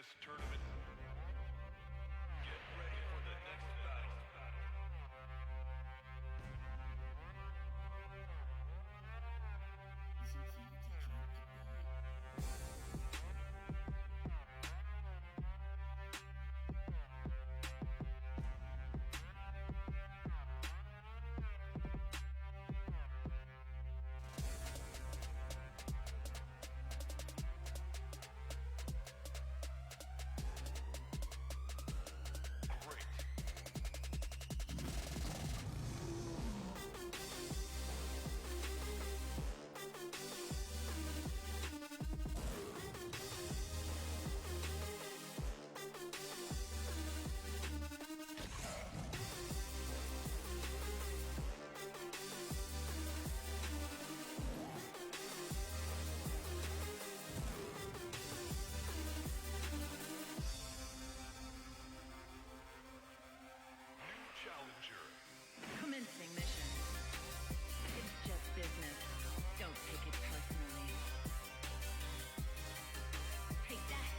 Fist tournament. Get ready for the next battle. Great. New challenger. Commencing mission. It's just business. Don't take it personally. Take that.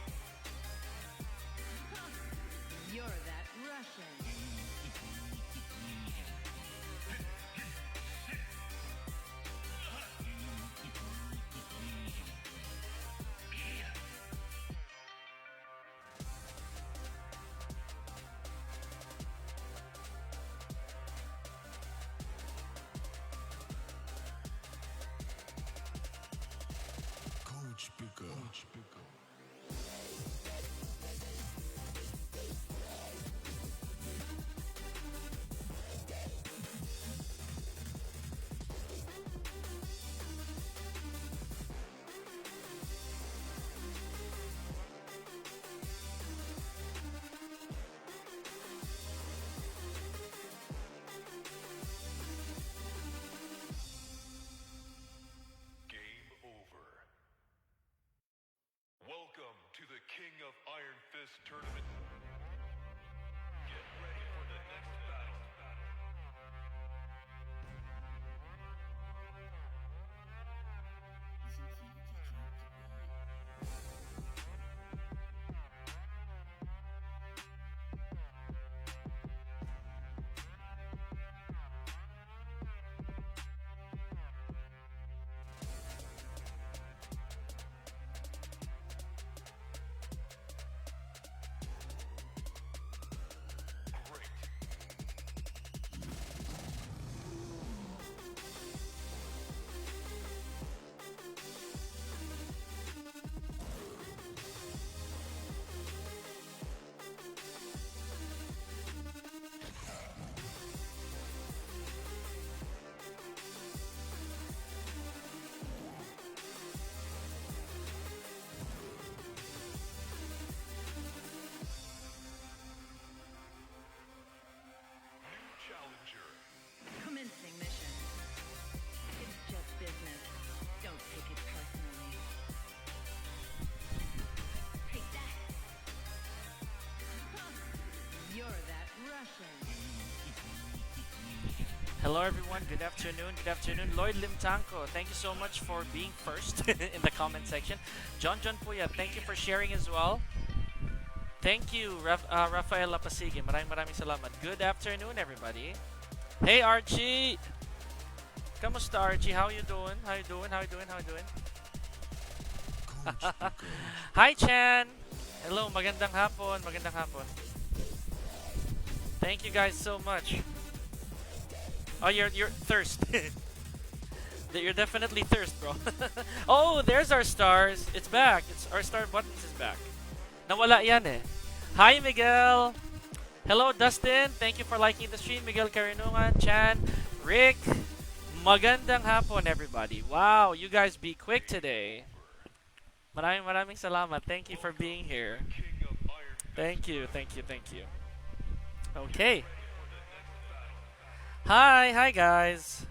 You're that Russian. Coach Picker. Game over. Welcome to the King of Iron Fist tournament. Get ready for the next battle. Great. New challenger. Commencing mission. It's just business. Don't take it personally. Take that. You're that Russian. Hello everyone, good afternoon, Lloyd Limtanko, thank you so much for being first in the comment section. John Puya, thank you for sharing as well. Thank you, Rafael Lapasige, maraming salamat. Good afternoon everybody. Hey Archie! Kamusta Archie? How you doing? Coach Picker. Hi Chan! Hello, magandang hapon. Thank you guys so much. Oh, you're thirst. You're definitely thirst, bro. Oh, there's our stars. It's back. It's our star buttons is back. Nawala yan eh. Hi Miguel. Hello Dustin. Thank you for liking the stream. Miguel Carinungan, Chan, Rick. Magandang hapon everybody. Wow, you guys be quick today. Maraming salamat. Thank you for being here. King of Iron Fist. Thank you. Okay. Hi guys.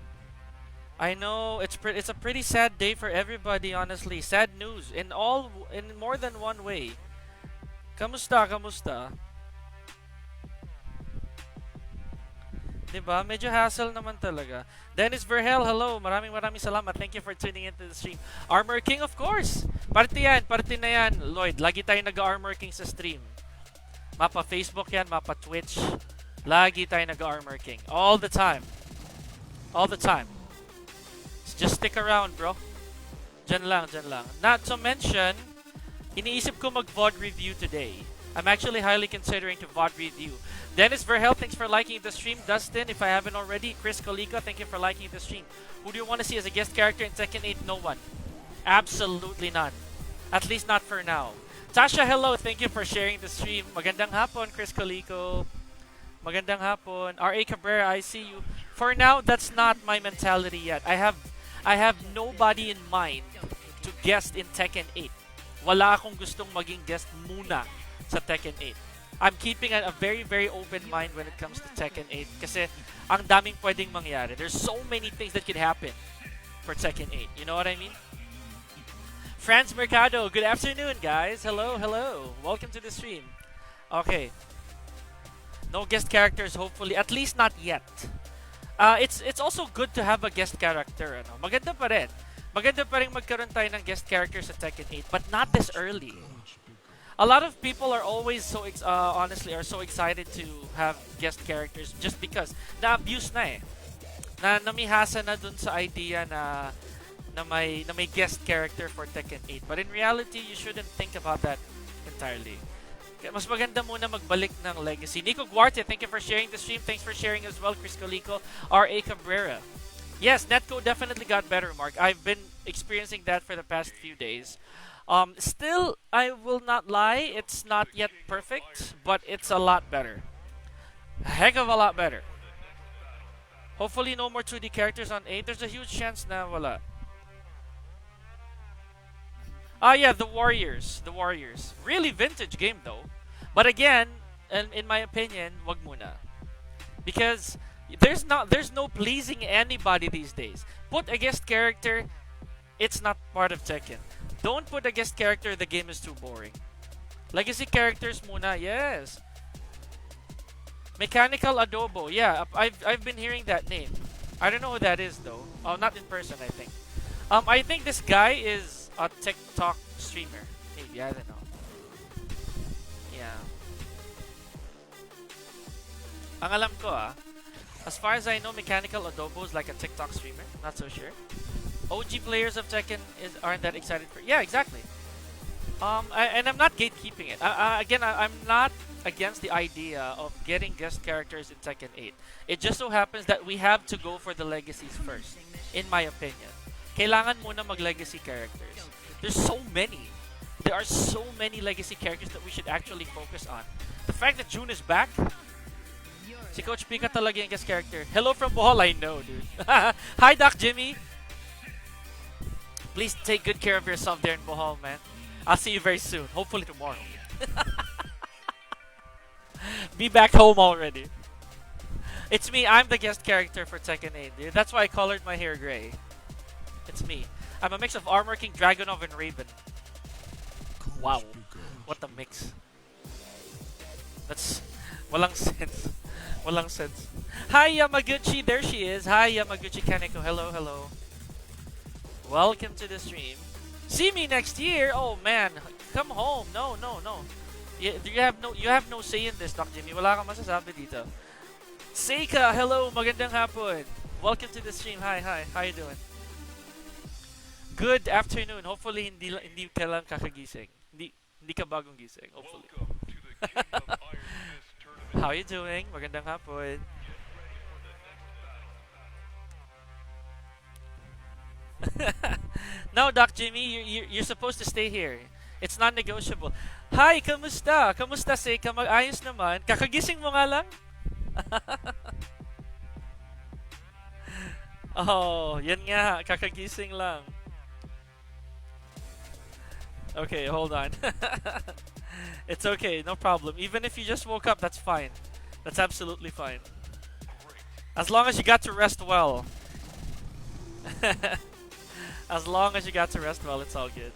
I know it's a pretty sad day for everybody, honestly. Sad news in more than one way. Kamusta? 'Di ba? Medyo hassle naman talaga. Dennis Verhel, hello. Maraming salamat. Thank you for tuning into the stream. Armor King, of course. Parte na yan, Lloyd. Lagi tayo nag-armor king sa stream. Mapa Facebook yan, mapa Twitch. Lagi tayo nag-armor king. All the time. All the time. Just stick around, bro. Dyan lang. Not to mention, iniisip ko mag-VOD review today. I'm actually highly considering to VOD review. Dennis Verhel, thanks for liking the stream. Dustin, if I haven't already. Chris Colica, thank you for liking the stream. Who do you want to see as a guest character in Tekken 8? No one. Absolutely none. At least not for now. Tasha, hello. Thank you for sharing the stream. Magandang hapon, Chris Colico. Magandang hapon. R.A. Cabrera, I see you. For now, that's not my mentality yet. I have nobody in mind to guest in Tekken 8. Wala akong gustong maging guest muna sa Tekken 8. I'm keeping a very, very open mind when it comes to Tekken 8 kasi ang daming pwedeng mangyari. There's so many things that could happen for Tekken 8. You know what I mean? Franz Mercado, good afternoon, guys. Hello. Welcome to the stream. Okay. No guest characters, hopefully. At least not yet. It's also good to have a guest character. Ano? Maganda pa rin. Maganda pa rin magkaroon tayo ng guest characters sa Tekken 8, but not this early. A lot of people are always so honestly are so excited to have guest characters just because na-abuse na eh. Namihasa na dun sa idea na may guest character for Tekken 8. But in reality, you shouldn't think about that entirely. Mas maganda muna magbalik ng legacy. Nico Guarte, thank you for sharing the stream. Thanks for sharing as well, Chris Colico. R.A. Cabrera. Yes, netcode definitely got better, Mark. I've been experiencing that for the past few days. Still, I will not lie, it's not yet perfect, but it's a lot better. A heck of a lot better. Hopefully no more 2D characters on 8. There's a huge chance na wala. Yeah, the Warriors. Really vintage game though. But again, in my opinion, wag muna. Because there's no pleasing anybody these days. Put a guest character, it's not part of Tekken. Don't put a guest character, the game is too boring. Legacy characters muna, yes. Mechanical Adobo, yeah, I've been hearing that name. I don't know who that is though. Oh, not in person, I think. I think this guy is a TikTok streamer. Maybe, I don't know. Yeah. Ang alam ko as far as I know, Mechanical Adobo is like a TikTok streamer. Not so sure. OG players of Tekken aren't that excited for. Yeah, exactly. And I'm not gatekeeping it. I'm not against the idea of getting guest characters in Tekken 8. It just so happens that we have to go for the legacies first, in my opinion. Kailangan muna mag-legacy characters. There's so many. There are so many legacy characters that we should actually focus on. The fact that June is back. Si Coach Pika talaga yung guest character. Hello from Bohol, I know, dude. Hi, Doc Jimmy. Please take good care of yourself there in Bohol, man. I'll see you very soon. Hopefully tomorrow. Be back home already. It's me. I'm the guest character for Tekken 8, dude. That's why I colored my hair gray. It's me. I'm a mix of Armor King, Dragunov, and Raven. Wow. What a mix. That's... Walang sense. Walang sense. Hi, Yamaguchi. There she is. Hi, Yamaguchi Kaneko. Hello. Welcome to the stream. See me next year. Oh man, come home. No. You have no say in this, Doc Jimmy. Wala kang masasabi dito. Seika, hello. Magandang hapon. Welcome to the stream. Hi. How you doing? Good afternoon. Hopefully hindi ka lang kakagising. Hindi ka bagong gising. Hopefully. Welcome to the King of Iron Fist tournament. How you doing? Magandang hapon. No, Doc Jimmy, you're supposed to stay here. It's non-negotiable. Hi, kamusta? Kamusta, Seika? Mag-ayos naman. Kakagising mo nga lang? Oh, yan nga. Kakagising lang. Okay, hold on. It's okay, no problem. Even if you just woke up, that's fine. That's absolutely fine. As long as you got to rest well. As long as you got to rest well, it's all good.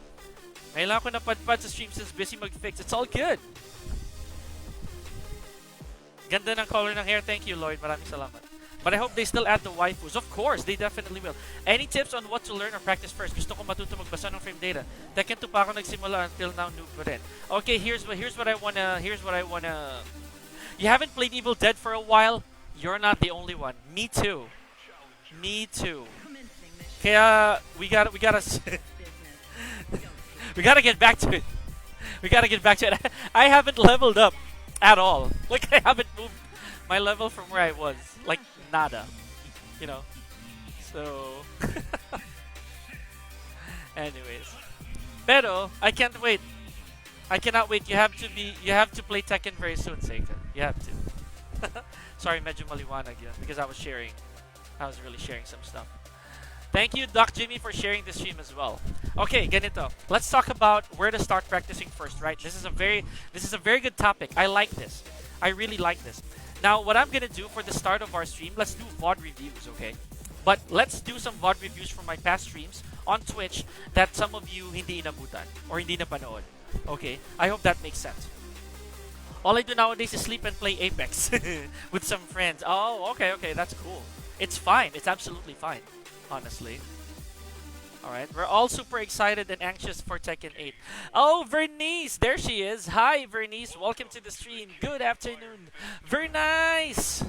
Ngayon lang ako napadpad sa stream since busy mag-fix. It's all good. Ganda ng color ng hair. Thank you, Lloyd. Maraming salamat. But I hope they still add the waifus. Of course, they definitely will. Any tips on what to learn or practice first? Gusto ko matuto magbasa ng frame data. Tekken 2 pa ako nagsimula until now noob pa rin. Okay, here's what I wanna. You haven't played Evil Dead for a while? You're not the only one. Me too. Me too. Commencing mission. Kaya we gotta Business. Don't we gotta get back to it. We gotta get back to it. I haven't leveled up at all. Like I haven't moved my level from where I was. Like nada. You know. So anyways. Pero I can't wait. I cannot wait. You have to play Tekken very soon, Seika. You have to. Sorry, medyo maliwanag yun because I was really sharing some stuff. Thank you, Doc Jimmy, for sharing the stream as well. Okay, ganito. Let's talk about where to start practicing first, right? This is a very good topic. I like this. I really like this. Now, what I'm gonna do for the start of our stream, let's do VOD reviews, okay? But let's do some VOD reviews from my past streams on Twitch that some of you hindi inabutan or hindi napanood. Okay, I hope that makes sense. All I do nowadays is sleep and play Apex with some friends. Oh, okay, that's cool. It's fine. It's absolutely fine, honestly. Alright, we're all super excited and anxious for Tekken 8. Oh, Vernice! There she is. Hi, Vernice. Welcome to the stream. Good afternoon. Very nice!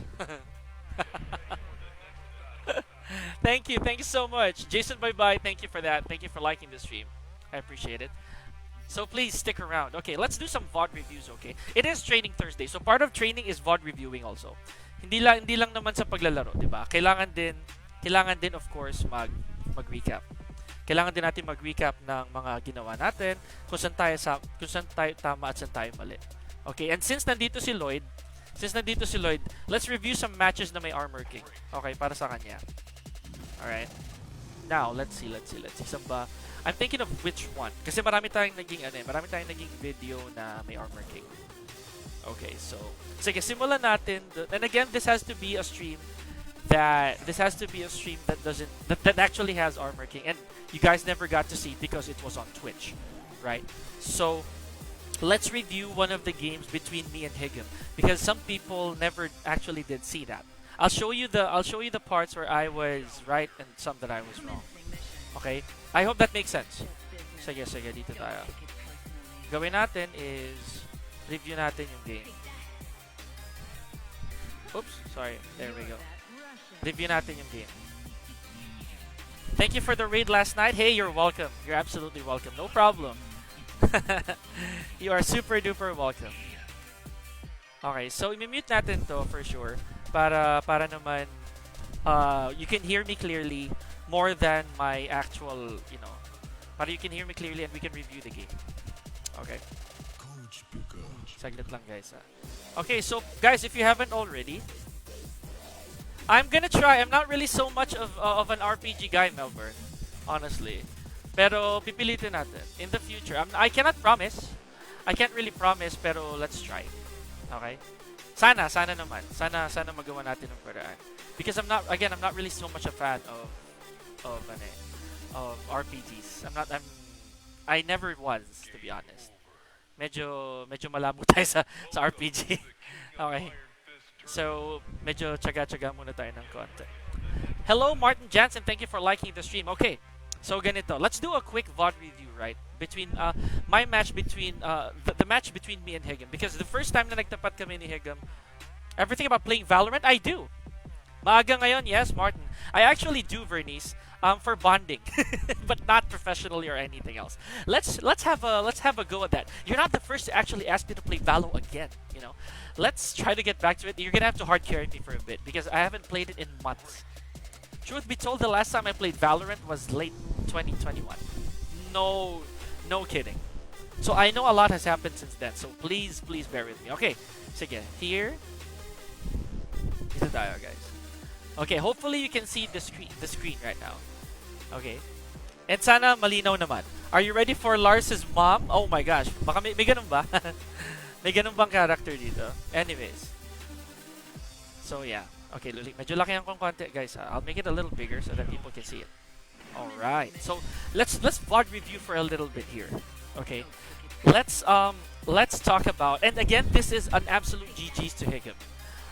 Thank you so much. Jason, bye-bye. Thank you for that. Thank you for liking the stream. I appreciate it. So please stick around. Okay, let's do some VOD reviews, okay? It is Training Thursday, so part of training is VOD reviewing also. Hindi lang naman sa paglalaro, 'di ba? Kailangan din of course mag-recap. Kailangan din natin mag-recap ng mga ginawa natin, kung saan tayo tama at saan tayo mali. Okay, and since nandito si Lloyd, let's review some matches na may Armor King. Okay, para sa kanya. Alright. Now, let's see. Saan ba? I'm thinking of which one. Kasi marami tayong naging video na may Armor King. Okay, so sige, simulan natin. And again, this has to be a stream that actually has Armor King, and you guys never got to see it because it was on Twitch, right? So let's review one of the games between me and Higem because some people never actually did see that. I'll show you the parts where I was right and some that I was wrong. Commencing mission. Okay? I hope that makes sense. Just business. Sige, dito Don't tayo. take it personally. Gawin natin is review natin yung game. Oops, sorry. There we go. Review natin yung game. Thank you for the raid last night. Hey, you're welcome. You're absolutely welcome. No problem. You are super duper welcome. Okay, so i-mute natin to for sure para naman you can hear me clearly more than my actual, para you can hear me clearly and we can review the game. Okay. Coach Picker. Saglit lang, guys. Okay, so guys, if you haven't already, I'm gonna try. I'm not really so much of an RPG guy, Melbourne, honestly. Pero pipilitin natin in the future. I cannot promise. I can't really promise, pero let's try. Okay? Sana naman. Sana magawa natin ng paraan. Because I'm not really so much a fan of RPGs. I never was, to be honest. Medyo malabo tayo sa RPG. Okay. So, medyo tsaga-tsaga muna tayo ng konti. Hello, Martin Jansen. Thank you for liking the stream. Okay. So, ganito. Let's do a quick VOD review, right? Between, my match between, the match between me and Higem. Because the first time na nagtapat kami ni Higem, everything about playing Valorant, I do. Maaga ngayon, yes, Martin. I actually do, Vernice, for bonding, but not professionally or anything else. Let's have a go at that. You're not the first to actually ask me to play Valo again. Let's try to get back to it. You're gonna have to hard carry me for a bit because I haven't played it in months. Truth be told, the last time I played Valorant was late 2021. No kidding. So I know a lot has happened since then. So please bear with me. Okay, sige, here. Dito tayo, guys. Okay, hopefully you can see the screen right now. Okay. And sana malinaw naman. Are you ready for Lars's mom? Oh my gosh. Baka may ganun ba? May ganun bang character dito? Anyways. So yeah. Okay, medyo laki ang konti, guys. I'll make it a little bigger so that people can see it. Alright. So let's VOD review for a little bit here. Okay. Let's talk about, and again, this is an absolute GG's to Higem.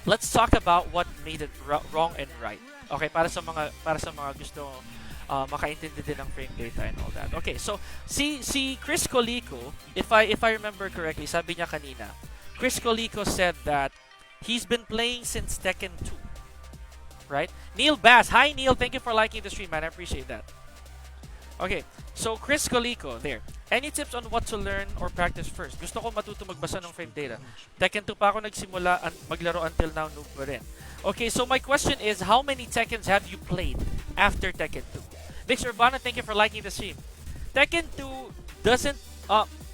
let's talk about what made it wrong and right. Okay, para sa mga gusto makaintindi din ng frame data and all that. Okay, so si Chris Colico, if I remember correctly, sabi niya kanina, Chris Colico said that he's been playing since Tekken 2. Right? Neil Bass. Hi Neil, thank you for liking the stream, man. I appreciate that. Okay, so Chris Colico, there. Any tips on what to learn or practice first? Gusto ko matuto magbasa ng frame data. Tekken 2 pa ako nagsimula maglaro until now, noob pa rin. Okay, so my question is, how many Tekkens have you played after Tekken 2? Victor Urbano, thank you for liking the stream. Tekken 2 doesn't,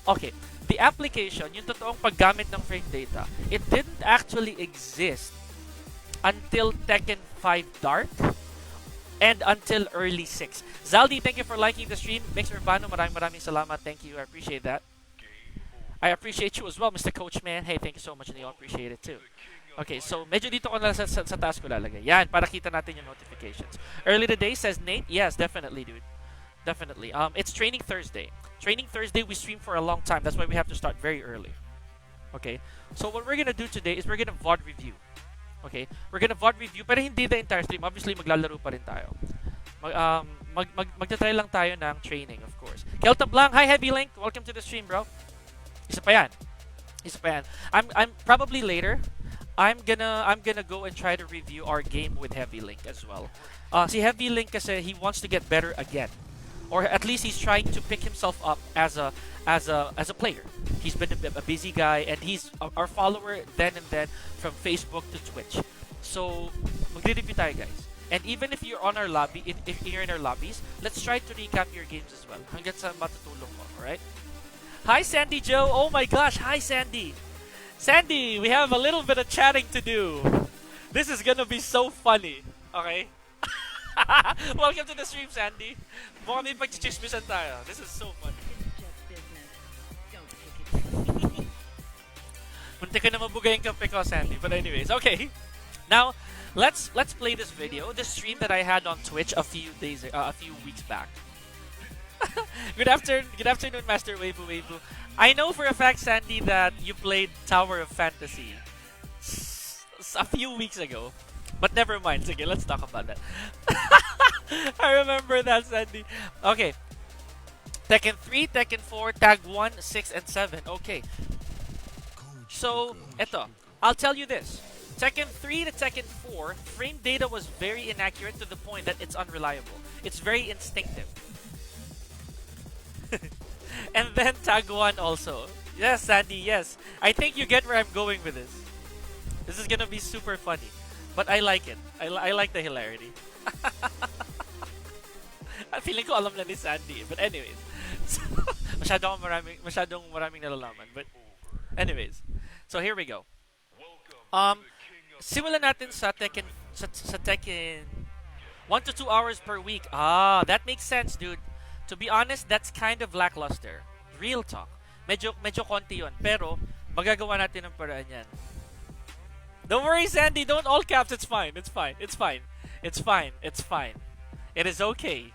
okay, the application, yung totoong paggamit ng frame data, it didn't actually exist until Tekken 5 Dark and until early 6. Zaldi, thank you for liking the stream. Mix Urbano, maraming salamat. Thank you. I appreciate that. I appreciate you as well, Mr. Coach Man. Hey, thank you so much, and you appreciate it too. Okay, so medyo dito ko na sa taas ko lalagay. Yan, para kita natin yung notifications. Early today, says Nate. Yes, definitely, dude. Definitely. It's Training Thursday. Training Thursday, we stream for a long time. That's why we have to start very early. Okay? So what we're gonna do today is we're gonna VOD review. Okay? We're gonna VOD review, pero hindi the entire stream. Obviously, maglalaro pa rin tayo. Magta-try lang tayo ng training, of course. Kelta Blanc, hi Heavy Link. Welcome to the stream, bro. Isa pa yan. I'm probably later. I'm gonna go and try to review our game with Heavy Link as well. Si Heavy Link kasi he wants to get better again. Or at least he's trying to pick himself up as a player. He's been a busy guy, and he's our follower then and then from Facebook to Twitch. So magre-review tayo, guys. And even if you're on our lobby, if you're in our lobbies, let's try to recap your games as well. Hanggang sa matutulong mo, alright? Hi Sandy Joe. Oh my gosh, hi Sandy. Sandy, we have a little bit of chatting to do. This is gonna be so funny. Okay? Welcome to the stream, Sandy. Mukhang may pagchichismisan tayo. This is so funny. It's just business. Don't take it personally. Munti ka na mabugay yung kape ko, Sandy. But anyways, okay. Now, let's play this video. This stream that I had on Twitch a few weeks back. Good afternoon, Master Weibo. I know for a fact, Sandy, that you played Tower of Fantasy a few weeks ago. But never mind. Sige, let's talk about that. I remember that, Sandy. Okay. Tekken 3, Tekken 4, Tag 1, 6, and 7. Okay. So, eto. I'll tell you this. Tekken 3 to Tekken 4, frame data was very inaccurate to the point that it's unreliable. It's very instinctive. And then Tag 1 also. Yes, Sandy, yes. I think you get where I'm going with this. This is gonna be super funny. But I like it. I like the hilarity. Feeling ko alam na ni Sandy. But anyways. masyadong maraming nalalaman. But anyways. So here we go. Simulan natin sa Tekken 1 to 2 hours per week. Ah, that makes sense, dude. To be honest, that's kind of lackluster. Real talk. Medyo konti yun. Pero, magagawa natin ng paraan yan. Don't worry, Sandy. Don't all caps. It's fine. It's fine. It's fine. It's fine. It's fine. It is okay.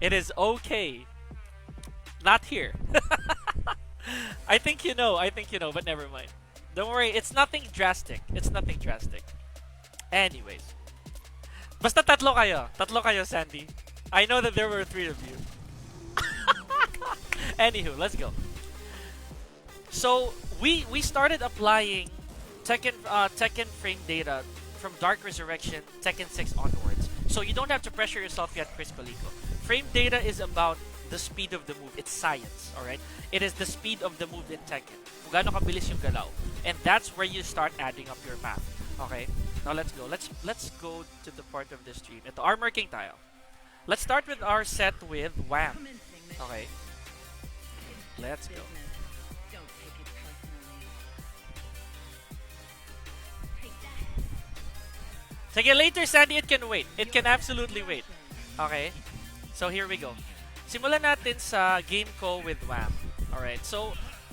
It is okay. Not here. I think you know, but never mind. Don't worry. It's nothing drastic. It's nothing drastic. Anyways. Basta tatlo kayo, Sandy. I know that there were 3 of you. Anywho, let's go. So we started applying Tekken frame data from Dark Resurrection, Tekken 6 onwards. So you don't have to pressure yourself yet, Chris Colico. Frame data is about the speed of the move. It's science, alright? It is the speed of the move in Tekken. Kung gaano kabilis yung galaw. And that's where you start adding up your math. Okay? Now let's go. Let's go to the part of the stream. Ito, Armor King tayo. Let's start with our set with Wham. Commencing mission. Okay. It's Let's just go. business. Don't take it personally. Take that. Sige, later, Sandy, it can wait. It can absolutely wait. Okay? So, here we go. Simulan natin sa game ko with Wham. Alright, so,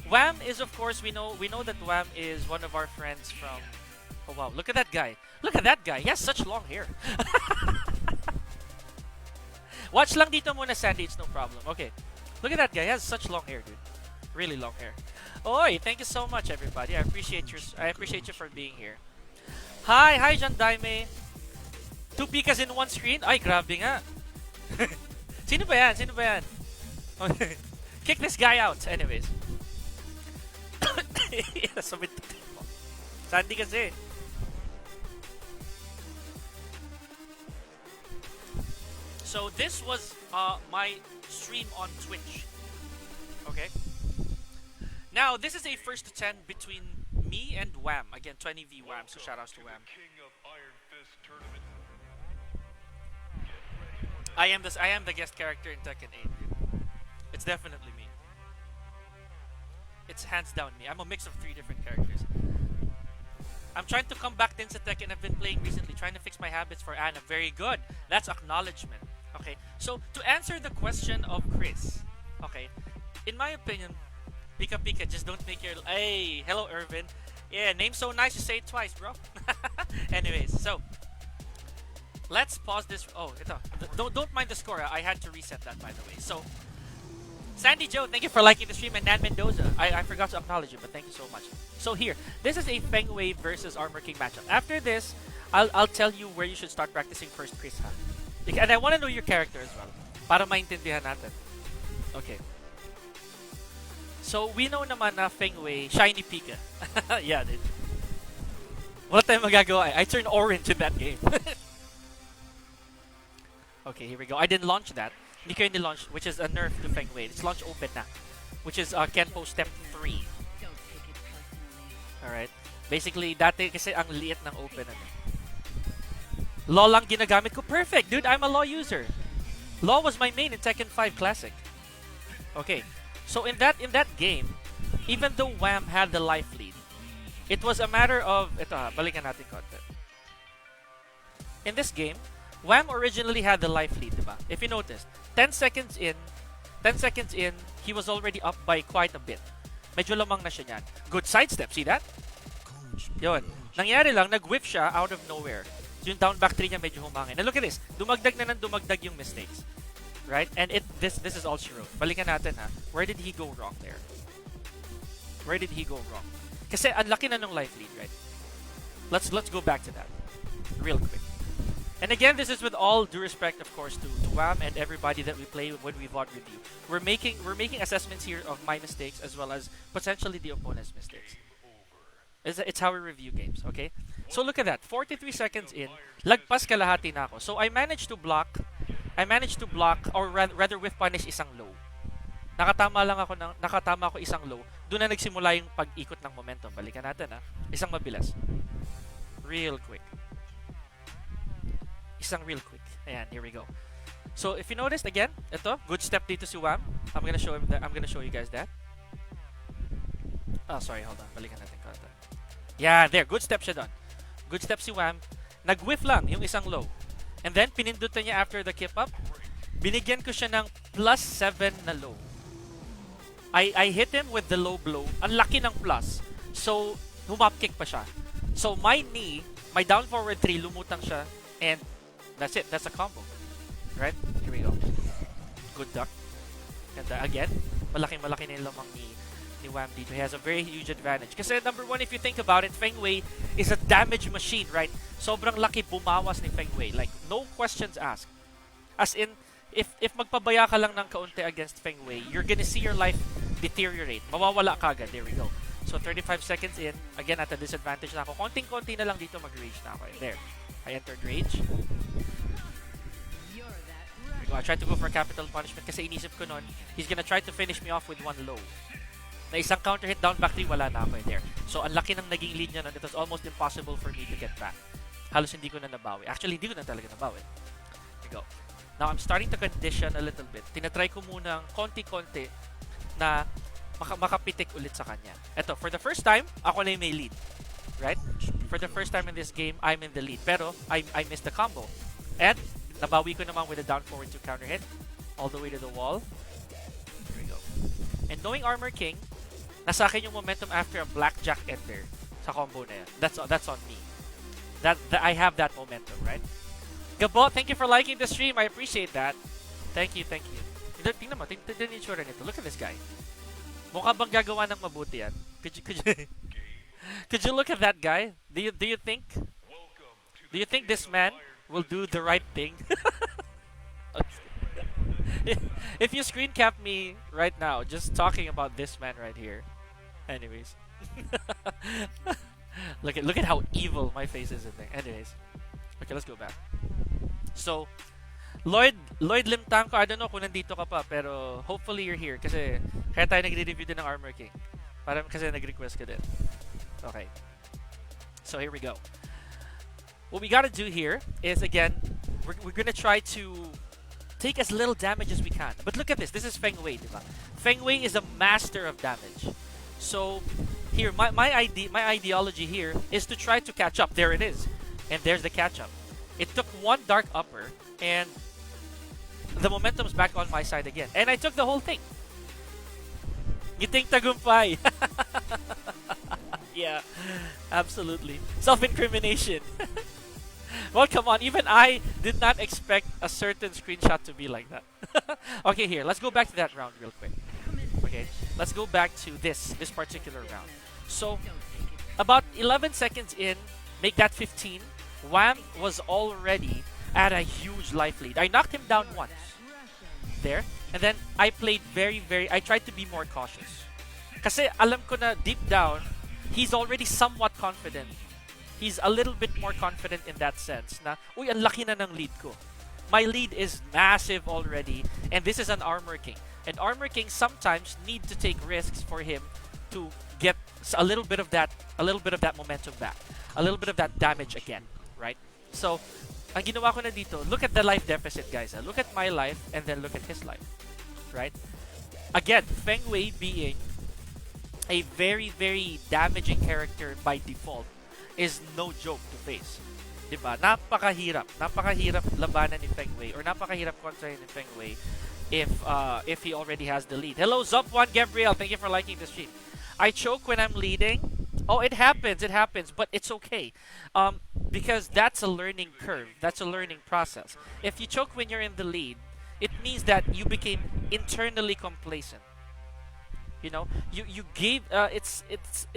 Wham is, of course, we know that Wham is one of our friends from... Oh, wow. Look at that guy. Look at that guy. He has such long hair. Watch lang dito muna, Sandy. It's no problem. Okay. Look at that guy. He has such long hair, dude. Really long hair. Oi, thank you so much, everybody. I appreciate you for being here. Hi, John Daime. 2 pikas in one screen? Ay, grabe nga. Sino ba yan? Kick this guy out. Anyways. Sabit mo. Sandy kasi. So this was my stream on Twitch. Okay. Now this is a first to 10 between me and Wham. Again, 20v Wham. So shoutouts to Wham. King of Iron Fist tournament. I am the guest character in Tekken 8. It's definitely me. It's hands down me. I'm a mix of 3 different characters. I'm trying to come back to Tekken. I've been playing recently, trying to fix my habits for Anna. Very good. That's acknowledgement. Okay. So to answer the question of Chris, okay, in my opinion, Pika Pika, just don't make your. Hey, hello Irvin. Yeah, name so nice you say it twice, bro. Anyways, so let's pause this. Oh, ito. Don't mind the score. I had to reset that, by the way. So, Sandy Joe, thank you for liking the stream, and Nan Mendoza. I forgot to acknowledge you, but thank you so much. So here, this is a Feng Wei versus Armor King matchup. After this, I'll tell you where you should start practicing first, Chris, ha? And I want to know your character as well, para maintindihan natin. Okay. So, we know naman na Feng Wei, shiny Pika. Yeah, dude. Wala tayong magagawa. I turned orange in that game. Okay, here we go. I didn't launch that. Hindi ko hindi launch, which is a nerf to Feng Wei. It's launch open na, which is Kenpo step 3. Don't take it personally. Alright. Basically, dati kasi ang liit ng open. Law lang ginagamit ko. Perfect, dude. I'm a Law user. Law was my main in Tekken 5 Classic. Okay. So in that game, even though Wham had the life lead, it was a matter of balikan natin konti. In this game, Wham originally had the life lead, diba? If you noticed, 10 seconds in, he was already up by quite a bit. Medyo lamang na siya niyan. Good sidestep, see that? Yun. Nangyari lang, nag-whiff siya out of nowhere. So yung down back 3 niya medyo humangin. And look at this, dumagdag na ng dumagdag yung mistakes. Right? And this is all she wrote. Balikan natin ha. Where did he go wrong there? Where did he go wrong? Kasi ang laki na ng life lead, right? Let's go back to that. Real quick. And again, this is with all due respect, of course, to Wham and everybody that we play when we VOD review. We're making assessments here of my mistakes as well as potentially the opponent's mistakes. It's how we review games, okay? So look at that. 43 seconds in, lagpas kalahati na ako. So I managed to block, or rather whiff punish isang low. Nakatama ako isang low. Doon na nagsimula yung pag-ikot ng momentum. Balikan natin ha. Isang mabilas. Real quick. Isang real quick. Ayan, here we go. So if you noticed again, ito, good step dito si Wham. I'm gonna show you guys that. Oh, sorry, hold on. Balikan natin ko ito. Yeah, there. Good step siya doon. Good step si Wham. Nag-whiff lang yung isang low. And then, pinindutan niya after the kip up. Binigyan ko siya ng plus 7 na low. I hit him with the low blow. Ang laki ng plus. So, humap kick pa siya. So, my knee, my down forward 3, lumutang siya. And that's it. That's a combo. Right? Here we go. Good duck. And again, malaki na yung lamang ni Wham dito. He has a very huge advantage. Kasi number 1, if you think about it, Feng Wei is a damage machine, right? Sobrang laki bumawas ni Feng Wei. Like, no questions asked. As in, if magpabaya ka lang ng kaunti against Feng Wei, you're gonna see your life deteriorate. Mawawala ka agad. There we go. So, 35 seconds in. Again, at a disadvantage na ako. Konting-konti na lang dito mag-rage na ako. There. I entered rage. I tried to go for capital punishment kasi inisip ko nun, he's gonna try to finish me off with one low. Na isang counter hit down back 3, wala na ako there. So, ang laki ng naging lead niya nun, it was almost impossible for me to get back. Halos hindi ko na nabawi. Actually, hindi ko na talaga nabawi. Here we go. Now, I'm starting to condition a little bit. Tinatry ko munang konti-konti na makapitik ulit sa kanya. Eto, for the first time, ako na yung may lead. Right? For the first time in this game, I'm in the lead. Pero, I missed the combo. And, nabawi ko naman with a down forward 2 counter hit. All the way to the wall. Here we go. And knowing Armor King, nasa akin yung momentum after a blackjack ender sa combo na yan. That's on me. That I have that momentum, right? Gabo, thank you for liking the stream. I appreciate that. Thank you. Tingnan mo, tingnan yung itsura nito. Look at this guy. Mukha bang gagawa ng mabuti yan? Could you look at that guy? Do you think Do you think this man will do the right thing? If you screen cap me right now, just talking about this man right here. Anyways. look at how evil my face is in there. Anyways. Okay, let's go back. So, Lloyd Limtangko, I don't know kung nandito ka pa, pero hopefully you're here kasi kaya tayo nagre-review din ng Armor King. Para kasi nag-request ka din. Okay. So here we go. What we gotta do here is, again, we're gonna try to take as little damage as we can. But look at this. This is Feng Wei, diba? Feng Wei is a master of damage. So here, my ideology here is to try to catch up. There it is. And there's the catch up. It took one dark upper, and the momentum's back on my side again. And I took the whole thing. Ngiting tagumpay. Yeah, absolutely. Self-incrimination. Well, come on. Even I did not expect a certain screenshot to be like that. Okay, here. Let's go back to that round real quick. Okay, let's go back to this particular round. So, about 11 seconds in, make that 15. Wham was already at a huge life lead. I knocked him down once. There. And then, I played I tried to be more cautious. Kasi alam ko na deep down, he's already somewhat confident. He's a little bit more confident in that sense na, uy, ang laki na ng lead ko. My lead is massive already, and this is an Armor King. And Armor King sometimes need to take risks for him to get a little bit of that momentum back. A little bit of that damage again, right? So, ang ginawa ko na dito, look at the life deficit, guys. Look at my life, and then look at his life, right? Again, Feng Wei being a very, very damaging character by default is no joke to face. Diba? Napakahirap labanan ni Feng Wei, or napakahirap kontrahin ni Feng Wei if he already has the lead. Hello, Zup1 Gabriel. Thank you for liking the stream. I choke when I'm leading. Oh, it happens, but it's okay. Because that's a learning curve. That's a learning process. If you choke when you're in the lead, it means that you became internally complacent. You know, you gave it's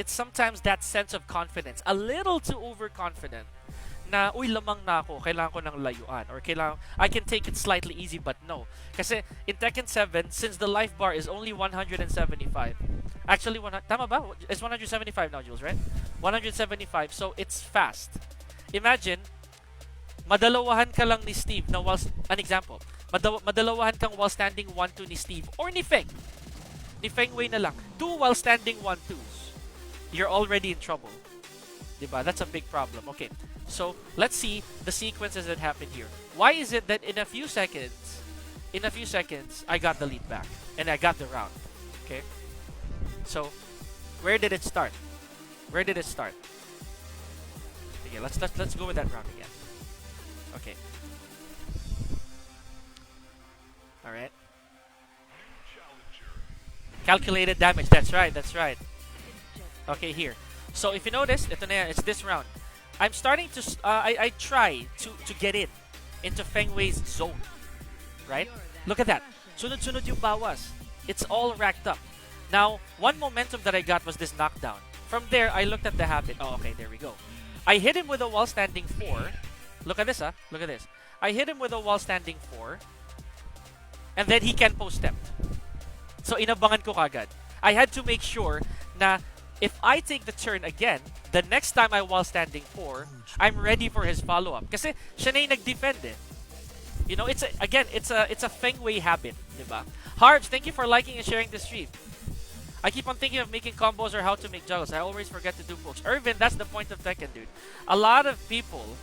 sometimes that sense of confidence, a little too overconfident. Na uy, lamang na ako, kailangan ko ng layuan, or I can take it slightly easy, but no. Kasi in Tekken 7, since the life bar is only 175. Actually, tama ba? It's 175 now, Jules, right? 175, so it's fast. Imagine, madalawahan ka lang ni Steve na an example. Madalawahan kang while standing 1-2 ni Steve or ni Feng. Ni Feng Wei na lang. 2 while standing 1-2s. You're already in trouble. Diba? That's a big problem. Okay. So, let's see the sequences that happen here. Why is it that in a few seconds, I got the lead back and I got the round? Okay. So, where did it start? Okay, let's go with that round again. Okay. All right. Calculated damage. That's right. Okay, here. So if you notice, ito na yan, it's this round. I'm starting to I try to get into Feng Wei's zone. Right? Look at that. Sunod-sunod yung bawas. It's all racked up. Now, one momentum that I got was this knockdown. From there, I looked at the habit. Oh, okay, there we go. I hit him with a wall standing 4. Look at this, Look at this. I hit him with a wall standing 4. And then he can post-step. So, inabangan ko kagad. I had to make sure na if I take the turn again, the next time I wall standing 4, I'm ready for his follow-up. Kasi siya na yung nag-defend eh. You know, it's a Feng Wei habit, diba? Harbs, thank you for liking and sharing the stream. I keep on thinking of making combos or how to make juggles. I always forget to do pokes. Irvin, that's the point of Tekken, dude. A lot of people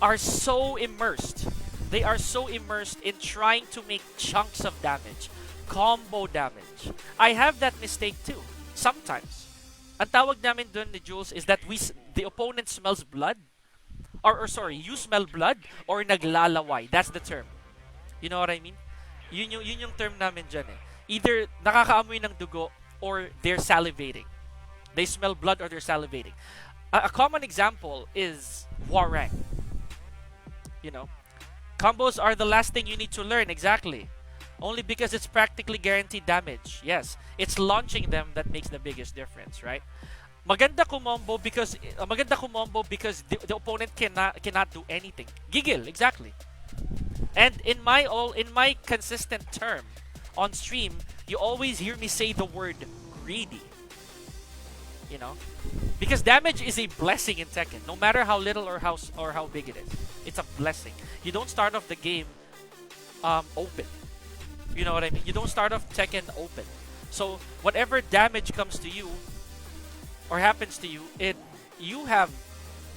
are so immersed. They are so immersed in trying to make chunks of damage. Combo damage. I have that mistake too. Sometimes. Ang tawag namin dun ni Jules is that the opponent smells blood. Or sorry, you smell blood or naglalaway. That's the term. You know what I mean? Yun yung term namin dyan eh. Either nakakaamoy ng dugo or they're salivating. They smell blood or they're salivating. A common example is Warang. You know, combos are the last thing you need to learn, exactly. Only because it's practically guaranteed damage. Yes, it's launching them that makes the biggest difference, right? Maganda kumombo because the opponent cannot do anything. Giggle, exactly. And in my consistent term on stream, you always hear me say the word greedy. You know? Because damage is a blessing in Tekken, no matter how little or how big it is. It's a blessing. You don't start off the game open. You know what I mean? You don't start off Tekken open. So whatever damage comes to you or happens to you, you have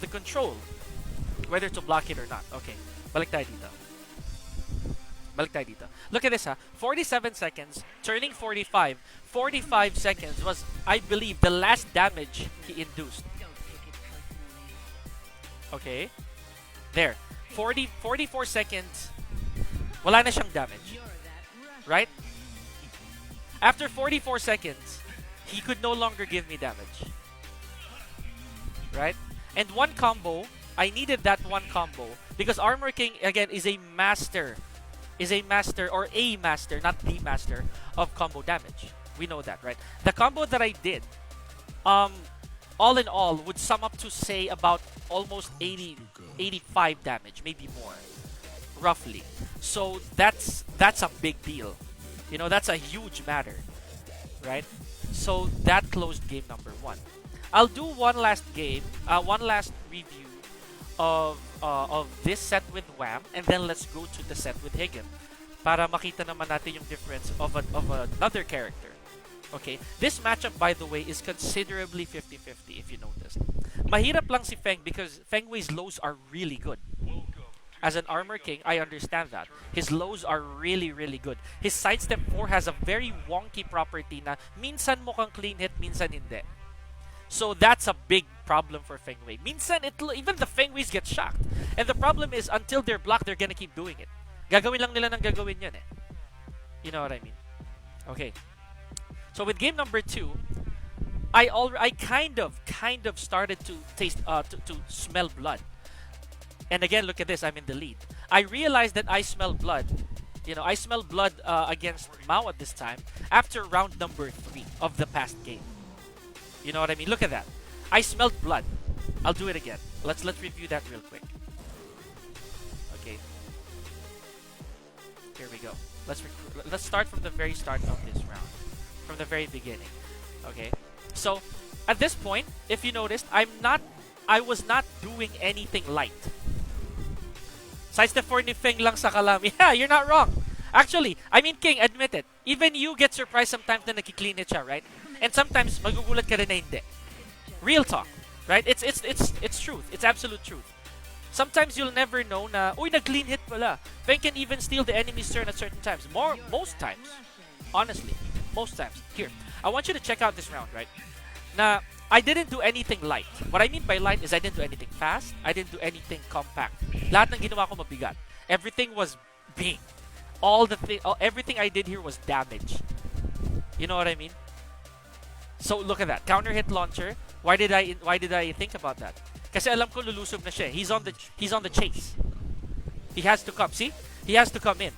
the control whether to block it or not. Okay, balik tayo dito. Look at this, ha. 47 seconds, turning 45. 45 seconds was, I believe, the last damage he induced. Don't take it personally. Okay. There. 44 seconds, wala na siyang damage. You're that rush. Right? After 44 seconds, he could no longer give me damage. Right? And one combo, I needed that one combo because Armor King, again, is a master, not the master, of combo damage. We know that, right? The combo that I did, all in all, would sum up to, say, about almost 85 damage, maybe more, roughly. So that's a big deal. You know, that's a huge matter, right? So that closed game number 1. I'll do one last review of this set with Wham, and then let's go to the set with Higgin para makita naman natin yung difference of another character. Okay, this matchup, by the way, is considerably 50-50 if you noticed. Mahirap lang si Feng because Feng Wei's lows are really good. As an Armor King, I understand that. His lows are really, really good. His sidestep 4 has a very wonky property na minsan mukhang clean hit, minsan hindi. So that's a big problem for Feng Wei. Minsan, even the Feng Weis get shocked. And the problem is, until they're blocked, they're gonna keep doing it. Gagawin lang nila ng gagawin yun eh. You know what I mean? Okay. So with game number 2, I kind of started to taste, to smell blood. And again, look at this, I'm in the lead. I realized that I smell blood. You know, I smell blood against Mao at this time after round number 3 of the past game. You know what I mean? Look at that. I smelled blood. I'll do it again. Let's review that real quick. Okay. Here we go. Let's start from the very start of this round. From the very beginning. Okay. So, at this point, if you noticed, I was not doing anything light. Sidestep 4 ni Feng lang sa Kalami. Yeah, you're not wrong. Actually, I mean, King, admit it. Even you get surprised sometimes na nagki-clean it siya, right? And sometimes magugulat ka rin na hindi. Real talk, right? It's truth. It's absolute truth. Sometimes you'll never know na, uy, nag-clean hit pala. Feng can even steal the enemy's turn at certain times. Most times. Honestly, most times. Here, I want you to check out this round, right? Na, I didn't do anything light. What I mean by light is I didn't do anything fast. I didn't do anything compact. Lahat ng ginawa ko mabigat. Everything was big. Everything I did here was damage. You know what I mean? So look at that. Counter hit launcher. Why did I think about that? Kasi alam ko lulusob na siya. He's on the chase. He has to come. See? He has to come in.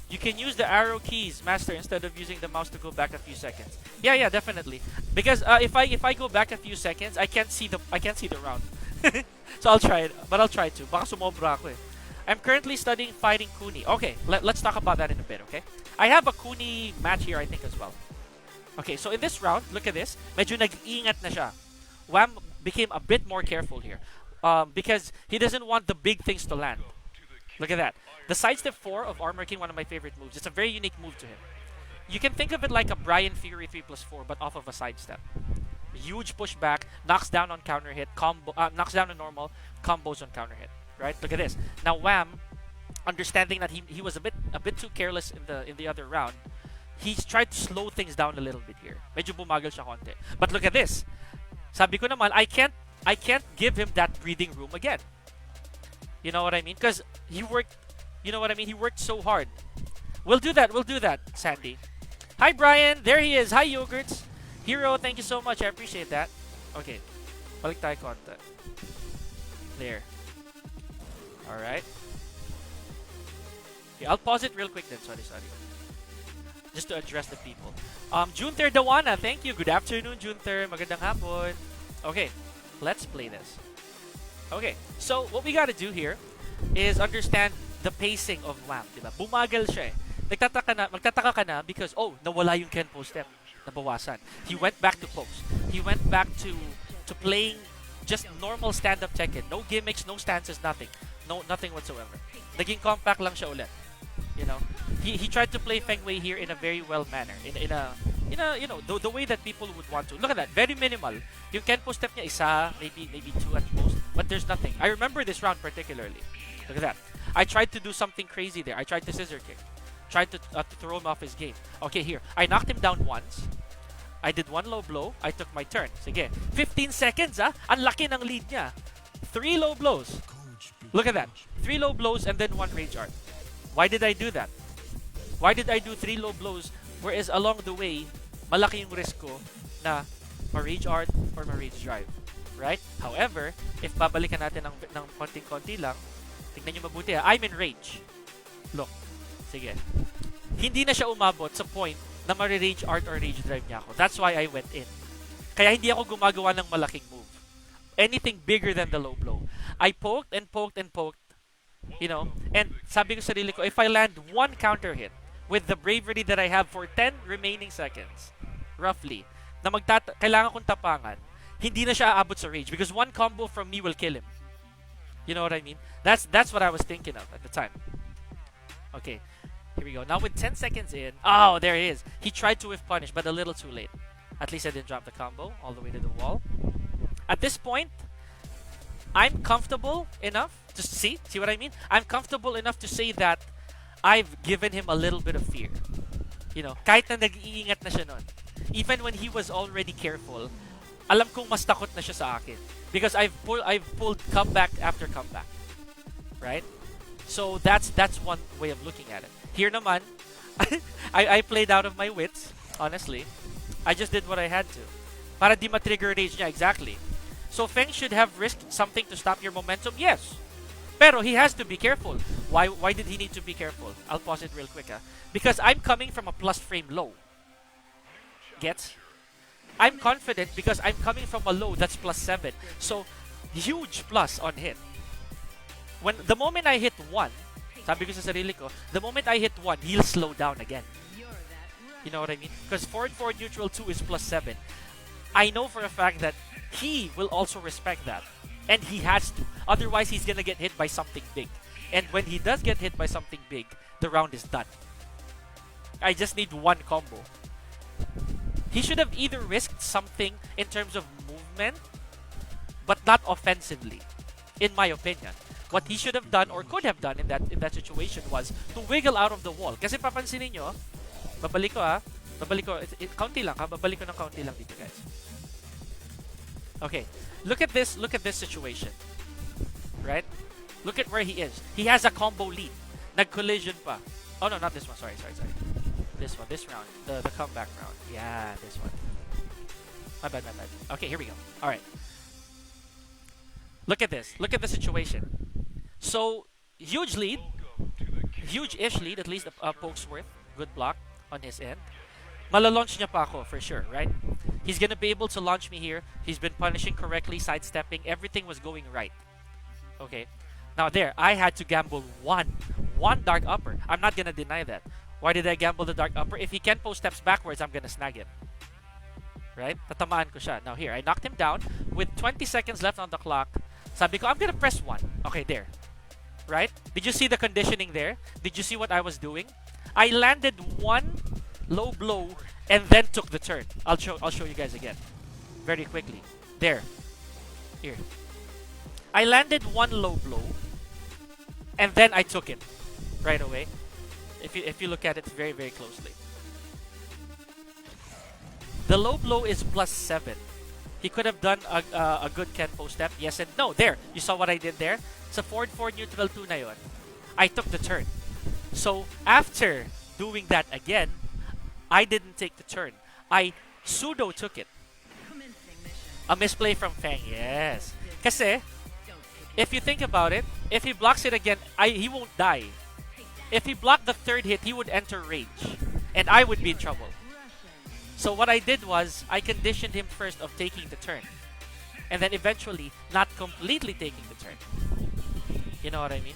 You can use the arrow keys, Master, instead of using the mouse to go back a few seconds. Yeah, definitely. Because if I go back a few seconds, I can't see the round. So I'll try it, but I'll try to. Baka sumobra ako eh. I'm currently studying fighting Kuni. Okay, let's talk about that in a bit, okay? I have a Kuni match here, I think, as well. Okay, so in this round, look at this. Medyo nag-iingat na siya. Wham became a bit more careful here. Because he doesn't want the big things to land. Look at that. The sidestep 4 of Armor King, one of my favorite moves. It's a very unique move to him. You can think of it like a Brian Fury 3+4, but off of a sidestep. Huge pushback, knocks down on counter hit, knocks down on normal, combos on counter hit. Right? Look at this. Now Wham, understanding that he was a bit too careless in the other round, he's tried to slow things down a little bit here. Medyo bumagal siya konti. But look at this. Sabi ko naman, I can't give him that breathing room again. You know what I mean? Because he worked. You know what I mean? He worked so hard. We'll do that, Sandy. Hi, Brian. There he is. Hi, Yogurts. Hero, thank you so much. I appreciate that. Okay. Balik tayo konti. There. Alright. Okay, I'll pause it real quick then. Sorry. just to address the people. Junter Dawana, thank you. Good afternoon, Junter. Magandang hapon. Okay, let's play this. Okay, so what we gotta do here is understand the pacing of Wang, diba? Bumagal siya eh. Magtataka ka na because, oh, nawala yung Kenpo step. Nabawasan. He went back to post. He went back to playing just normal stand-up Tekken. No gimmicks, no stances, nothing. No, nothing whatsoever. Naging compact lang siya ulit. You know, he tried to play Feng Wei here in a very well manner, in a you know the way that people would want to. Look at that, very minimal. Yung Kenpo step niya isa, maybe two at most, but there's nothing. I remember this round particularly. Look at that. I tried to do something crazy there. I tried to scissor kick, tried to throw him off his game. Okay, here I knocked him down once. I did one low blow. I took my turn. Sige, 15 seconds Ang laki ng lead niya. 3 low blows. Look at that. 3 low blows and then 1 rage art. Why did I do that? Why did I do 3 low blows whereas along the way, malaki yung risk ko na ma-rage art or ma-rage drive? Right? However, if babalikan natin ng konting-konti lang, tignan nyo mabuti I'm in rage. Look. Sige. Hindi na siya umabot sa point na ma-rage art or rage drive niya ako. That's why I went in. Kaya hindi ako gumagawa ng malaking move. Anything bigger than the low blow. I poked and poked and poked. You know, and sabi ko sa sarili ko, if I land one counter hit with the bravery that I have for 10 remaining seconds, roughly, na kailangan kong tapangan, hindi na siya aabot sa rage because one combo from me will kill him. You know what I mean? That's what I was thinking of at the time. Okay, here we go. Now with 10 seconds in, oh, there he is. He tried to whiff punish, but a little too late. At least I didn't drop the combo all the way to the wall. At this point, I'm comfortable enough to see what I mean? I'm comfortable enough to say that I've given him a little bit of fear. You know, kahit na nag-iingat na siya nun. Even when he was already careful, alam kong mas takot na siya sa akin. Because I've pulled comeback after comeback. Right? So that's one way of looking at it. Here naman, I played out of my wits, honestly. I just did what I had to. Para di ma-trigger rage niya, exactly. So Feng should have risked something to stop your momentum, yes. Pero he has to be careful. Why did he need to be careful? I'll pause it real quick. Because I'm coming from a plus frame low. Gets? I'm confident because I'm coming from a low that's plus 7. So, huge plus on hit. The moment I hit 1, sabi ko sa sarili ko, the moment I hit 1, he'll slow down again. You know what I mean? Because forward neutral 2 is plus 7. I know for a fact that he will also respect that. And he has to. Otherwise, he's gonna get hit by something big. And when he does get hit by something big, the round is done. I just need one combo. He should have either risked something in terms of movement, but not offensively, in my opinion. What he should have done or could have done in that situation was to wiggle out of the wall. Kasi papansinin nyo, babalik ko kaunti lang babalik ko ng kaunti lang dito, guys. Okay, look at this situation. Right? Look at where he is. He has a combo lead. Nag-collision pa. Oh no, not this one. Sorry. This one, this round. The comeback round. Yeah, this one. My bad. Okay, here we go. Alright. Look at this. Look at the situation. So, huge lead. Huge-ish lead, at least pokes worth. Good block on his end. Malalaunch niya pa ako, for sure, right? He's gonna be able to launch me here. He's been punishing correctly, sidestepping. Everything was going right. Okay. Now there, I had to gamble one dark upper. I'm not gonna deny that. Why did I gamble the dark upper? If he Kenpo steps backwards, I'm gonna snag him. Right? Tatamaan ko siya. Now here, I knocked him down with 20 seconds left on the clock. Sabi ko, I'm gonna press 1. Okay, there. Right? Did you see the conditioning there? Did you see what I was doing? I landed one low blow and then took the turn. I'll show you guys again very quickly. There. Here. I landed one low blow and then I took it right away. If you look at it very, very closely. The low blow is plus 7. He could have done a good Kenpo step. Yes and no. There. You saw what I did there? Sa forward neutral 2 na yun. I took the turn. So, after doing that again, I didn't take the turn. I pseudo took it. A misplay from Feng. Yes. Kasi, if you think about it, if he blocks it again, he won't die. If he blocked the third hit, he would enter rage. and I would be in trouble. So what I did was I conditioned him first of taking the turn, and then eventually not completely taking the turn. You know what I mean?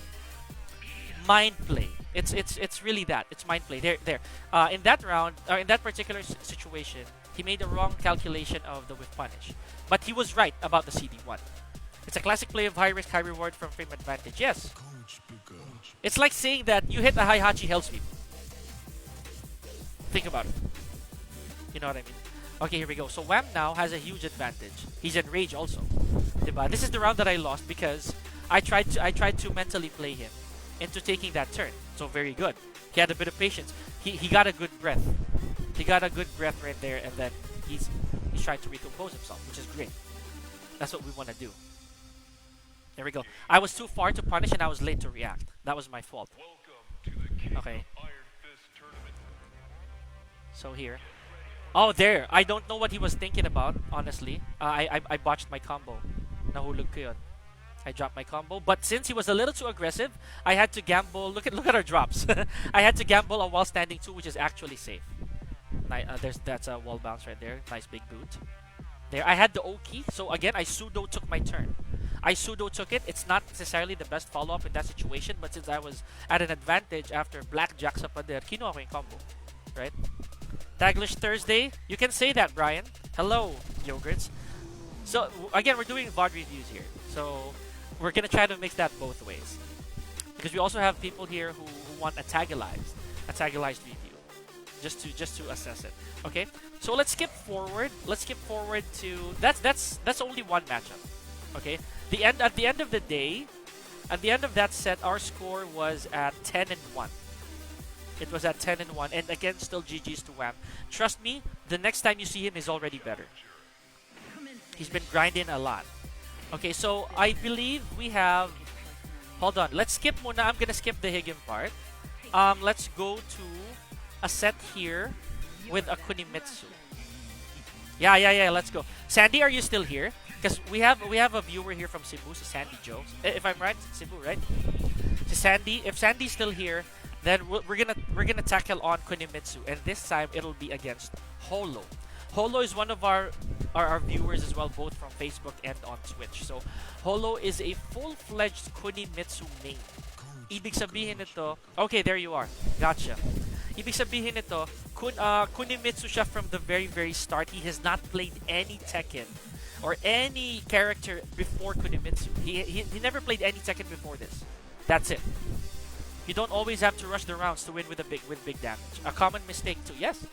Mind play. It's really that. It's mind play. There. In that round, or in that particular situation, he made a wrong calculation of the whiff punish, but he was right about the CD1. It's a classic play of high risk, high reward from frame advantage. Yes. Coach Picker. It's like saying that you hit a high Hachi hell sweep. Think about it. You know what I mean? Okay, here we go. So Wham now has a huge advantage. He's in rage also. Diba? This is the round that I lost because I tried to mentally play him into taking that turn. So very good. He had a bit of patience. He got a good breath. He got a good breath right there, and then he's trying to recompose himself, which is great. That's what we want to do. There we go. I was too far to punish and I was late to react. That was my fault. Welcome to the King Okay. of Iron Fist tournament. So here. Oh, there. I don't know what he was thinking about, honestly. I botched my combo. Nahulog ko yun. I dropped my combo. But since he was a little too aggressive, I had to gamble. Look at our drops. I had to gamble a wall standing 2, which is actually safe. That's a wall bounce right there. Nice big boot. There. I had the O key. So again, I pseudo took my turn. I pseudo took it. It's not necessarily the best follow-up in that situation, but since I was at an advantage after blackjack sa pader, kinuha ko yung combo. Right? Taglish Thursday. You can say that, Brian. Hello, yogurts. So, again, we're doing VOD reviews here. So, we're going to try to mix that both ways. Because we also have people here who want a tagalized review. Just to assess it. Okay? So, let's skip forward. Let's skip forward to... That's only one matchup. Okay? At the end of the day, at the end of that set, our score was at 10-1. It was at 10-1, and again, still GG's to Wham. Trust me, the next time you see him, he's already better. He's been grinding a lot. Okay, so I believe we have... Hold on, let's skip muna. I'm gonna skip the Higgin part. Let's go to a set here with a Kunimitsu. Yeah, let's go. Sandy, are you still here? Because we have a viewer here from Cebu, so Sandy Joe. If I'm right, Cebu, right? So Sandy, if Sandy's still here, then we're gonna tackle on Kunimitsu, and this time it'll be against Holo. Holo is one of our viewers as well, both from Facebook and on Twitch. So Holo is a full-fledged Kunimitsu main. Ibig sabihin nito, okay, there you are. Gotcha. Ibig sabihin nito, Kunimitsu siya from the very, very start. He has not played any Tekken or any character before Kunimitsu. He never played any Tekken before this. That's it. You don't always have to rush the rounds to win with big damage. A common mistake too. Yes.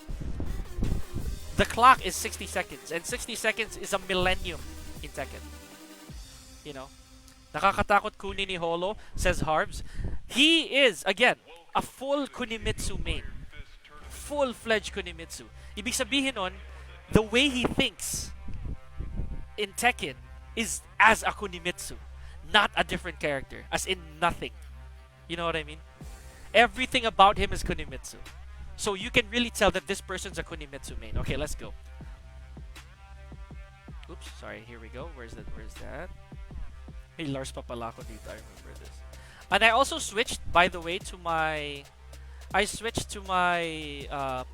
The clock is 60 seconds, and 60 seconds is a millennium in Tekken. You know, nakakatakot kunin ni Holo, says Harbs. He is again a full Kunimitsu main, full-fledged Kunimitsu. Ibig sabihin nun, the way he thinks in Tekken is as a Kunimitsu, not a different character, as in nothing. You know what I mean? Everything about him is Kunimitsu. So you can really tell that this person's a Kunimitsu main. Okay, let's go. Oops, sorry, here we go. Where's that? Hey, Lars Papalaco dito. I remember this. And I also switched, by the way, to my... I switched to my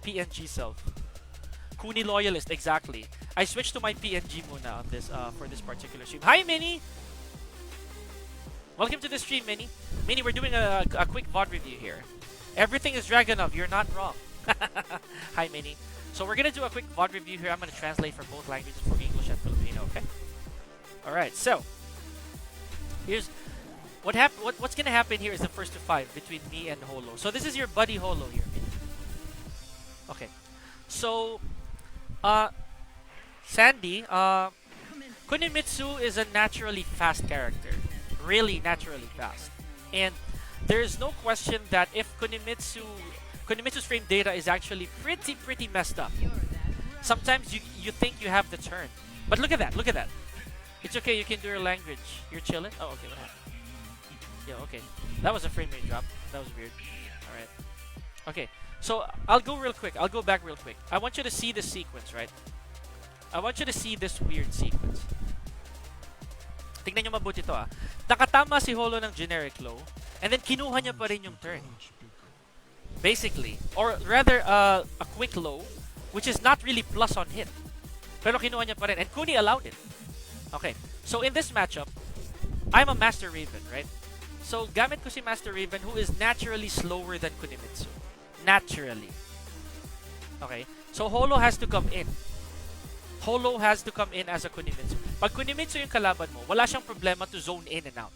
PNG self. Kuni Loyalist, exactly. I switched to my PNG muna on this, for this particular stream. Hi, Minnie! Welcome to the stream, Minnie. Minnie, we're doing a quick VOD review here. Everything is Dragonov, you're not wrong. Hi, Minnie. So we're gonna do a quick VOD review here. I'm gonna translate for both languages, for English and Filipino, okay? Alright, so here's what's gonna happen here is the first to 5 between me and Holo. So this is your buddy Holo here, Minnie. Okay. So Sandy, Kunimitsu is a naturally fast character. Really naturally fast. And there's no question that if Kunimitsu's frame data is actually pretty messed up. Sometimes you think you have the turn. But look at that. It's okay, you can do your language. You're chilling? Oh, okay, what happened? Yeah, okay. That was a frame rate drop. That was weird. Alright. Okay, so I'll go back real quick. I want you to see this sequence, right? I want you to see this weird sequence. Tignan nyo mabuti to Nakatama si Holo ng generic low, and then kinuha niya pa rin yung turn. basically. Or rather, a quick low, which is not really plus on hit. Pero kinuha niya pa rin. And Kuni allowed it. Okay, so in this matchup, I'm a Master Raven, right? So gamit ko si Master Raven who is naturally slower than Kunimitsu. Naturally. Okay, so Holo has to come in. Holo has to come in as a Kunimitsu. Pag Kunimitsu yung kalaban mo, wala siyang problema to zone in and out.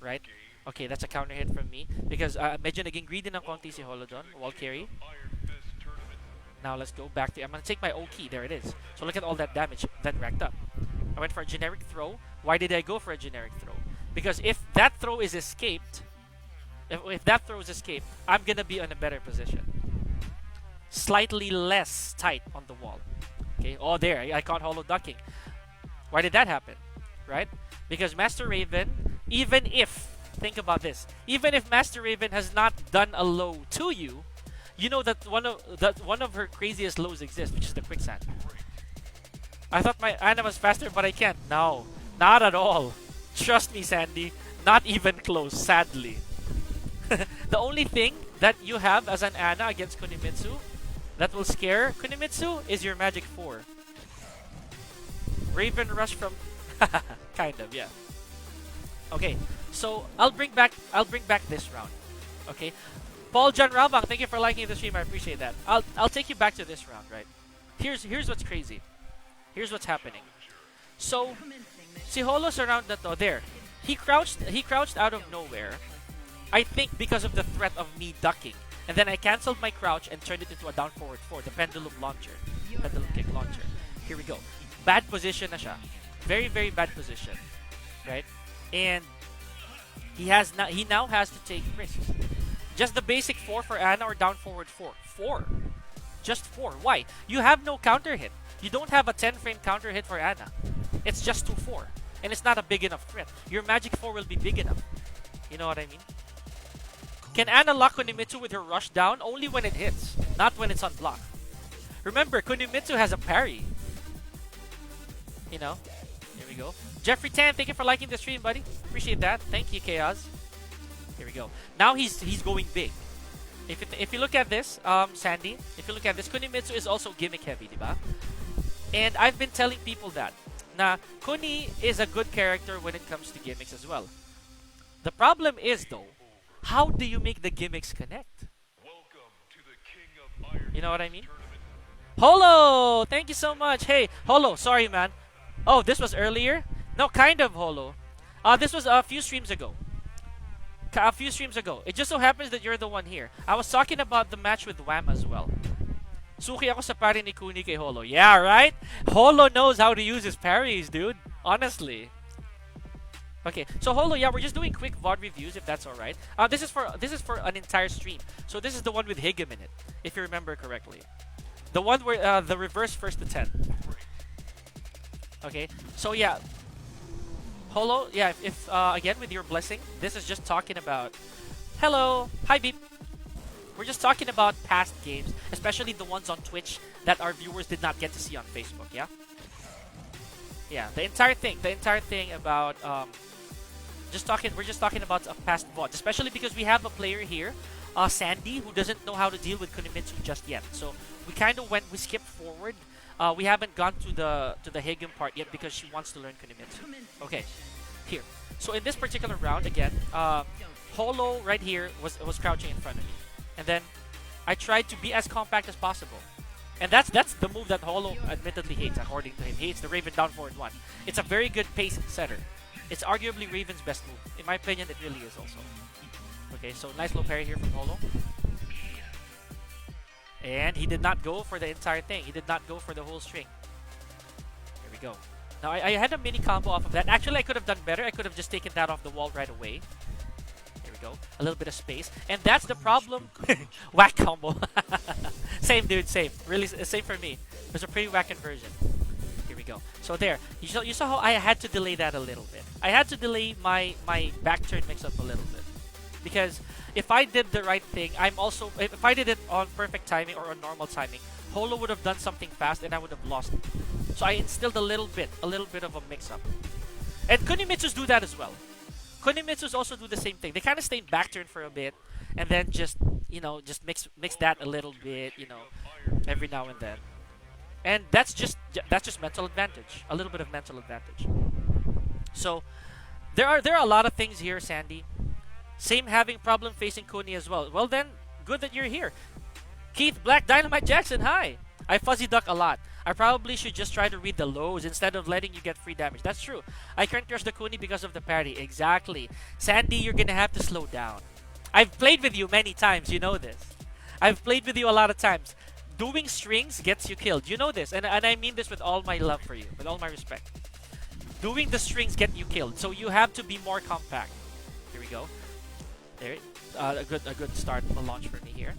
Right? Okay, that's a counter hit from me. Because medyo naging greedy ng konti si Holo doon. Wall carry. Now let's go back to... I'm gonna take my O key. There it is. So look at all that damage that racked up. I went for a generic throw. Why did I go for a generic throw? Because if that throw is escaped... If that throw is escaped, I'm gonna be in a better position. Slightly less tight on the wall. Okay, oh there, I caught Holo ducking. Why did that happen? Right? Because Master Raven, even if, think about this, even if Master Raven has not done a low to you, you know that one of her craziest lows exists, which is the quicksand. I thought my Ana was faster, but I can't. No, not at all. Trust me, Sandy, not even close, sadly. The only thing that you have as an Ana against Kunimitsu that will scare Kunimitsu is your Magic 4. Raven Rush from... kind of, yeah. Okay, so I'll bring back this round. Okay, Paul John Rabang, thank you for liking the stream. I appreciate that. I'll take you back to this round, right? Here's what's crazy. Here's what's happening. So, si Holo surround na to, there. He crouched out of nowhere. I think because of the threat of me ducking. And then I cancelled my crouch and turned it into a down forward 4, the pendulum launcher. Pendulum kick launcher. Here we go. Bad position na siya. Very, very bad position. Right? And he now has to take risks. Just the basic 4 for Ana or down forward 4. 4. Just 4. Why? You have no counter hit. You don't have a 10 frame counter hit for Ana. It's just 2-4. And it's not a big enough threat. Your Magic 4 will be big enough. You know what I mean? Can Ana lock Kunimitsu with her rush down? Only when it hits, not when it's unblocked. Remember, Kunimitsu has a parry. You know? Here we go. Jeffrey Tan, thank you for liking the stream, buddy. Appreciate that. Thank you, Chaos. Here we go. Now he's going big. If you look at this, Sandy, if you look at this, Kunimitsu is also gimmick heavy, diba? And I've been telling people that. Na, Kuni is a good character when it comes to gimmicks as well. The problem is, though, how do you make the gimmicks connect? You know what I mean? Holo! Thank you so much. Hey, Holo, sorry, man. Oh, this was earlier? No, kind of, Holo. This was a few streams ago. It just so happens that you're the one here. I was talking about the match with Wham as well. Suki ako sa pari ni Kuni kay Holo. Yeah, right? Holo knows how to use his parries, dude. Honestly. Okay, so Holo, yeah, we're just doing quick VOD reviews if that's alright. This is for an entire stream. So this is the one with Higem in it, if you remember correctly. The one where the reverse first to 10. Okay, so yeah. Holo, yeah, if again with your blessing, this is just talking about... Hello! Hi, Beep! We're just talking about past games, especially the ones on Twitch that our viewers did not get to see on Facebook, yeah? Yeah, the entire thing about... we're just talking about past VODs, especially because we have a player here, Sandy, who doesn't know how to deal with Kunimitsu just yet. So we skipped forward. We haven't gone to the Higem part yet because she wants to learn Kunimitsu. Okay, here. So in this particular round, again, Holo right here was crouching in front of me, and then I tried to be as compact as possible. And that's the move that Holo admittedly hates, according to him. He hates the Raven down forward 1. It's a very good pace setter. It's arguably Raven's best move. In my opinion, it really is also. Okay, so nice low parry here from Holo. And he did not go for the entire thing. He did not go for the whole string. Here we go. Now, I had a mini combo off of that. Actually, I could have done better. I could have just taken that off the wall right away. Here we go. A little bit of space. And that's the problem. Whack combo. Same, dude. Same. Really, same for me. It was a pretty whack conversion. Go. So there, you saw how I had to delay that a little bit. I had to delay my back turn mix-up a little bit. Because if I did the right thing, if I did it on perfect timing or on normal timing, Holo would have done something fast and I would have lost it. So I instilled a little bit of a mix-up. And Kunimitsus do that as well. Kunimitsus also do the same thing. They kind of stay in back turn for a bit and then just, just mix that a little bit, every now and then. And that's just mental advantage, a little bit of mental advantage. So there are a lot of things here, Sandy. Same having problem facing Kuni as well. Well then, good that you're here. Keith Black Dynamite Jackson, hi. I fuzzy duck a lot. I probably should just try to read the lows instead of letting you get free damage. That's true. I can't trust the Kuni because of the parry. Exactly. Sandy, you're gonna have to slow down. I've played with you many times, you know this. I've played with you a lot of times. Doing strings gets you killed. You know this, and I mean this with all my love for you, with all my respect. Doing the strings get you killed, so you have to be more compact. Here we go. There, a good start, a launch for me here.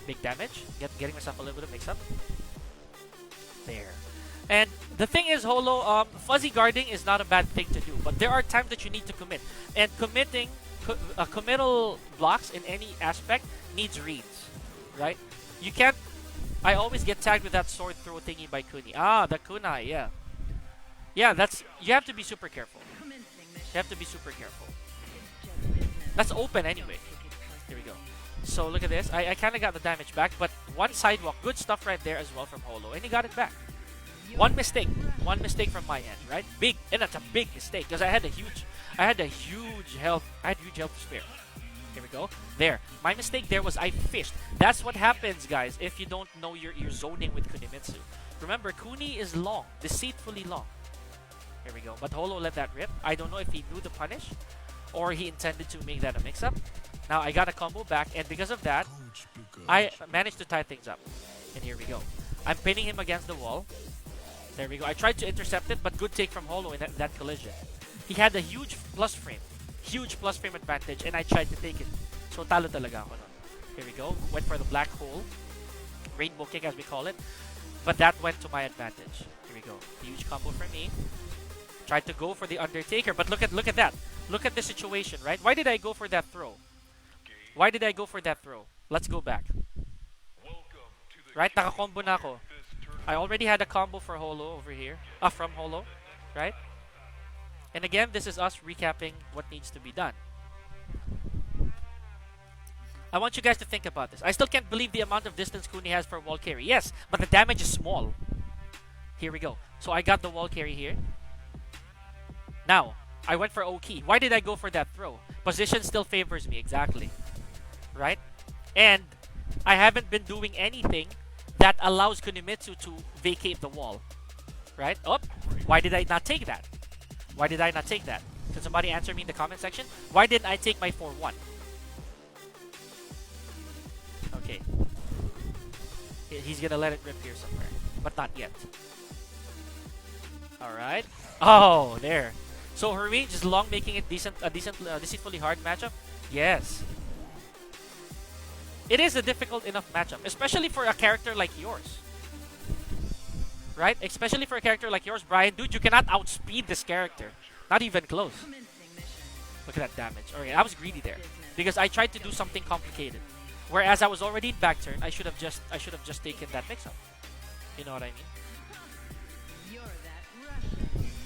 Big damage. Getting myself a little bit of mix-up. There. And the thing is, Holo, fuzzy guarding is not a bad thing to do, but there are times that you need to commit, and committal blocks in any aspect needs reads, right? You can't. I always get tagged with that sword throw thingy by Kuni. Ah, the kunai, yeah. Yeah, you have to be super careful. You have to be super careful. That's open anyway. Here we go. So look at this. I kind of got the damage back, but one sidewalk. Good stuff right there as well from Holo, and he got it back. One mistake from my end, right? Big, and that's a big mistake because I had huge health to spare. Here we go. There. My mistake there was I fished. That's what happens, guys, if you don't know your zoning with Kunimitsu. Remember, Kuni is long, deceitfully long. Here we go. But Holo let that rip. I don't know if he knew the punish or he intended to make that a mix-up. Now I got a combo back, and because of that, I managed to tie things up. And here we go. I'm pinning him against the wall. There we go. I tried to intercept it, but good take from Holo in that collision. He had a huge plus frame advantage, and I tried to take it. So talo talaga ako nun. Here we go. Went for the black hole. Rainbow kick as we call it. But that went to my advantage. Here we go. Huge combo for me. Tried to go for the Undertaker, but look at that. Look at the situation, right? Why did I go for that throw? Let's go back. Right? Naka-combo na ako. I already had a combo for Holo over here. From Holo. Right? And again, this is us recapping what needs to be done. I want you guys to think about this. I still can't believe the amount of distance Kuni has for wall carry. Yes, but the damage is small. Here we go. So I got the wall carry here. Now, I went for O-key. Why did I go for that throw? Position still favors me, exactly. Right? And I haven't been doing anything that allows Kunimitsu to vacate the wall. Right? Oh, why did I not take that? Can somebody answer me in the comment section? Why didn't I take my 4-1? Okay. He's gonna let it rip here somewhere. But not yet. Alright. Oh, there. So her range is long, making it deceitfully hard matchup? Yes. It is a difficult enough matchup, especially for a character like yours. Right? Especially for a character like yours, Brian. Dude, you cannot outspeed this character. Not even close. Look at that damage. Okay, I was greedy there because I tried to do something complicated. Whereas I was already in back turn, I should have just taken that mix-up. You know what I mean?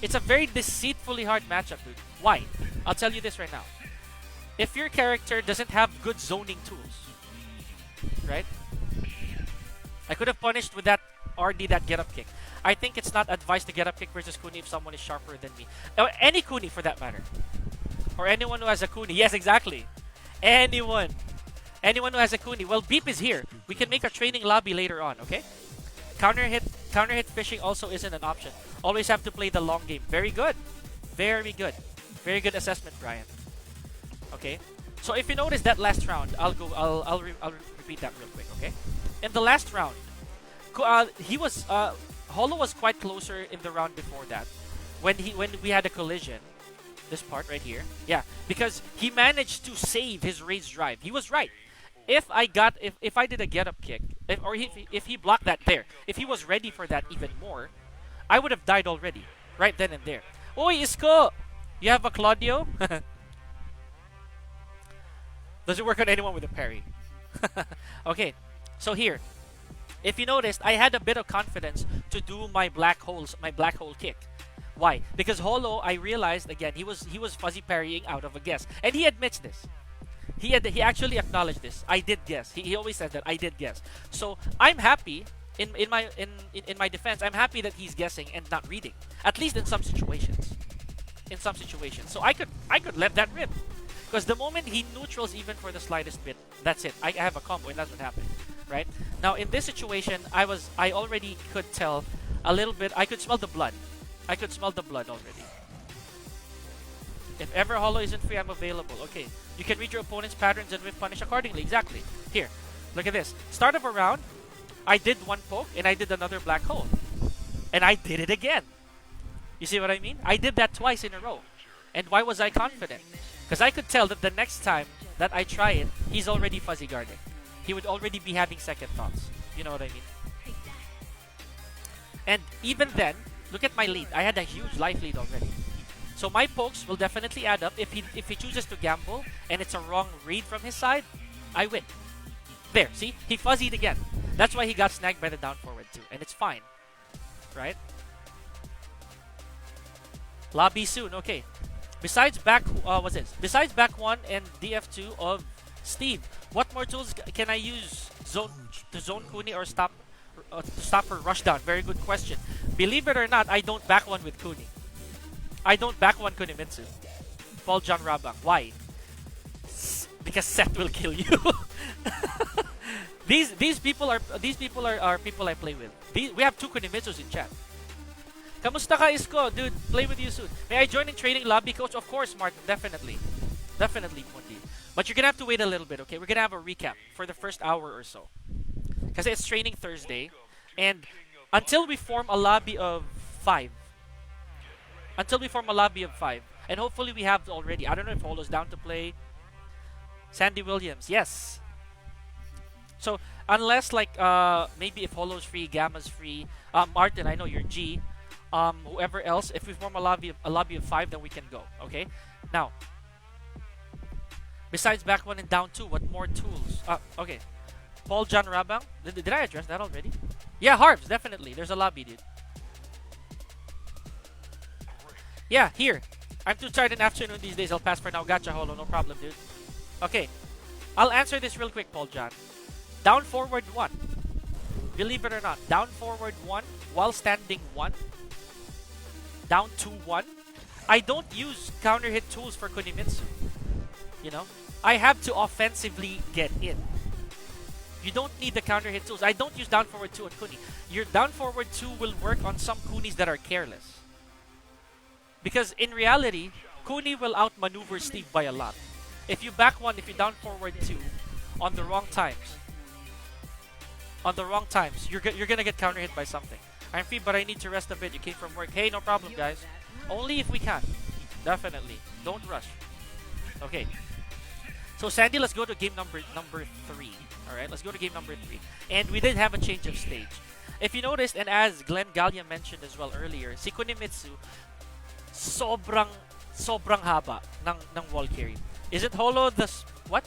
It's a very deceitfully hard matchup, dude. Why? I'll tell you this right now. If your character doesn't have good zoning tools, right? I could have punished with that RD, that get-up kick. I think it's not advised to get-up kick versus Kuni if someone is sharper than me. Or any Kuni for that matter. Or anyone who has a Kuni. Yes, exactly. Anyone who has a Kuni. Well, Beep is here. We can make a training lobby later on, okay? Counter hit fishing also isn't an option. Always have to play the long game. Very good. Very good. Very good assessment, Brian. Okay. So if you notice that last round, I'll repeat that real quick, okay? In the last round, Holo was quite closer in the round before that. When we had a collision, this part right here. Yeah, because he managed to save his raised drive. He was right. If I did a get up kick, if he blocked that there, if he was ready for that even more, I would have died already, right then and there. Oi, Isko! You have a Claudio? Does it work on anyone with a parry? Okay, so here, if you noticed, I had a bit of confidence to do my black hole kick. Why? Because Holo, I realized again, he was fuzzy parrying out of a guess, and he admits this. He actually acknowledged this. I did guess. He always says that I did guess. So I'm happy in my defense. I'm happy that he's guessing and not reading. At least in some situations. In some situations. So I could let that rip. Because the moment he neutrals even for the slightest bit, that's it. I have a combo and that's what happened. Right? Now in this situation, I already could tell a little bit. I could smell the blood. I could smell the blood already. If ever Hollow isn't free, I'm available. Okay. You can read your opponent's patterns and whiff punish accordingly. Exactly. Here. Look at this. Start of a round, I did one poke and I did another black hole. And I did it again. You see what I mean? I did that twice in a row. And why was I confident? Because I could tell that the next time that I try it, he's already fuzzy guarding. He would already be having second thoughts. You know what I mean? And even then, look at my lead. I had a huge life lead already. So my pokes will definitely add up. If he chooses to gamble and it's a wrong read from his side, I win. There, see? He fuzzied again. That's why he got snagged by the down forward too. And it's fine. Right? Lobby soon. Okay. Besides back, what's this? Besides back 1 and DF2 of Steve, what more tools can I use to zone Kuni or to stop her rush down? Very good question. Believe it or not, I don't back 1 with Kuni. I don't back 1 Kunimitsu. Paul John Rabang. Why? Because Seth will kill you. These people are people I play with. We have 2 Kunimitsus in chat. Kamusta ka, Isko? Dude, play with you soon. May I join in training lobby, coach? Of course, Martin. Definitely. Definitely, Mundi. But you're gonna have to wait a little bit, okay? We're gonna have a recap for the first hour or so. Because it's training Thursday. And until we form a lobby of 5. Until we form a lobby of 5. And hopefully we have already. I don't know if Holo's down to play. Sandy Williams. Yes. So, unless like, maybe if Holo's free, Gamma's free. Martin, I know you're G. Whoever else, if we form a lobby of 5, then we can go. Okay? Now, besides back 1 and down 2, what more tools? Okay. Paul John Rabang. Did I address that already? Yeah, Harps, definitely. There's a lobby, dude. Yeah, here. I'm too tired in the afternoon these days. I'll pass for now. Gotcha, Holo. No problem, dude. Okay. I'll answer this real quick, Paul John. Down forward 1. Believe it or not. Down forward 1 while standing 1. Down 2-1. I don't use counter hit tools for Kunimitsu. You know? I have to offensively get in. You don't need the counter hit tools. I don't use down forward 2 on Kuni. Your down forward 2 will work on some Kunis that are careless. Because in reality, Kuni will outmaneuver Steve by a lot. If you back 1, if you down forward 2 on the wrong times, you're gonna get counter hit by something. I'm free, but I need to rest a bit. You came from work. Hey, no problem, guys. Only if we can. Definitely. Don't rush. Okay. So Sandy, let's go to game number 3. Alright, let's go to game number 3. And we did have a change of stage. If you noticed, and as Glenn Gallia mentioned as well earlier, si Kunimitsu, sobrang haba ng wall carry. Is it Holo the... What?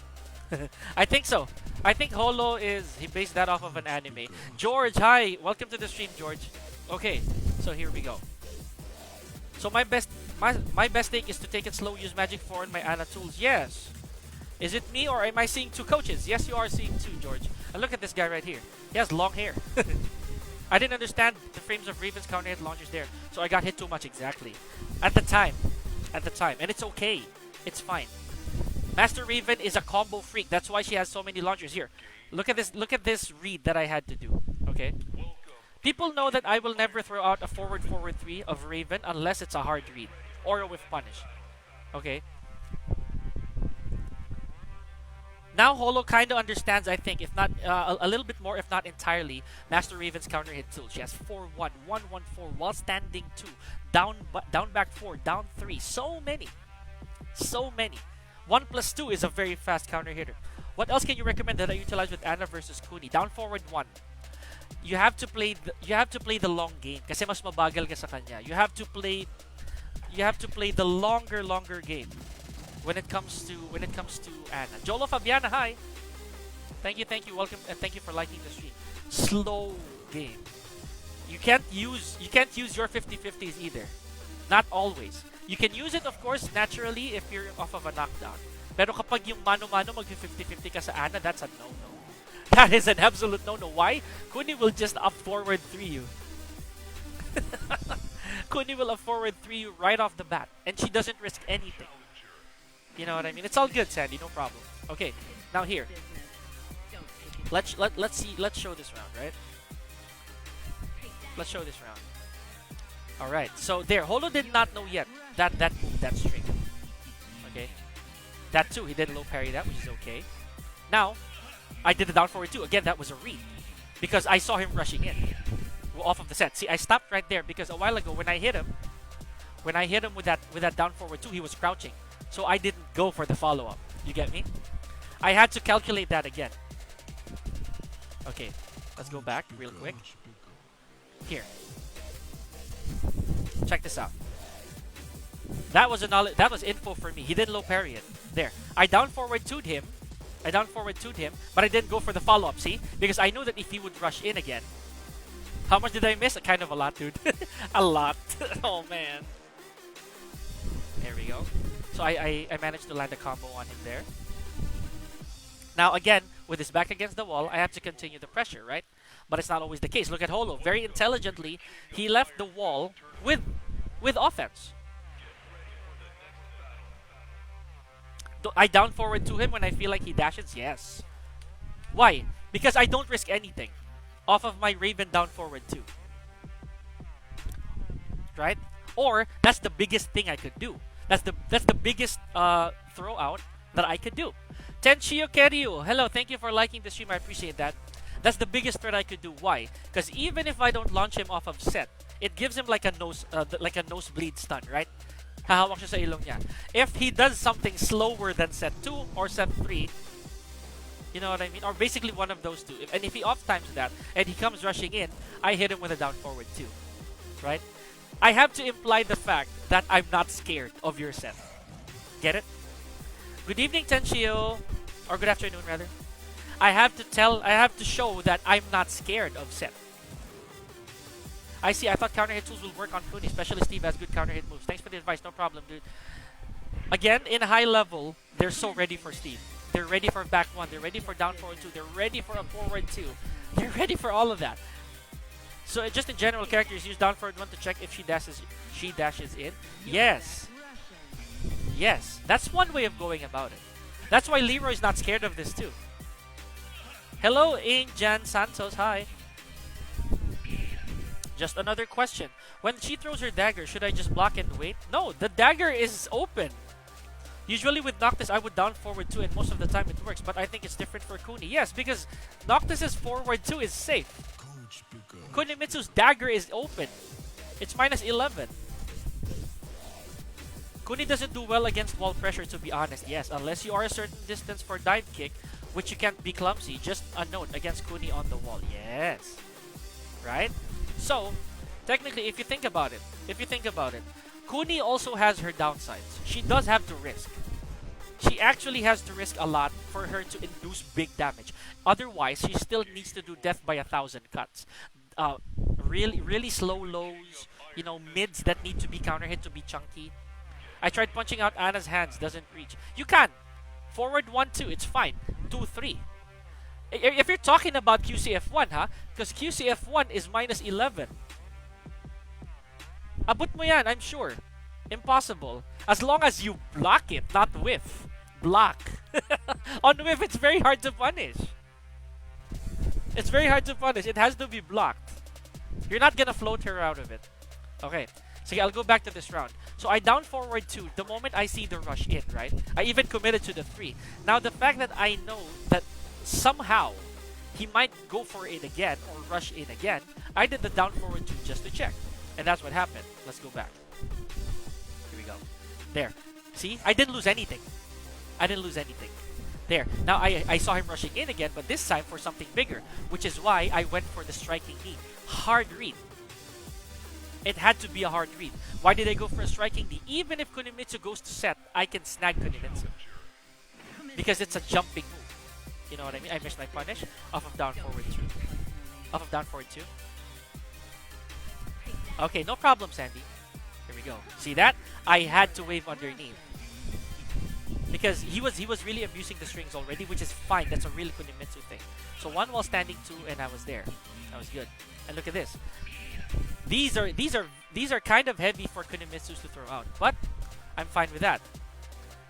I think so. I think Holo he based that off of an anime. George, hi! Welcome to the stream, George. Okay, so here we go. So my best take is to take it slow, use Magic 4 and my Ana tools. Yes! Is it me or am I seeing 2 coaches? Yes, you are seeing 2, George. And look at this guy right here. He has long hair. I didn't understand the frames of Raven's counter hit launchers there, so I got hit too much exactly. At the time. And it's okay. It's fine. Master Raven is a combo freak. That's why she has so many launchers. Here, look at this read that I had to do. Okay? People know that I will never throw out a forward 3 of Raven unless it's a hard read. Or a whiff punish. Okay? Now Holo kind of understands, I think, if not a little bit more, if not entirely, Master Raven's counter hit tool. She has 4-1, 1-1-4 while standing 2, down back 4, down 3. So many. 1+2 is a very fast counter hitter. What else can you recommend that I utilize with Ana versus Kuni? Down forward 1. You have to play the long game kasi mas mabagal ka sa kanya. You have to play the longer game when it comes to Ana. Jolo Fabiana, hi. Thank you. Welcome and thank you for liking the stream. Slow game. You can't use your 50/50s either. Not always. You can use it, of course, naturally if you're off of a knockdown. Pero kapag yung mano-mano mag-50-50 ka sa Ana, that's a no-no. That is an absolute no-no. Why? Kuni will just up forward 3 you. Kuni will up forward 3 you right off the bat. And she doesn't risk anything. You know what I mean? It's all good, Sandy. No problem. Okay, now here. Let's see. Let's show this round, right? Let's show this round. All right. So there, Holo did not know yet that move, that string. Okay. That too, he did low parry that, which is okay. Now, I did the down forward too. Again, that was a read because I saw him rushing in off of the set. See, I stopped right there because a while ago when I hit him with that down forward too, he was crouching. So I didn't go for the follow-up. You get me? I had to calculate that again. Okay, let's go back real quick. Here. Check this out. That was info for me. He did low parry it. There. I down forward 2'd him. But I didn't go for the follow-up, see? Because I knew that if he would rush in again. How much did I miss? Kind of a lot, dude. A lot. Oh, man. There we go. So I managed to land a combo on him there. Now, again, with his back against the wall, I have to continue the pressure, right? But it's not always the case. Look at Holo. Very intelligently, he left the wall with offense. I down forward to him when I feel like he dashes? Yes. Why? Because I don't risk anything off of my Raven down forward too. Right? Or, that's the biggest thing I could do. That's the biggest throw out that I could do. Tenchio Keryu, hello, thank you for liking the stream, I appreciate that. That's the biggest threat I could do. Why? Because even if I don't launch him off of set, it gives him like a nosebleed stun, right? Hahawak siya sa ilong niya. If he does something slower than set 2 or set 3, you know what I mean? Or basically one of those two. And if he off-times that and he comes rushing in, I hit him with a down forward too. Right? I have to imply the fact that I'm not scared of your set. Get it? Good evening, Tenchio. Or good afternoon, rather. I have to show that I'm not scared of set. I see. I thought counter hit tools will work on Kuni, especially Steve has good counter hit moves. Thanks for the advice. No problem, dude. Again, in high level, they're so ready for Steve. They're ready for back 1. They're ready for down forward 2. They're ready for a forward 2. They're ready for all of that. So just in general, characters use down forward 1 to check if she dashes in. Yes. Yes. That's one way of going about it. That's why Leroy's not scared of this too. Hello, Jan Santos. Hi. Just another question. When she throws her dagger, should I just block and wait? No, the dagger is open. Usually with Noctis, I would down forward 2 and most of the time it works. But I think it's different for Kuni. Yes, because Noctis's forward 2 is safe. Kunimitsu's dagger is open. It's -11. Kuni doesn't do well against wall pressure, to be honest. Yes, unless you are a certain distance for dive kick, which you can't be clumsy. Just a note against Kuni on the wall. Yes. Right? So, technically, if you think about it, Kuni also has her downsides. She does have to risk. She actually has to risk a lot for her to induce big damage. Otherwise, she still needs to do death by 1,000 cuts. Really slow lows, you know, mids that need to be counter hit to be chunky. I tried punching out Anna's hands, doesn't reach. You can. Forward 1, 2, it's fine. 2, 3. If you're talking about QCF1, huh? Because QCF1 is -11. Abot mo yan, I'm sure. Impossible. As long as you block it, not whiff. Block. On whiff, it's very hard to punish. It's very hard to punish. It has to be blocked. You're not gonna float her out of it. Okay. So I'll go back to this round. So I down forward 2 the moment I see the rush in, right? I even committed to the 3. Now the fact that I know that somehow he might go for it again or rush in again, I did the down forward 2 just to check. And that's what happened. Let's go back. Here we go. There. See? I didn't lose anything. There. Now I saw him rushing in again, but this time for something bigger, which is why I went for the striking knee. Hard read. It had to be a hard read. Why did I go for a striking knee? Even if Kunimitsu goes to set, I can snag Kunimitsu. Because it's a jumping move. You know what I mean? I missed my punish off of down forward 2. Off of down forward 2. Okay, no problem, Sandy. Here we go. See that? I had to wave underneath. because he was really abusing the strings already, which is fine. That's a really Kunimitsu thing. So 1 while standing 2, and I was there. That was good. And look at this. These are kind of heavy for Kunimitsus to throw out, but I'm fine with that.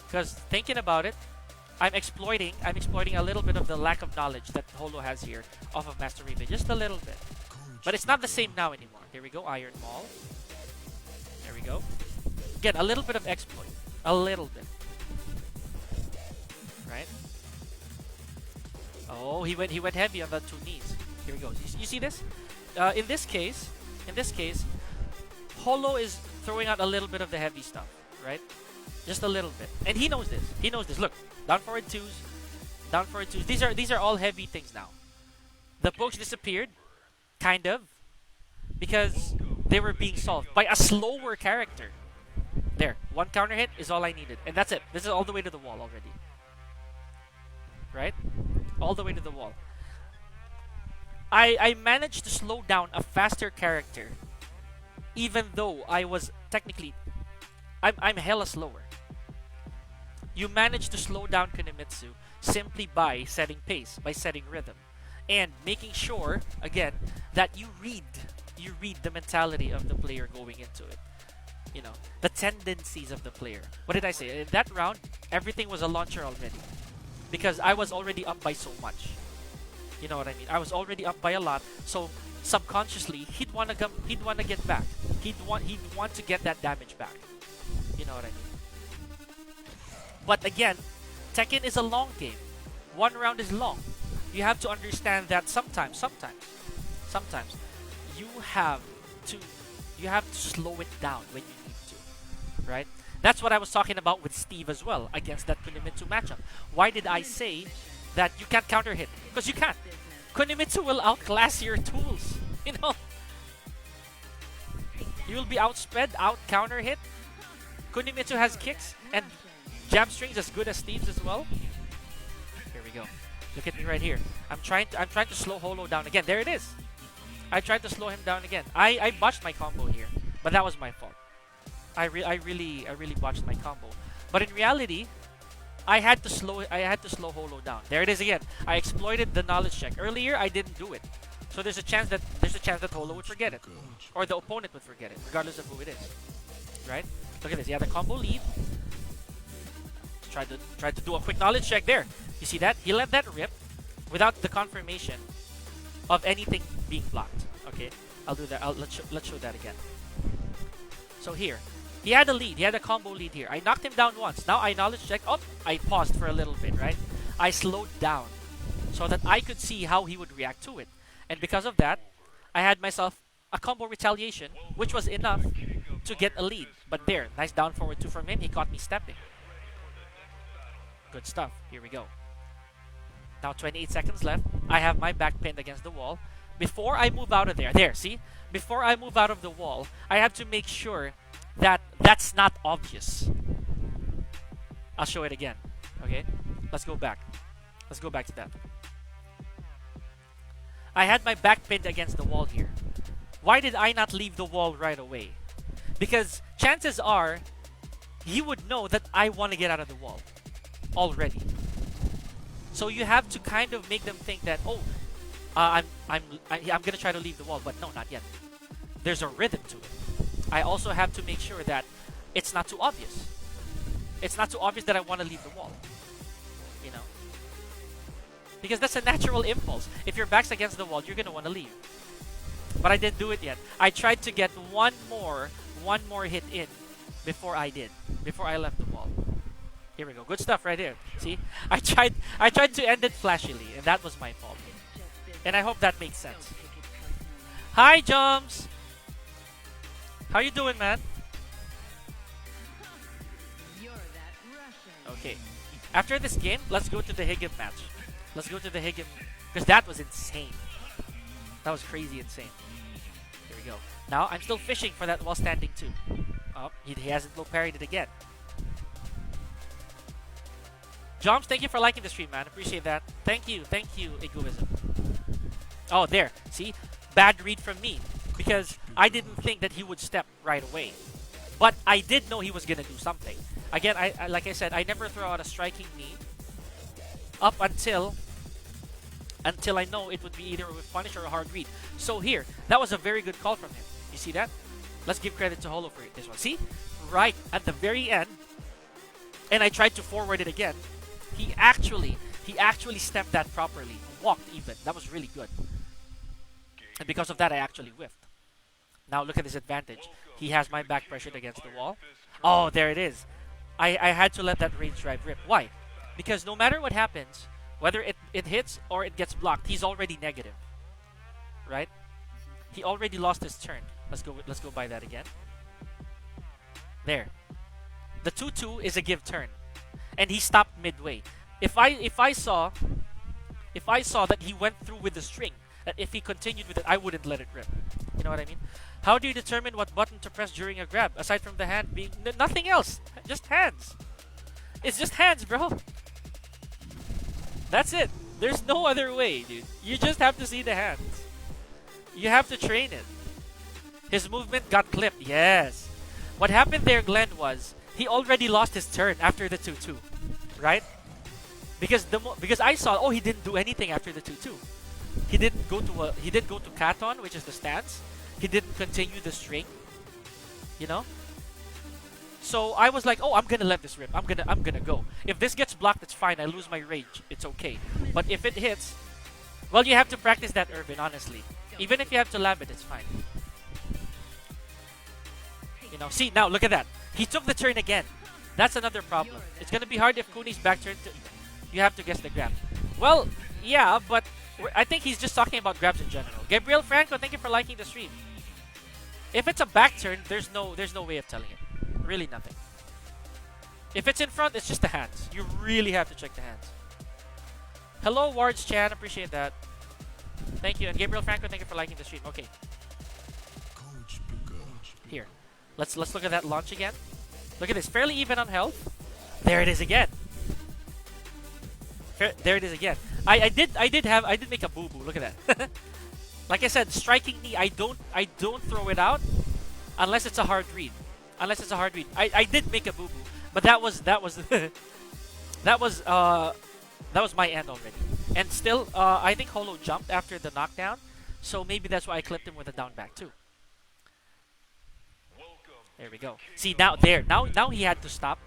Because thinking about it, I'm exploiting a little bit of the lack of knowledge that Holo has here off of Master Raven, just a little bit. But it's not the same now anymore. Here we go, Iron Maul. There we go. Again, a little bit of exploit, a little bit, right? Oh, he went heavy on the 2 knees. Here we go. You see this? In this case, Holo is throwing out a little bit of the heavy stuff, right? Just a little bit, and he knows this. He knows this. Look, down forward 2s, down forward 2s. These are all heavy things now. The pokes disappeared, kind of, because they were being solved by a slower character. There, 1 counter hit is all I needed, and that's it. This is all the way to the wall already, right? All the way to the wall. I managed to slow down a faster character, even though I was technically, I'm hella slower. You manage to slow down Kunimitsu simply by setting pace, by setting rhythm, and making sure, again, that you read the mentality of the player going into it. You know, the tendencies of the player. What did I say? In that round, everything was a launcher already, because I was already up by so much. You know what I mean? I was already up by a lot, so subconsciously he'd wanna get back. He'd want to get that damage back. You know what I mean? But again, Tekken is a long game. 1 round is long. You have to understand that sometimes you have to slow it down when you need to, right? That's what I was talking about with Steve as well against that Kunimitsu matchup. Why did I say that you can't counter hit? Because you can't. Kunimitsu will outclass your tools. You know, you will be outsped, out counter hit. Kunimitsu has kicks and jab strings as good as Steve's as well. Here we go. Look at me right here. I'm trying to slow Holo down again. There it is. I tried to slow him down again. I botched my combo here, but that was my fault. I really botched my combo. But in reality, I had to slow Holo down. There it is again. I exploited the knowledge check. Earlier I didn't do it. So there's a chance that Holo would forget it, or the opponent would forget it, regardless of who it is. Right? Look at this. He had a combo lead. Tried to do a quick knowledge check there. You see that? He let that rip without the confirmation of anything being blocked. Okay, I'll do that. Let's show that again. So here, he had a lead. He had a combo lead here. I knocked him down once. Now I knowledge check. Oh, I paused for a little bit, right? I slowed down so that I could see how he would react to it. And because of that, I had myself a combo retaliation, which was enough to get a lead. But there, nice down forward 2 from him. He caught me stepping. Good stuff. Here we go. Now 28 seconds left. I have my back pinned against the wall. Before I move out of there, see? Before I move out of the wall, I have to make sure that that's not obvious. I'll show it again. Okay? Let's go back. Let's go back to that. I had my back pinned against the wall here. Why did I not leave the wall right away? Because chances are he would know that I want to get out of the wall already. So you have to kind of make them think that, oh, I'm gonna try to leave the wall, but no, not yet. There's a rhythm to it. I also have to make sure that it's not too obvious. It's not too obvious that I want to leave the wall. You know, because that's a natural impulse. If your back's against the wall, you're gonna want to leave. But I didn't do it yet. I tried to get one more hit in before I left the wall. Here we go. Good stuff right here. See? I tried to end it flashily, and that was my fault. And I hope that makes sense. Hi, Jumps! How you doing, man? Okay. After this game, let's go to the Higem match. Let's go to the Higem, because that was insane. That was crazy insane. Here we go. Now, I'm still fishing for that while standing too. Oh, he hasn't low parried it again. Joms, thank you for liking the stream, man. Appreciate that. Thank you, Egoism. Oh, there. See? Bad read from me. Because I didn't think that he would step right away. But I did know he was gonna do something. Again, I like I said, I never throw out a striking knee up until I know it would be either with punish or a hard read. So here, that was a very good call from him. You see that? Let's give credit to Holo for this one. See? Right at the very end, and I tried to forward it again. He actually stepped that properly. Walked even. That was really good. And because of that, I actually whiffed. Now look at his advantage. He has my back pressured against the wall. Oh, there it is. I had to let that range drive rip. Why? Because no matter what happens, whether it hits or it gets blocked, he's already negative. Right? He already lost his turn. Let's go by that again. There. The 2-2 is a give turn. And he stopped midway. If I saw that he went through with the string, that if he continued with it, I wouldn't let it rip. You know what I mean? How do you determine what button to press during a grab, aside from the hand being nothing else? Just hands. It's just hands, bro. That's it. There's no other way, dude. You just have to see the hands. You have to train it. His movement got clipped. Yes. What happened there, Glenn, was he already lost his turn after the 2-2, right? Because I saw, he didn't do anything after the 2-2. He didn't go to Katon, which is the stance. He didn't continue the string. You know? So I was like, I'm gonna let this rip. I'm gonna go. If this gets blocked, it's fine. I lose my rage. It's okay. But if it hits, well, you have to practice that, Irvin, honestly. Even if you have to lab it, it's fine. You know, see, now look at that. He took the turn again. That's another problem. It's gonna be hard if Kuni's back turn. You have to guess the grab. Well, yeah, but I think he's just talking about grabs in general. Gabriel Franco, thank you for liking the stream. If it's a back turn, there's no way of telling it. Really nothing. If it's in front, it's just the hands. You really have to check the hands. Hello, Wards Chan, appreciate that. Thank you, and Gabriel Franco, thank you for liking the stream. Okay. Coach Picker. Here. Let's look at that launch again. Look at this, fairly even on health. There it is again. There it is again. I did make a boo boo. Look at that. Like I said, striking knee. I don't throw it out unless it's a hard read. I did make a boo boo, but that was that was my end already. And still, I think Holo jumped after the knockdown, so maybe that's why I clipped him with a down back too. There we go. See now he had to stop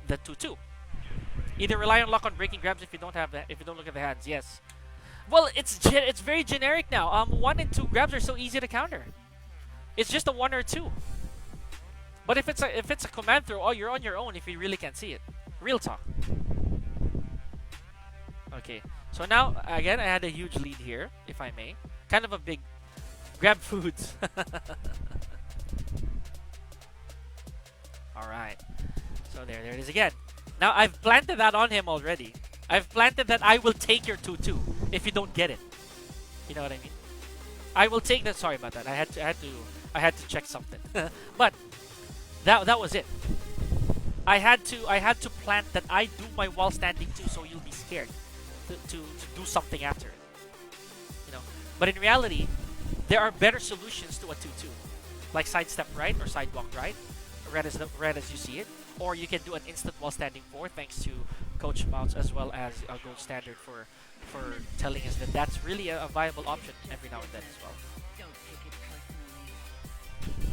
the 2-2. Either rely on luck on breaking grabs if you don't look at the hands. Yes. Well, it's very generic now. 1 and 2 grabs are so easy to counter. It's just a 1 or 2. But if it's a command throw, you're on your own if you really can't see it. Real talk. Okay. So now again, I had a huge lead here, if I may. Kind of a big grab foods. All right. So there it is again. Now, I've planted that on him already. I've planted that I will take your 2-2 if you don't get it. You know what I mean? I will take that. Sorry about that. I had to check something. But that was it. I had to plant that I do my wall standing too, so you'll be scared to do something after it. You know. But in reality, there are better solutions to a 2-2, like sidestep right or sidewalk right, red as you see it. Or you can do an instant while standing 4 thanks to Coach Mounts as well as a gold standard for telling us that that's really a viable option every now and then as well.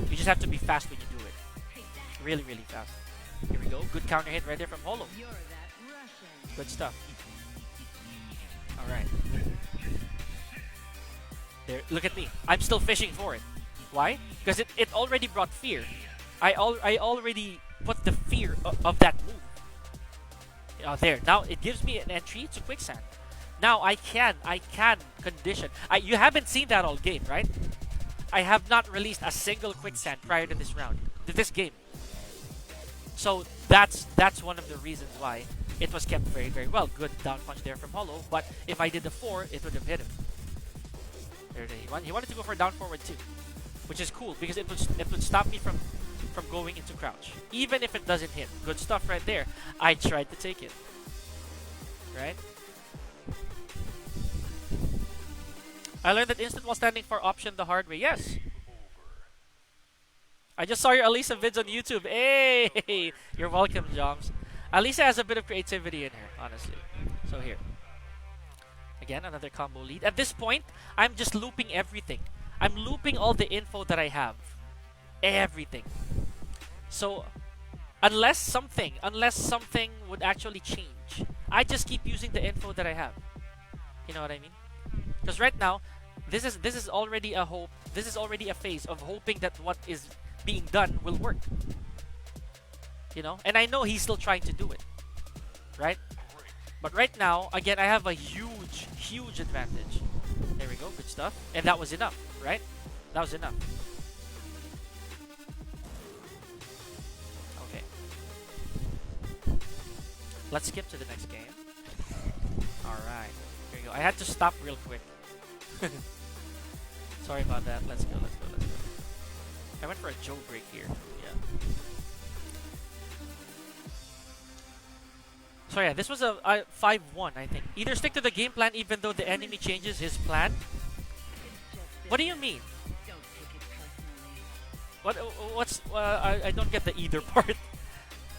You just have to be fast when you do it. Really, really fast. Here we go. Good counter hit right there from Holo. Good stuff. Alright. There, look at me. I'm still fishing for it. Why? Because it already brought fear. I already put the fear of that move. There. Now it gives me an entry to quicksand. Now I can condition. You haven't seen that all game, right? I have not released a single quicksand prior to this round, to this game. So that's one of the reasons why it was kept very, very well. Good down punch there from Holo, but if I did the 4, it would have hit him. There he wanted to go for a down forward too, which is cool because it would stop me from going into crouch, even if it doesn't hit. Good stuff right there. I tried to take it. Right? I learned that instant while standing for option the hard way. Yes. I just saw your Alisa vids on YouTube. Hey, you're welcome, Joms. Alisa has a bit of creativity in her, honestly. So here. Again, another combo lead. At this point, I'm just looping everything. I'm looping all the info that I have. Everything. So, unless something would actually change, I just keep using the info that I have. You know what I mean? Because right now, this is already a hope. This is already a phase of hoping that what is being done will work. You know? And I know he's still trying to do it. Right? But right now, again, I have a huge advantage. There we go, good stuff. And that was enough, right? That was enough. Okay. Let's skip to the next game. Alright, here we go. I had to stop real quick. Sorry about that. Let's go. I went for a Joe break here. Yeah. So yeah, this was a 5-1, I think. Either stick to the game plan even though the enemy changes his plan. What do you mean? What's I don't get the either part.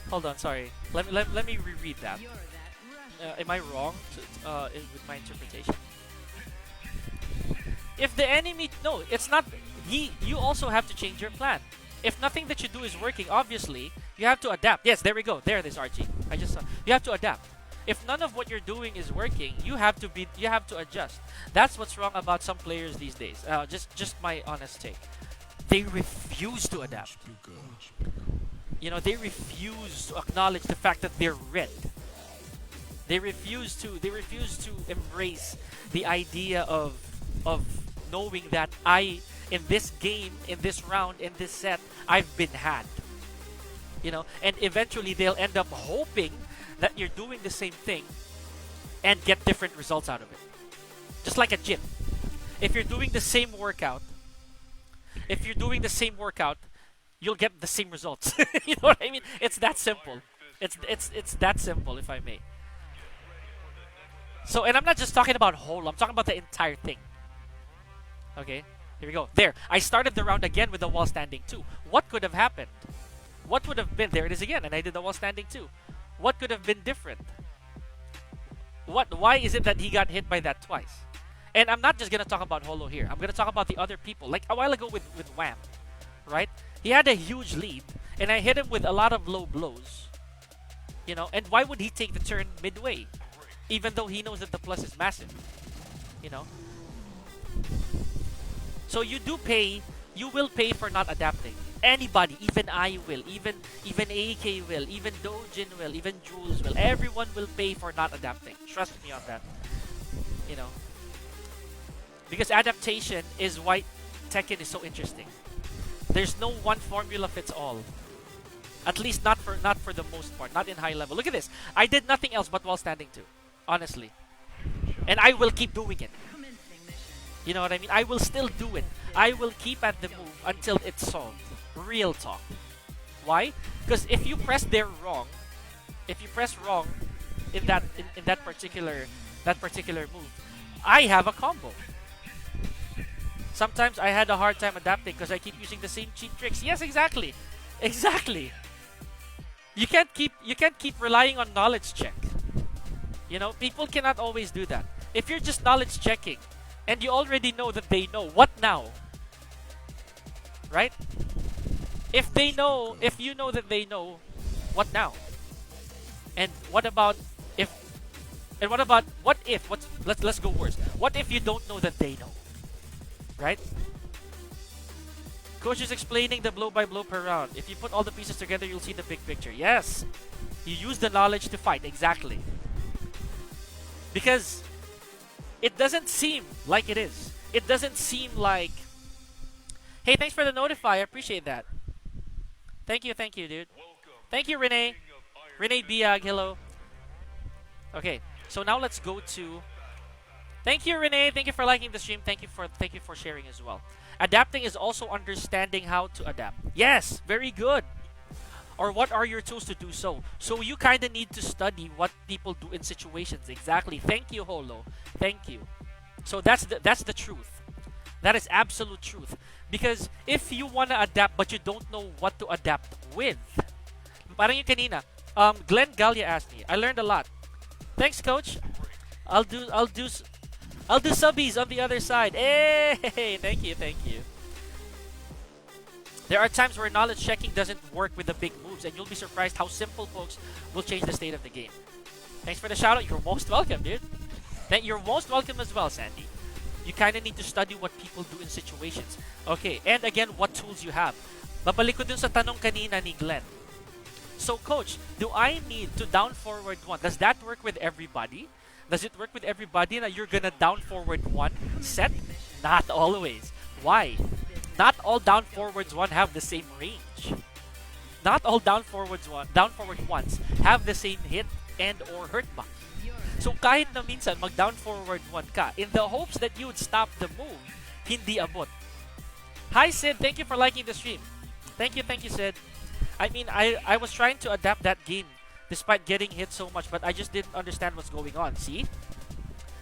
Hold on, sorry. Let me reread that. Am I wrong with my interpretation? If the enemy, no, it's not. You also have to change your plan. If nothing that you do is working, obviously you have to adapt. Yes, there we go. There it is, RG. I just saw. You have to adapt. If none of what you're doing is working, you have to adjust. That's what's wrong about some players these days. Just my honest take. They refuse to adapt. You know, they refuse to acknowledge the fact that they're red. They refuse to embrace the idea of knowing that in this game, in this round, in this set, I've been had. You know, and eventually they'll end up hoping that you're doing the same thing and get different results out of it. Just like a gym. If you're doing the same workout, you'll get the same results. You know what I mean? It's that simple. It's that simple, if I may. So, and I'm not just talking about whole, I'm talking about the entire thing. Okay, here we go. There, I started the round again with the wall standing 2. What could have happened? What would have been? There it is again, and I did the wall standing 2. What could have been different? Why is it that he got hit by that twice? And I'm not just gonna talk about Holo here. I'm gonna talk about the other people. Like a while ago with Wham, right? He had a huge lead, and I hit him with a lot of low blows. You know, and why would he take the turn midway? Even though he knows that the plus is massive. You know? So you will pay for not adapting. Anybody, even I will, even AK will, even Dojin will, even Jules will. Everyone will pay for not adapting. Trust me on that. You know? Because adaptation is why Tekken is so interesting. There's no one formula fits all. At least not for the most part, not in high level. Look at this. I did nothing else but while standing 2. Honestly. And I will keep doing it. You know what I mean? I will still do it. I will keep at the move until it's solved. Real talk. Why? Because if you press there wrong, in that particular move, I have a combo. Sometimes I had a hard time adapting because I keep using the same cheat tricks. Yes, exactly. Exactly. You can't keep relying on knowledge check. You know, people cannot always do that. If you're just knowledge checking and you already know that they know, what now? Right? If you know that they know, what now? And what if let's go worse. What if you don't know that they know? Right? Coach is explaining the blow by blow per round. If you put all the pieces together, you'll see the big picture. Yes. You use the knowledge to fight. Exactly. Because it doesn't seem like it is. It doesn't seem like... Hey, thanks for the notify. I appreciate that. Thank you, dude. Thank you, Renee. Renee Biag, hello. Okay, so now let's go to... Thank you, Renee. Thank you for liking the stream. Thank you for sharing as well. Adapting is also understanding how to adapt. Yes, very good. Or what are your tools to do so? So you kind of need to study what people do in situations. Exactly. Thank you, Holo. Thank you. So that's the truth. That is absolute truth. Because if you want to adapt but you don't know what to adapt with, parang yung kanina, Glenn Galia asked me, I learned a lot. Thanks, coach. I'll do subbies on the other side. Hey, thank you. There are times where knowledge checking doesn't work with the big moves, and you'll be surprised how simple pokes will change the state of the game. Thanks for the shout out. You're most welcome, dude. You're most welcome as well, Sandy. You kind of need to study what people do in situations. Okay, and again, what tools you have. Babalik ko dun sa tanong kanina ni Glenn. So, coach, do I need to down forward one? Does that work with everybody? Does it work with everybody that you're gonna down forward one set? Not always. Why? Not all down forwards one have the same range. Not all down forward ones have the same hit and or hurt box. So kahit na minsan mag down forward one ka, in the hopes that you would stop the move, hindi abot. Hi Sid, thank you for liking the stream. Thank you Sid. I mean, I was trying to adapt that game despite getting hit so much, but I just didn't understand what's going on. See?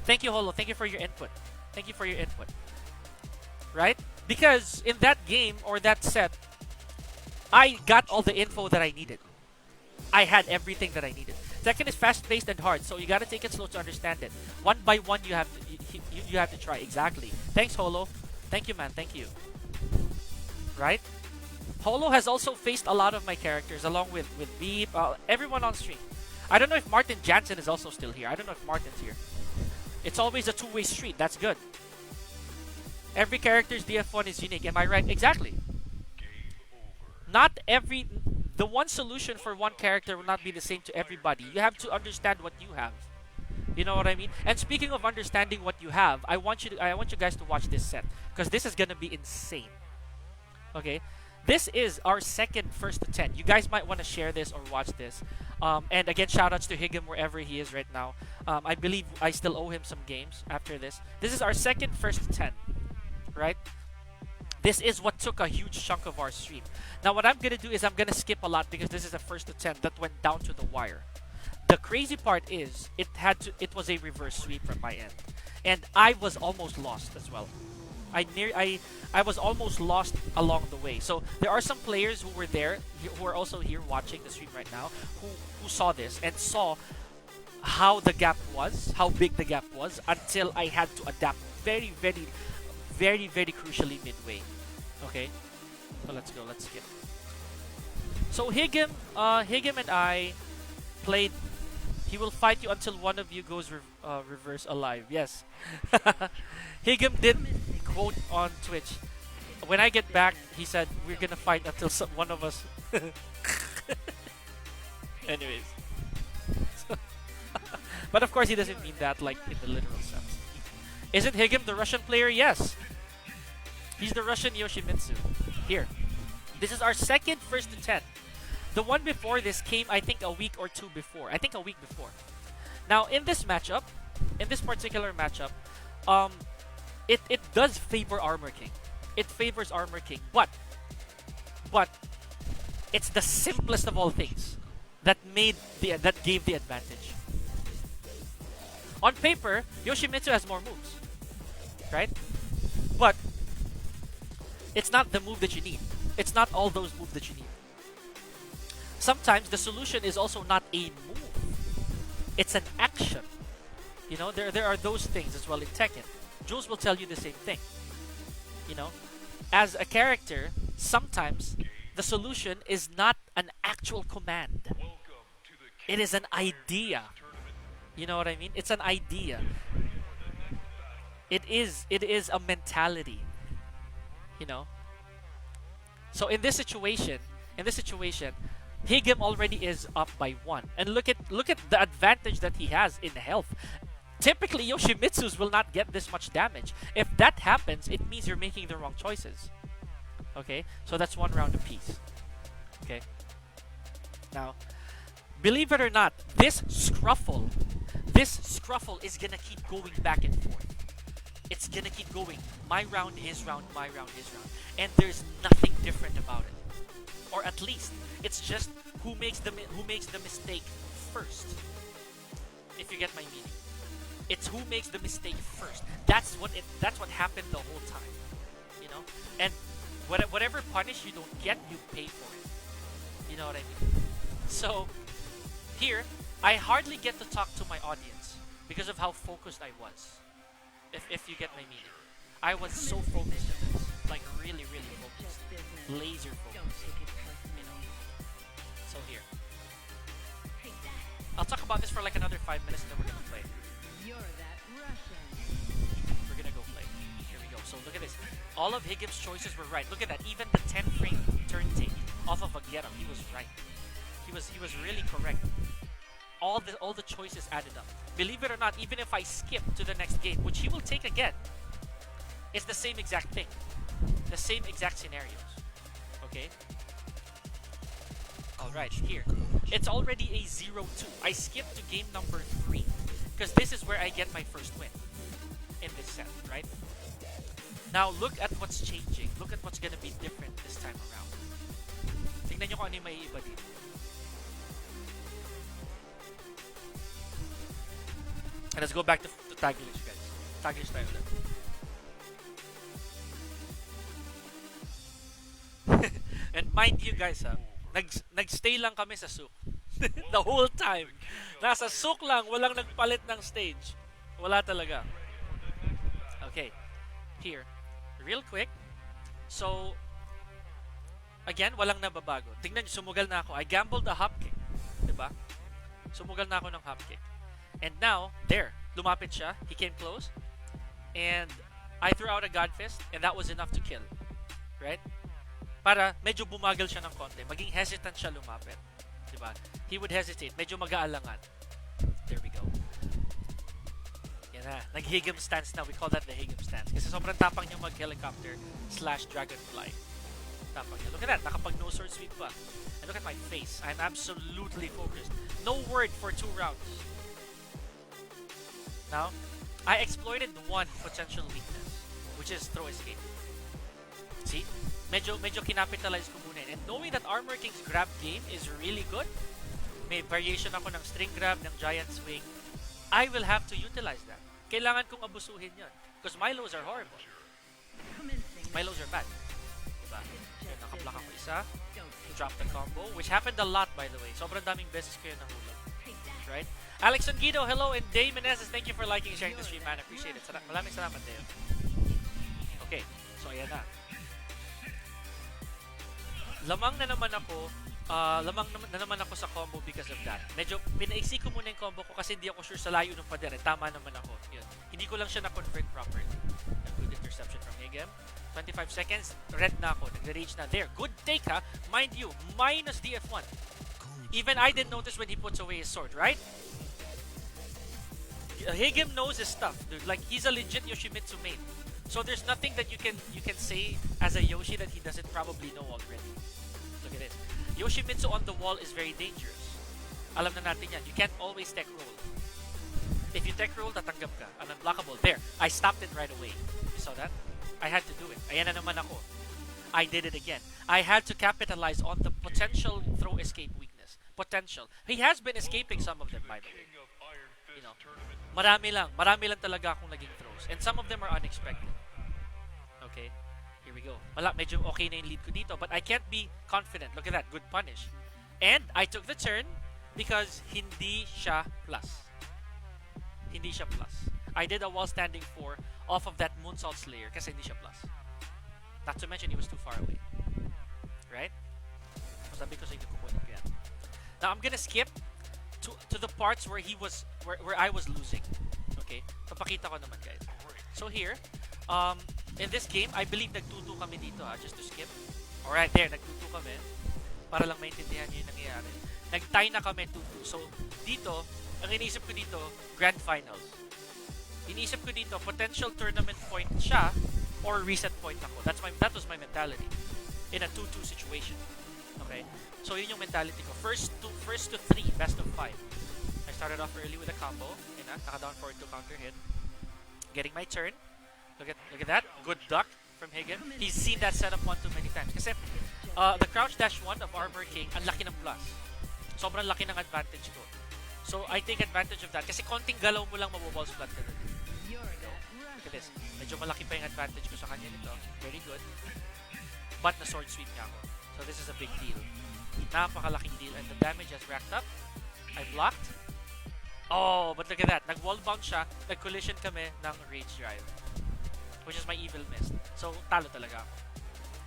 Thank you, Holo. Thank you for your input. Right? Because in that game or that set, I got all the info that I needed. I had everything that I needed. Second is fast-paced and hard, so you gotta take it slow to understand it. One by one, you have to try. Exactly. Thanks, Holo. Thank you, man. Thank you. Right? Holo has also faced a lot of my characters, along with Beep, everyone on stream. I don't know if Martin Jansen is also still here. I don't know if Martin's here. It's always a two-way street. That's good. Every character's DF1 is unique. Am I right? Exactly. Not every... The one solution for one character will not be the same to everybody. You have to understand what you have. You know what I mean? And speaking of understanding what you have, I want you guys to watch this set, because this is gonna be insane. Okay? This is our second first to 10. You guys might want to share this or watch this. And again, shoutouts to Higem wherever he is right now. I believe I still owe him some games after this. This is our second first to 10. Right? This is what took a huge chunk of our stream. Now what I'm going to do is I'm going to skip a lot because this is a first to 10 that went down to the wire. The crazy part is it was a reverse sweep from my end. And I was almost lost as well. I was almost lost along the way. So there are some players who were there, who are also here watching the stream right now, who saw this and saw how the gap was, how big the gap was, until I had to adapt very crucially midway. Okay, so let's go. Let's skip. So Higem and I played. He will fight you until one of you goes reverse alive. Yes. Higem did quote on Twitch. When I get back, he said we're gonna fight until one of us. Anyways. But of course he doesn't mean that like in the literal sense. Isn't Higem the Russian player? Yes. He's the Russian Yoshimitsu. Here. This is our second first to 10. The one before this came, I think, a week or two before. I think a week before. Now, in this matchup, in this particular matchup, it does favor Armor King. It favors Armor King. But it's the simplest of all things that gave the advantage. On paper, Yoshimitsu has more moves. Right? But it's not the move that you need. It's not all those moves that you need. Sometimes the solution is also not a move. It's an action. You know, there are those things as well in Tekken. Jules will tell you the same thing. You know, as a character, sometimes the solution is not an actual command. It is an idea. You know what I mean? It's an idea. It is a mentality. You know. So in this situation, Higem already is up by 1. And look at the advantage that he has in health. Typically, Yoshimitsu's will not get this much damage. If that happens, it means you're making the wrong choices. Okay? So that's 1 round apiece. Okay? Now, believe it or not, this scruffle is gonna keep going back and forth. It's gonna keep going. My round, his round, my round, his round. And there's nothing different about it. Or at least, it's just who makes the mistake first. If you get my meaning. It's who makes the mistake first. That's what happened the whole time. you know? And whatever punish you don't get, you pay for it. You know what I mean? So, here, I hardly get to talk to my audience because of how focused I was. If you get my meaning. I was so focused on this. Like, really, really focused. Laser focused. You know? So, here. I'll talk about this for like another 5 minutes and then we're gonna play. You're that Russian. We're gonna go play. Here we go. So look at this. All of Higgins' choices were right. Look at that. Even the 10 frame turn take off of a get up, he was right. He was really correct. All the choices added up. Believe it or not, even if I skip to the next game, which he will take again, it's the same exact thing. The same exact scenarios. Okay? Alright, here. It's already a 0-2. I skipped to game number 3 because this is where I get my first win in this set, right? Now, look at what's changing. Look at what's gonna be different this time around. Tingnan nyo kung ano yung may iba dito. And let's go back to Taglish, guys. Taglish tayo ulit. And mind you guys, nagstay lang kami sa souk. The whole time. Nasa souk lang, walang nagpalit ng stage. Wala talaga. Okay. Here. Real quick. So, again, walang nababago. Tingnan nyo, sumugal na ako. I gambled a hop kick. Diba? Sumugal na ako ng hop kick. And now, there. Lumapit siya. He came close. And I threw out a God Fist. And that was enough to kill. Right? Para medyo bumagal siya ng konti. Maging hesitant siya lumapit. Diba? He would hesitate. Medyo mag-aalangan. There we go. Yan na. Nag-Higem stance na. We call that the Higem stance. Kasi sobrang tapang niya mag-helicopter / dragonfly. Tapang niya. Look at that. Nakapag no sword sweep pa. And look at my face. I'm absolutely focused. No word for 2 rounds. Now, I exploited one potential weakness, which is throw escape. See? Medyo kinapitalize ko muna. And knowing that Armor King's grab game is really good, may variation ako ng string grab, ng giant swing, I will have to utilize that. Kailangan kong abusuhin yan. Because Milos are horrible. Milos are bad. Diba? Yun, nakablock ako isa. Drop the combo, which happened a lot, by the way. Sobrang daming beses ko yun nahulog. Right? Alex Onguido, hello, and Dave Meneses, thank you for liking and sharing the stream, man. I appreciate it. Maraming salamat, Dave. Okay, so ayan na. Lamang na naman ako sa combo because of that. Medyo pinaiksi ko muna yung combo ko kasi hindi ako sure sa layo ng pader. Tama naman ako. Yun. Hindi ko lang siya na-convert properly. A good interception from Higem. 25 seconds, red na ako. Nag-rage na. There, good take ha. Mind you, minus DF1. Even I didn't notice when he puts away his sword, right? Higem knows his stuff, dude. Like, he's a legit Yoshimitsu main. So there's nothing that you can say as a Yoshi that he doesn't probably know already. Look at it. Yoshimitsu on the wall is very dangerous. Alam na natin yan. You can't always tech roll. If you tech roll, tatanggap ka. Unblockable. There. I stopped it right away. You saw that? I had to do it. Ayan na naman ako. I did it again. I had to capitalize on the potential throw escape weakness. Potential. He has been escaping some of them, by the way. You know, marami lang talaga akong naging throws. And some of them are unexpected. Okay? Here we go. Medyo okay na yung lead ko dito, but I can't be confident. Look at that. Good punish. And I took the turn because hindi siya plus. Hindi siya plus. I did a wall standing 4 off of that Moonsault Slayer kasi hindi siya plus. Not to mention, he was too far away. Right? Sabi ko sa inyo, kukunin ko yan. Now, I'm gonna skip to the parts where where I was losing. Okay? Papakita ko naman, guys. So here, in this game, I believe nag-2-2 kami dito just to skip. Alright, there, nag-2-2 kami. Para lang maintindihan nyo yung nangyayari. Nag-tie na kami 2-2. So, dito, ang iniisip ko dito, Grand Finals. Iniisip ko dito, potential tournament point siya or reset point ako. That was my mentality in a 2-2 situation. Okay? So, yun yung mentality ko. First to 3, best of 5. I started off early with a combo. Yun na, naka-down forward to counter hit. Getting my turn. Look at that. Good duck from Higem. He's seen that setup one too many times. Kasi, the crouch dash 1 of Armor King, ang laki ng plus. Sobrang laki ng advantage ko. So, I take advantage of that. Kasi konting galaw mo lang maboball splat ka doon. Look Look at this. Medyo malaki pa yung advantage ko sa kanya nito. Very good. But na sword sweep niya ako. So this is a big deal. Napakalaking deal. And the damage has racked up. I blocked. Oh, but look at that. Nag-wall bounce siya. Nag-collision kami ng Rage Drive. Which is my evil mist. So, talo talaga ako.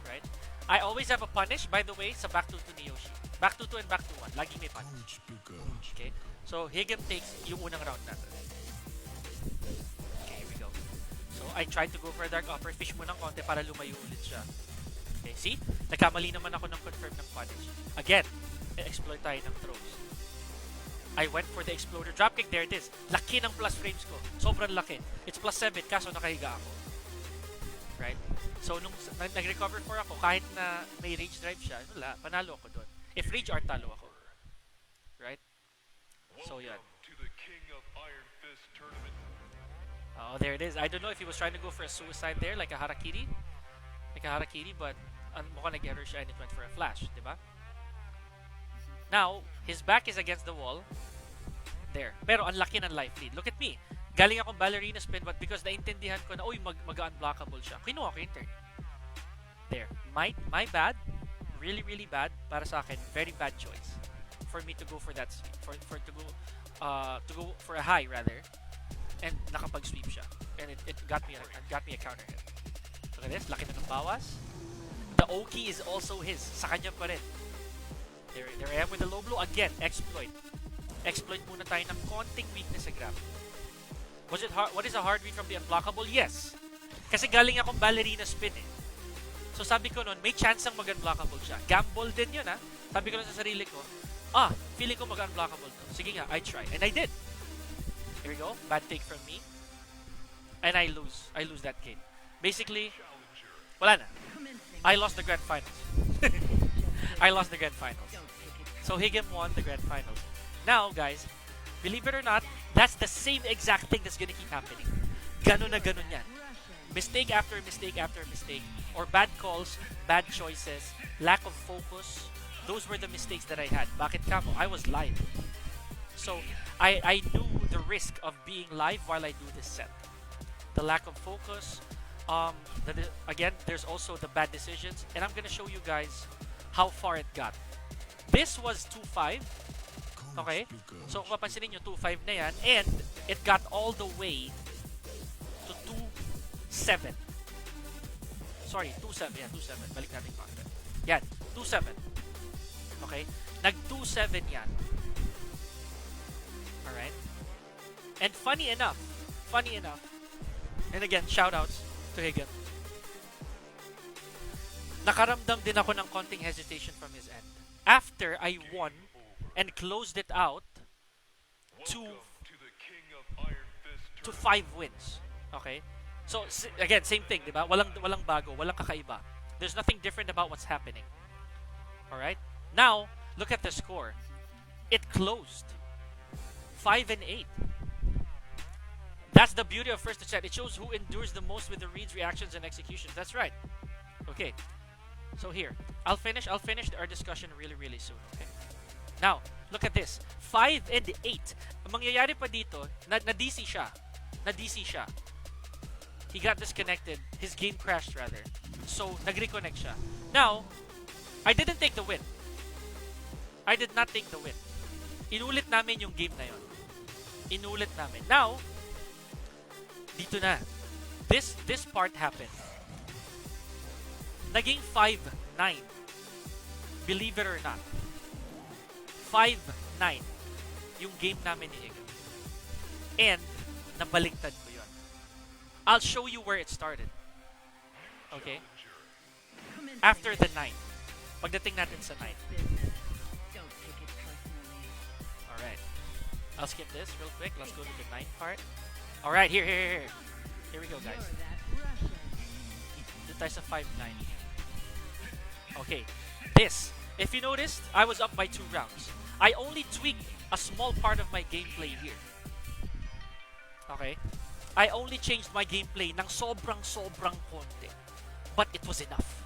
Right? I always have a punish, by the way, sa back 2 ni Yoshi. Back 2 and back 2-1. Lagi may punish. Okay? So, Higem takes yung unang round natin. Okay, here we go. So, I tried to go for a dark upper. Fish mo ng konti para lumayo ulit siya. Okay, see? Nagkamali naman ako ng confirm ng punish. Again, exploit tayo ng throws. I went for the exploder dropkick. There it is. Laki ng plus frames ko. Sobrang laki. It's plus 7 kaso nakahiga ako. Right? So, nung nag-recover 4 ako, kahit na may rage drive siya, wala, panalo ako doon. If rage art, talo ako. Right? So, yan. To the King of Iron Fist tournament. Oh, there it is. I don't know if he was trying to go for a suicide there, like a harakiri. But mukhang nag-error siya and it went for a flash, diba? Now, his back is against the wall. There. Pero ang laki ng life lead. Look at me. Galing akong ballerina spin, but because naintindihan ko na, uy, mag-unblockable siya, kinuha ko yung turn. There. My bad. Really, really bad. Para sa akin, very bad choice. For me to go for that sweep. To go for a high, rather. And nakapag-sweep siya. And it got me a counter hit. Look at this. Laki na ng bawas. The Oki is also his. Sa kanya pa rin. There I am with the low blow. Again, exploit. Exploit muna tayo ng konting weakness sa grab. Was it hard? What is a hard read from the unblockable? Yes. Kasi galing akong ballerina spin eh. So sabi ko noon, may chance ang mag-unblockable siya. Gamble din yun ha. Sabi ko lang sa sarili ko, feeling ko mag-unblockable to. Sige nga, I try. And I did. Here we go. Bad take from me. And I lose. I lose that game. Basically, wala na. I lost the grand finals. I lost the grand finals. So Higem won the grand finals. Now, guys, believe it or not, that's the same exact thing that's gonna keep happening. Ganon na ganon yan. Mistake after mistake after mistake. Or bad calls, bad choices, lack of focus. Those were the mistakes that I had. Bakit kamo? I was live. So, I knew the risk of being live while I do this set. The lack of focus. Again, there's also the bad decisions. And I'm gonna show you guys how far it got. This was 2-5. Okay? So, kung mapansinin nyo, 2-5 na yan. And it got all the way to 2-7. Sorry, 2-7. Yeah, 2-7. Balik natin yung content. Yan, 2-7. Okay? Nag 2-7 yan. Alright? And funny enough, and again, shoutouts to Higem. Nakaramdam din ako ng konting hesitation from his end. After I won and closed it out to 5 wins. Okay? So again, same thing, 'di ba? Walang bago, walang kakaiba. There's nothing different about what's happening. All right? Now, look at the score. It closed 5-8. That's the beauty of first to set. It shows who endures the most with the reads, reactions, and executions. That's right. Okay. So here, I'll finish our discussion really, really soon. Okay. Now, look at this. 5-8. Ang mangyayari pa dito, na-DC siya. He got disconnected. His game crashed rather. So, nag-reconnect siya. Now, I didn't take the win. I did not take the win. Inulit namin yung game na yon. Inulit namin. Now, dito na. This part happened. Naging 5-9. Believe it or not. 5-9 yung game namin ni Higem. And, nabaliktad ko yun. I'll show you where it started. Okay? After the 9. Pagdating natin sa 9. Alright. I'll skip this real quick. Let's go to the 9 part. Alright, here. Here we go, guys. Dito tayo sa 5-9. Okay. This. If you noticed, I was up by 2 rounds. I only tweaked a small part of my gameplay here. Okay? I only changed my gameplay ng sobrang konti. But it was enough.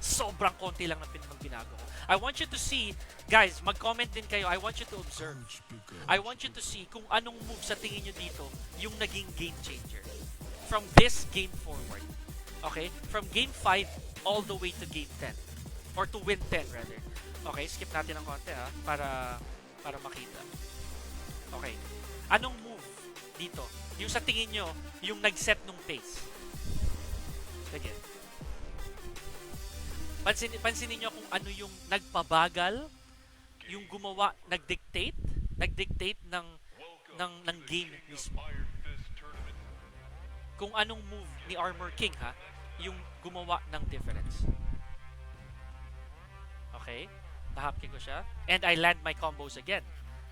Sobrang konti lang ng binago ko. I want you to see, guys, mag-comment din kayo. I want you to observe. I want you to see kung anong move sa tingin nyo dito yung naging game changer. from this game forward. Okay? From game 5 all the way to game 10. Or to win 10 rather. Okay, skip natin ng konti ha, para makita. Okay. Anong move dito? Yung sa tingin nyo, yung nag-set nung pace. Sige. Pansinin nyo kung ano yung nagpabagal, yung gumawa, nag-dictate ng game mismo. Kung anong move ni Armor King ha, yung gumawa ng difference. Okay? Nahapkin ko siya. And I land my combos again.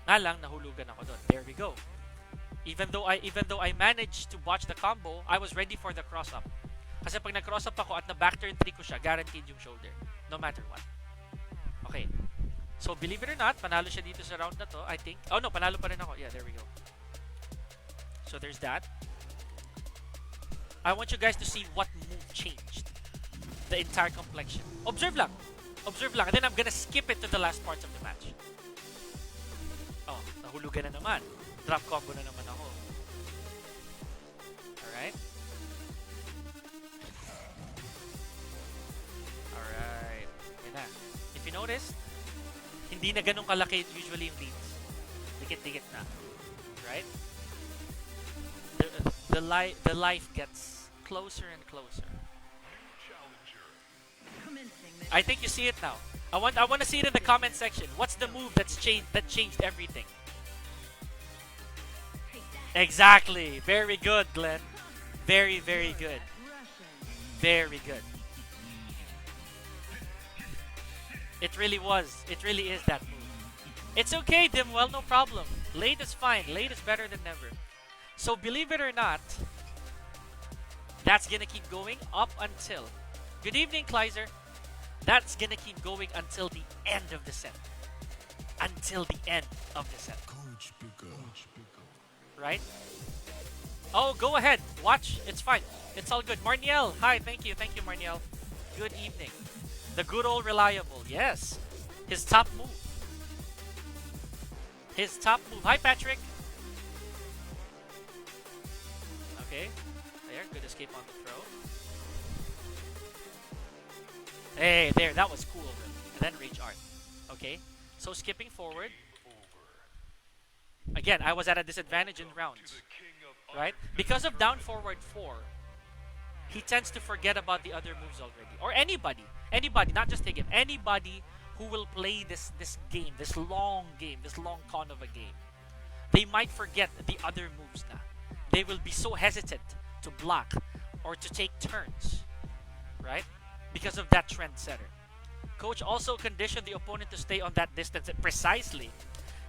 Nga lang, nahulugan ako doon. There we go. Even though I managed to botch the combo, I was ready for the cross-up. Kasi pag nag-cross-up ako at na-back-turn 3 ko siya, guaranteed yung shoulder. No matter what. Okay. So, believe it or not, panalo siya dito sa round na to, I think. Oh no, panalo pa rin ako. Yeah, there we go. So, there's that. I want you guys to see what move changed. The entire complexion. Observe lang. Observe lang. And then I'm gonna skip it to the last parts of the match. Oh, nahulugan na naman. Drop combo na naman ako. Alright. Alright. Yan na. If you notice, hindi na ganun kalaki usually yung leads. Dikit-dikit na. Right? The life gets closer and closer. I think you see it now. I want to see it in the comment section. What's the move that changed everything? Exactly. Very good, Glenn. Very, very good. Very good. It really was. It really is that move. It's okay, Dimwell. No problem. Late is fine. Late is better than never. So believe it or not, that's gonna keep going up until. Good evening, Kleiser. That's gonna keep going until the end of the set. Until the end of the set. Coach Bigger. Right? Oh, go ahead. Watch. It's fine. It's all good. Marniel. Hi. Thank you. Thank you, Marniel. Good evening. The good old reliable. Yes. His top move. His top move. Hi, Patrick. Okay. There. Good escape on the throw. Hey, there. That was cool. And then Rage Art. Okay. So skipping forward. Again, I was at a disadvantage in rounds. Right? Because of down forward 4, he tends to forget about the other moves already. Or anybody, not just Higgin, anybody who will play this game, this long con of a game, they might forget the other moves na. They will be so hesitant to block or to take turns, right? Because of that trendsetter. Coach also conditioned the opponent to stay on that distance precisely.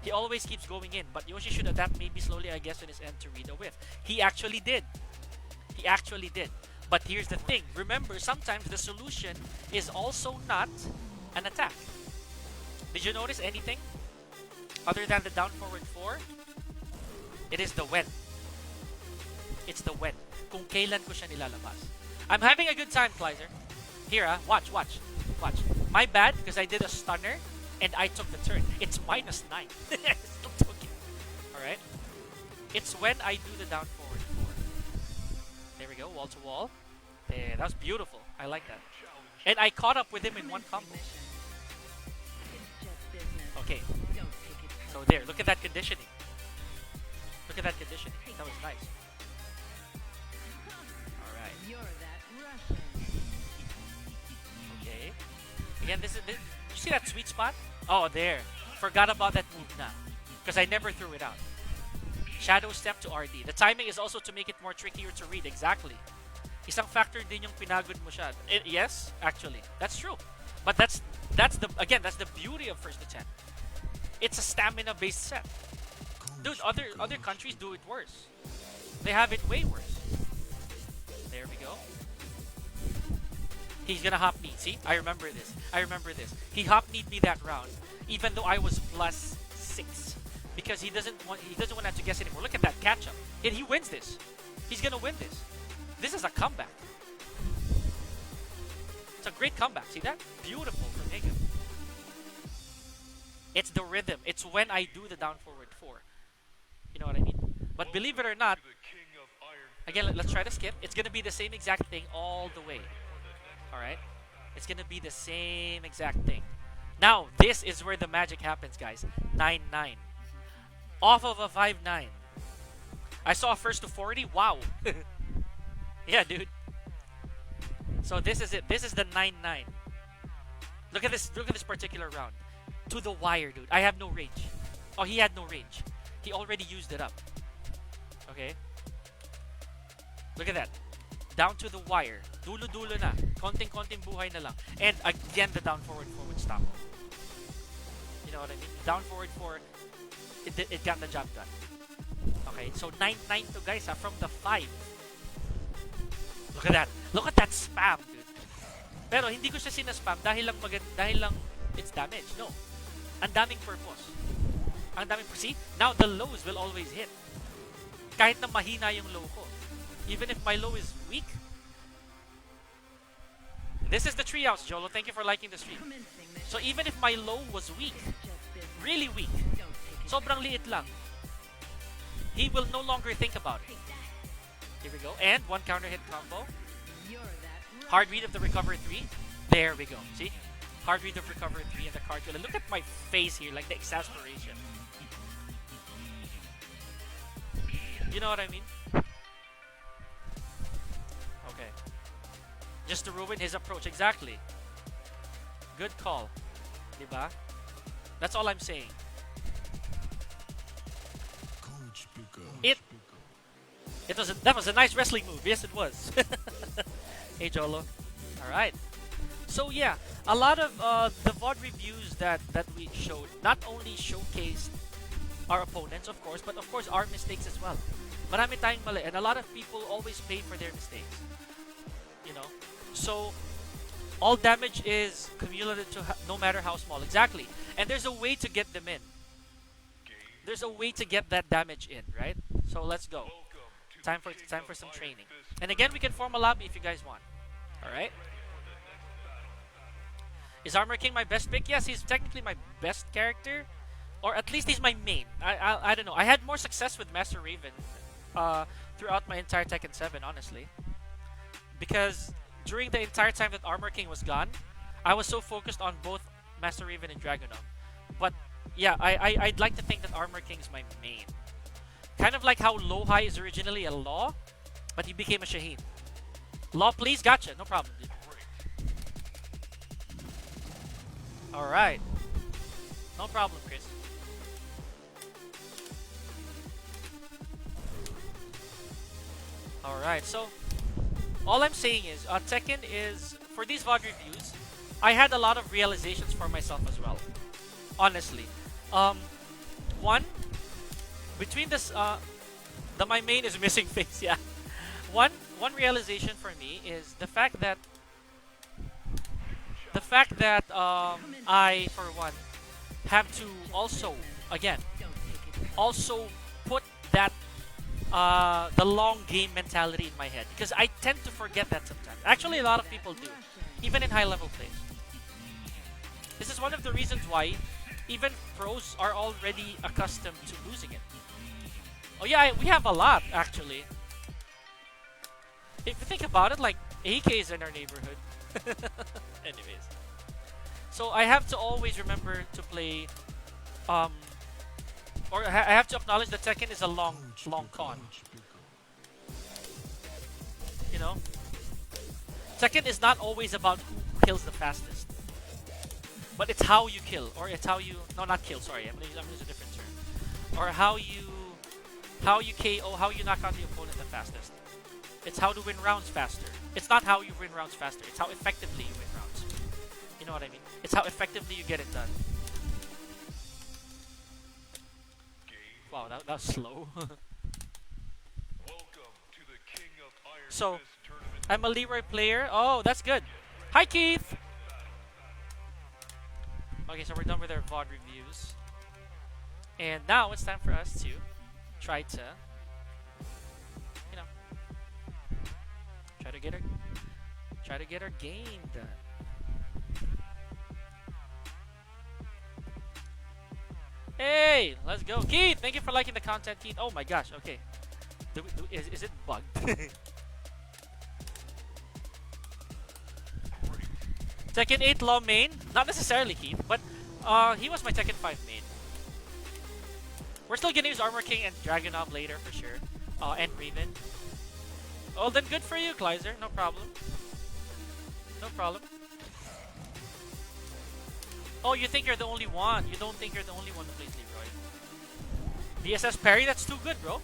He always keeps going in, but Yoshi should adapt maybe slowly, I guess, on his end to read a whiff. He actually did. He actually did. But here's the thing. Remember, sometimes the solution is also not an attack. Did you notice anything other than the down forward 4? It is the when. It's the when. Kung kailan ko siya nilalabas. I'm having a good time, Kleiser. Here, watch. My bad, because I did a stunner and I took the turn. It's -9. I still took it. Alright? It's when I do the down forward 4. There we go, wall to wall. There, that was beautiful. I like that. And I caught up with him in one combo. Okay. So there, look at that conditioning. Look at that conditioning. That was nice. Alright. Okay. Again, this you see that sweet spot? Oh, there. Forgot about that move na. Because I never threw it out. Shadow step to RD. The timing is also to make it more trickier to read. Exactly. Isang factor din yung pinagod mo siya. Yes, actually. That's true. But that's the beauty of first attempt. It's a stamina-based set. Dude, other countries do it worse. They have it way worse. There we go. He's gonna hop knee. See? I remember this. He hop kneed me that round, even though I was +6. Because he doesn't want to have to guess anymore. Look at that catch up. And he wins this. He's gonna win this. This is a comeback. It's a great comeback. See that? Beautiful from Higgin. It's the rhythm. It's when I do the down forward 4. You know what I mean? But believe it or not, Again, let's try to skip. It's gonna be the same exact thing all the way. Alright? It's gonna be the same exact thing. Now, this is where the magic happens, guys. 9-9. Off of a 5-9. I saw first to 40. Wow. Yeah, dude. So this is it. This is the 9-9. Look at this. Look at this particular round. To the wire, dude. I have no range. Oh, he had no range. He already used it up. Okay. Look at that. Down to the wire. Dulo-dulo na. Konting-konting buhay na lang. And again, the down forward stop. You know what I mean? Down forward 4. It got the job done. Okay, so 9-9 to guys from the 5. Look at that. Look at that spam, dude. Pero hindi ko siya sinaspam dahil lang it's damage. No. Ang daming purpose. Ang daming see? Now the lows will always hit. Kahit na mahina yung low ko. Even if my low is weak. This is the treehouse, Jolo. Thank you for liking the stream. So even if my low was weak, really weak, sobrang liit lang, he will no longer think about it. Here we go. And one counter hit combo. Hard read of the recover 3. There we go. See? Hard read of recover 3 and the card will. Look at my face here, like the exasperation. You know what I mean? Okay. Just to ruin his approach. Exactly. Good call. Diba? That's all I'm saying. That was a nice wrestling move. Yes, it was. Hey, Jolo. All right. So yeah, a lot of the VOD reviews that we showed not only showcased our opponents, of course, but of course our mistakes as well. Marami tayong mali, and a lot of people always pay for their mistakes. You know, so all damage is cumulative to no matter how small. Exactly, and there's a way to get them in. There's a way to get that damage in, right? So let's go. Time for some training. And again, we can form a lobby if you guys want. All right. Is Armor King my best pick? Yes, he's technically my best character, or at least he's my main. I don't know. I had more success with Master Raven throughout my entire Tekken 7, honestly, because during the entire time that Armor King was gone, I was so focused on both Master Raven and Dragunov. But yeah, I'd like to think that Armor King is my main. Kind of like how Lohai is originally a Law, but he became a Shaheen. Law, please, gotcha, no problem, dude. Alright. No problem, Chris. Alright, so all I'm saying is Tekken is, for these VOD reviews, I had a lot of realizations for myself as well. Honestly. One, between this my main is missing face, yeah. One realization for me is the fact that I, for one, have to also put that the long game mentality in my head, because I tend to forget that sometimes. Actually, a lot of people do, even in high level plays. This is one of the reasons why even pros are already accustomed to losing it. Oh yeah, we have a lot actually. If you think about it, like AKs in our neighborhood. Anyways, so I have to always remember to play, or I have to acknowledge that Tekken is a long con. You know, Tekken is not always about who kills the fastest, but it's how you kill, or it's how you not kill. Sorry, I'm gonna use a different term. Or how you KO, how you knock out the opponent the fastest. It's how to win rounds faster. It's not how you win rounds faster. It's how effectively you win rounds. You know what I mean? It's how effectively you get it done. Wow, that was slow. So, I'm a Leroy player. Oh, that's good. Hi, Keith! Okay, so we're done with our VOD reviews. And now it's time for us to try to, you know, try to get our game done. Hey, let's go. Keith, thank you for liking the content, Keith. Oh my gosh, okay. Is it bugged? Tekken 8 Law main? Not necessarily Keith, but he was my Tekken 5 main. We're still gonna use Armor King and Dragunov later for sure. And Raven. Oh, then good for you, Kleiser. No problem. No problem. Oh, you think you're the only one. You don't think you're the only one who plays Leroy. DSS parry? That's too good, bro.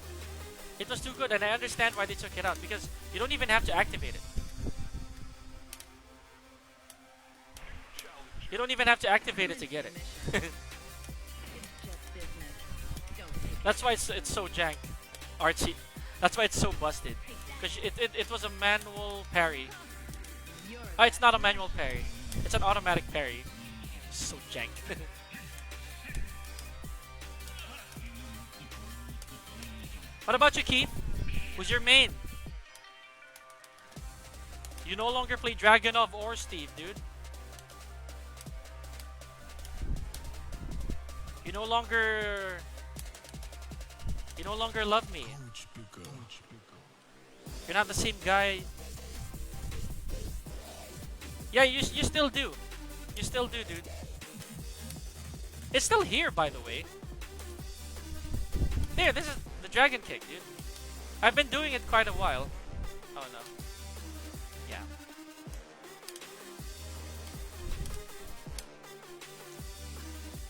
It was too good, and I understand why they took it out, because you don't even have to activate it. You don't even have to activate it to get it. That's why it's so jank. Archie. That's why it's so busted. Because it was a manual parry. Oh, it's not a manual parry. It's an automatic parry. So jank. What about you, Keith? Who's your main? You no longer play Dragunov or Steve, dude. You no longer love me. You're not the same guy. Yeah, you still do. You still do, dude. It's still here, by the way. There, this is the dragon kick, dude. I've been doing it quite a while. Oh no. Yeah.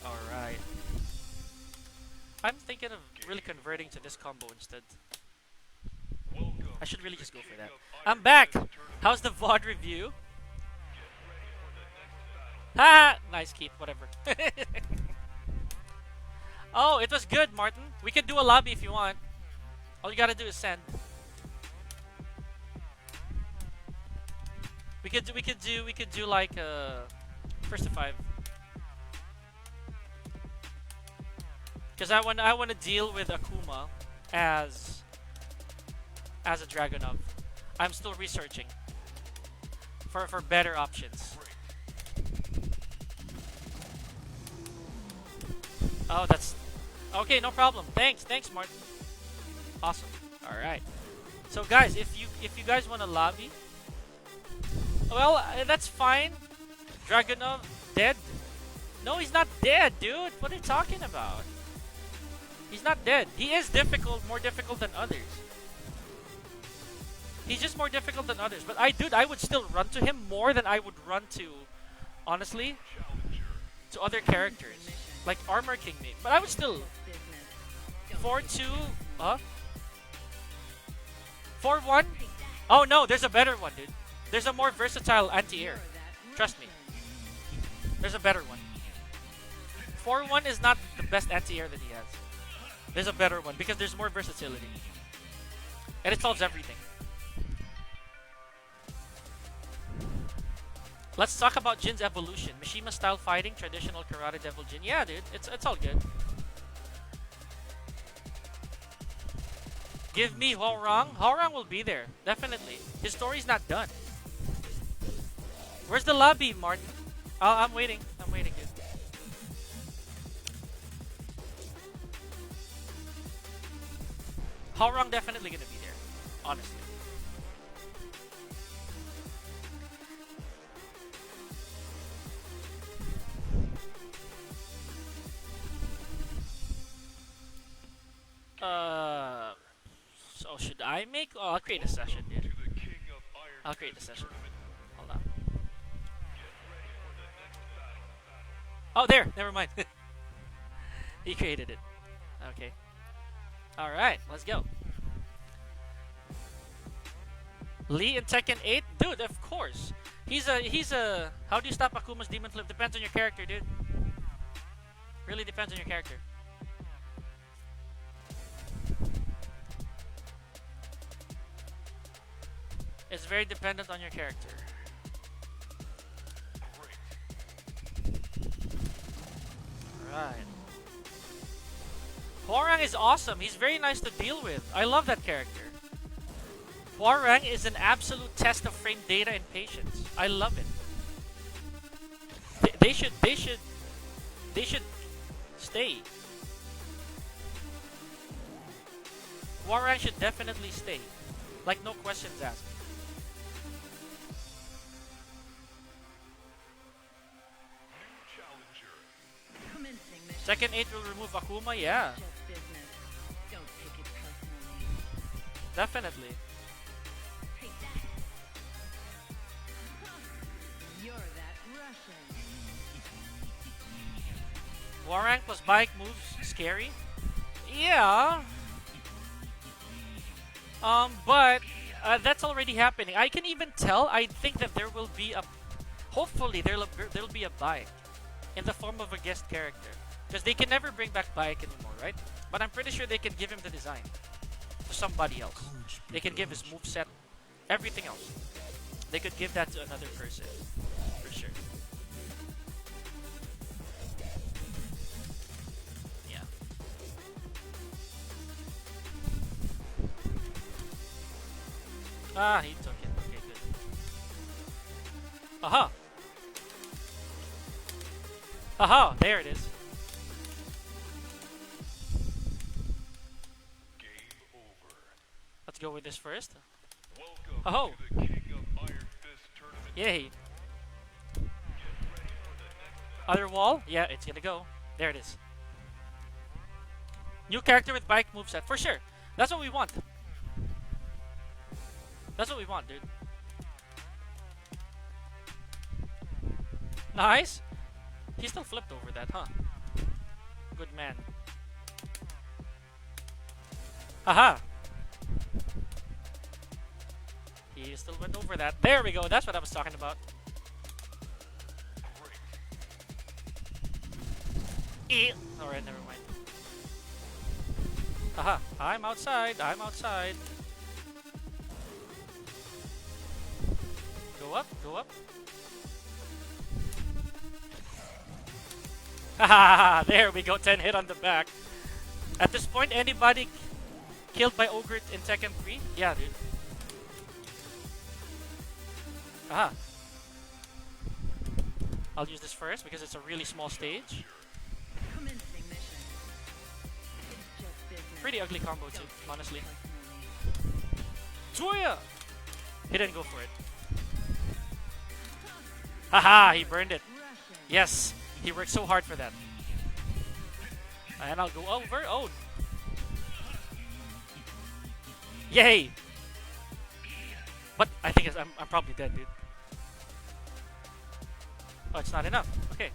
Alright. I'm thinking of really converting to this combo instead. I should really just go for that. I'm back! How's the VOD review? Ha! Nice, Keith, whatever. Oh, it was good, Martin. We can do a lobby if you want. All you gotta do is send. We could do like first to 5. Because I want to deal with Akuma as a Dragunov. I'm still researching for better options. Oh, that's okay. No problem. Thanks, Martin. Awesome. All right. So guys, if you guys want to lobby, well, that's fine. Dragunov dead? No, he's not dead, dude. What are you talking about? He's not dead. He is difficult, more difficult than others. He's just more difficult than others. But I would still run to him more than I would run to, honestly, to other characters. Like Armor King maybe. But I would still 4-2 4-1? Oh no, there's a better one, dude. There's a more versatile anti-air. Trust me. There's a better one. 4-1 is not the best anti-air that he has. There's a better one because there's more versatility. And it solves everything. Let's talk about Jin's evolution. Mishima style fighting, traditional karate devil Jin. Yeah, dude, it's all good. Give me Hwoarang. Hwoarang will be there, definitely. His story's not done. Where's the lobby, Martin? Oh, I'm waiting, dude. Hwoarang definitely gonna be there, honestly. So should I make? Oh, I'll create a session, dude. I'll create a session. Hold on. Oh, there. Never mind. He created it. Okay. All right, let's go. Lee in Tekken 8, dude. Of course. He's a. How do you stop Akuma's demon flip? Depends on your character, dude. Really depends on your character. It's very dependent on your character. Alright. Hwoarang is awesome. He's very nice to deal with. I love that character. Hwoarang is an absolute test of frame data and patience. I love it. They should stay. Warang should definitely stay. Like, no questions asked. Commencing mission. Second 8 will remove Akuma, yeah. Just business. Don't take it personally. Definitely. Take that. You're that Russian. Warang plus bike moves scary? Yeah. But that's already happening. I can even tell. I think that there will be a. Hopefully, there'll be a bike in the form of a guest character, because they can never bring back bike anymore, right? But I'm pretty sure they can give him the design to somebody else. They can give his moveset, everything else. They could give that to another person, for sure. Yeah. Ah, he took it. Okay, good. Aha! Aha! There it is. Game over. Let's go with this first. Welcome Oh. to the King of Iron Fist tournament. Yay! Get ready for the next Other wall? Yeah, it's gonna go. There it is. New character with bike moveset. For sure. That's what we want. That's what we want, dude. Nice. He still flipped over that, huh? Good man. Haha. He still went over that. There we go. That's what I was talking about. Alright, never mind. Haha. I'm outside. I'm outside. Go up. Go up. Haha, there we go, 10 hit on the back. At this point, anybody killed by Ogre in Tekken 3? Yeah, dude. Aha. I'll use this first because it's a really small stage. Commencing mission. It's just business. Pretty ugly combo too, Don't take it honestly. personally. Zoya! He didn't go for it. Haha, he burned it. Russian. Yes, he worked so hard for that. And I'll go over. Oh. Yay! But I think I'm probably dead, dude. Oh, it's not enough. Okay.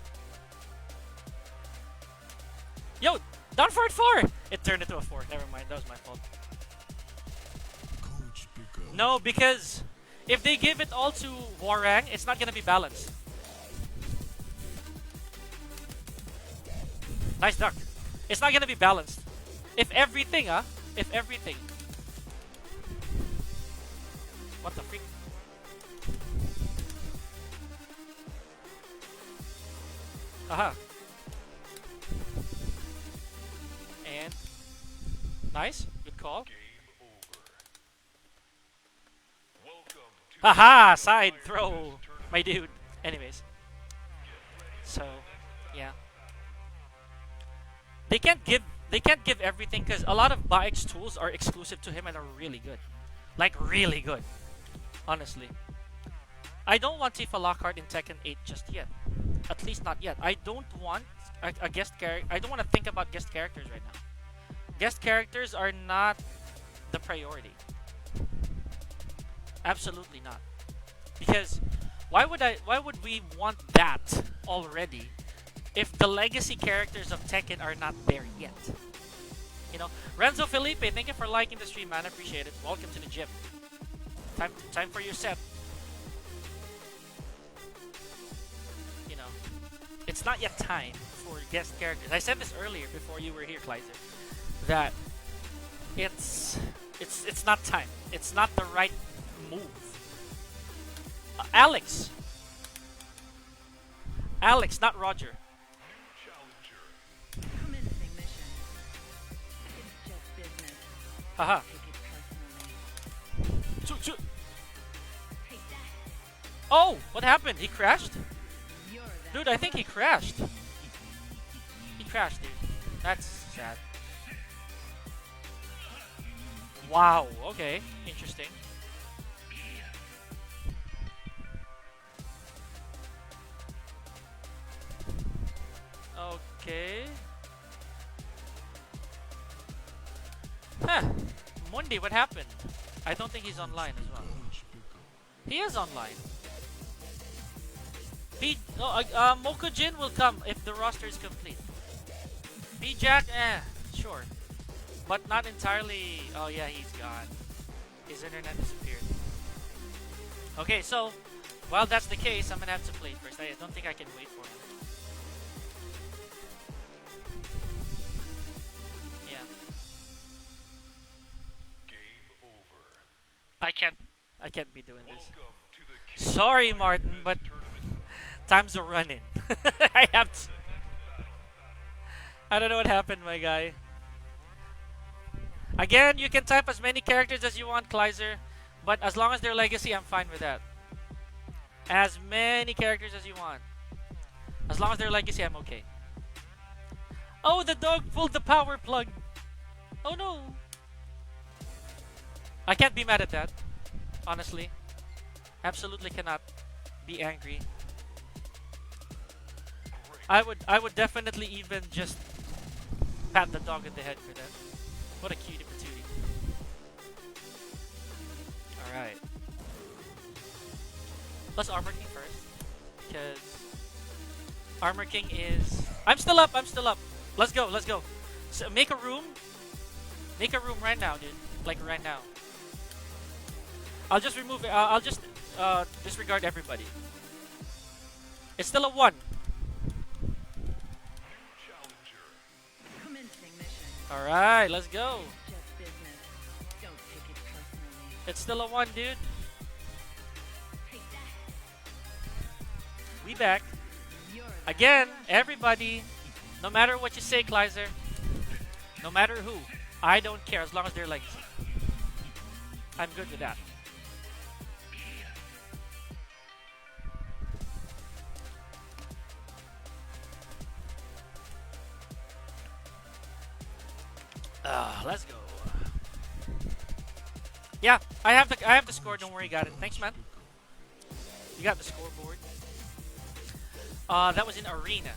Yo, down for it 4! It turned into a 4. Never mind, that was my fault. Coach Pico. No, because if they give it all to Warang, it's not gonna be balanced. Nice duck. It's not gonna be balanced. If everything, if everything. What the freak? Aha. And nice. Good call. game over. Welcome to Haha! the Side Iron throw. Fist tournament. My dude. Anyways. So, yeah. They can't give everything because a lot of Baek's tools are exclusive to him and are really good. Like really good. Honestly. I don't want Tifa Lockhart in Tekken 8 just yet. At least not yet. I don't want a guest character. I don't want to think about guest characters right now. Guest characters are not the priority. Absolutely not. Because why would we want that already if the legacy characters of Tekken are not there yet? You know, Renzo Felipe, thank you for liking the stream, man. I appreciate it. Welcome to the gym. Time for your set. You know, it's not yet time for guest characters. I said this earlier before you were here, Kleiser, that it's not time. It's not the right move. Alex, not Roger. Challenger. Commencing mission. It's just business. Haha. Take it personally. Take that. Oh, what happened? He crashed? You're that Dude, I think he crashed. He crashed, dude. That's sad. Wow, okay. Interesting. Okay. Huh. Mundi, what happened? I don't think he's online as well. He is online. Mokujin will come if the roster is complete. B-Jack, sure. But not entirely. Oh yeah, he's gone. His internet disappeared. Okay, so while that's the case, I'm gonna have to play first. I don't think I can wait for him. Yeah. Game over. I can't be doing this. Welcome to the King Sorry, of Iron Martin, Fist but tournament. time's a running. I have to. I don't know what happened, my guy. Again, you can type as many characters as you want, Kleiser, but as long as they're legacy, I'm fine with that. As many characters as you want. As long as they're legacy, I'm okay. Oh, the dog pulled the power plug. Oh no. I can't be mad at that, honestly. Absolutely cannot be angry. I would definitely even just pat the dog in the head for that. What a cutie patootie. Alright. Let's Armor King first. Because Armor King is... I'm still up! Let's go, let's go. So make a room. Make a room right now, dude. Like right now. I'll just remove it. I'll just disregard everybody. It's still a 1. Challenger. Commencing mission. Alright, let's go. Just business. Don't take it personally. It's still a 1, dude. Take that. We back. You're that Again, Russian. everybody, no matter what you say, Kleiser, no matter who, I don't care as long as they're legacy. I'm good with that. Let's go. Yeah, I have the score. Don't worry, got it. Thanks, man. You got the scoreboard. That was in arena.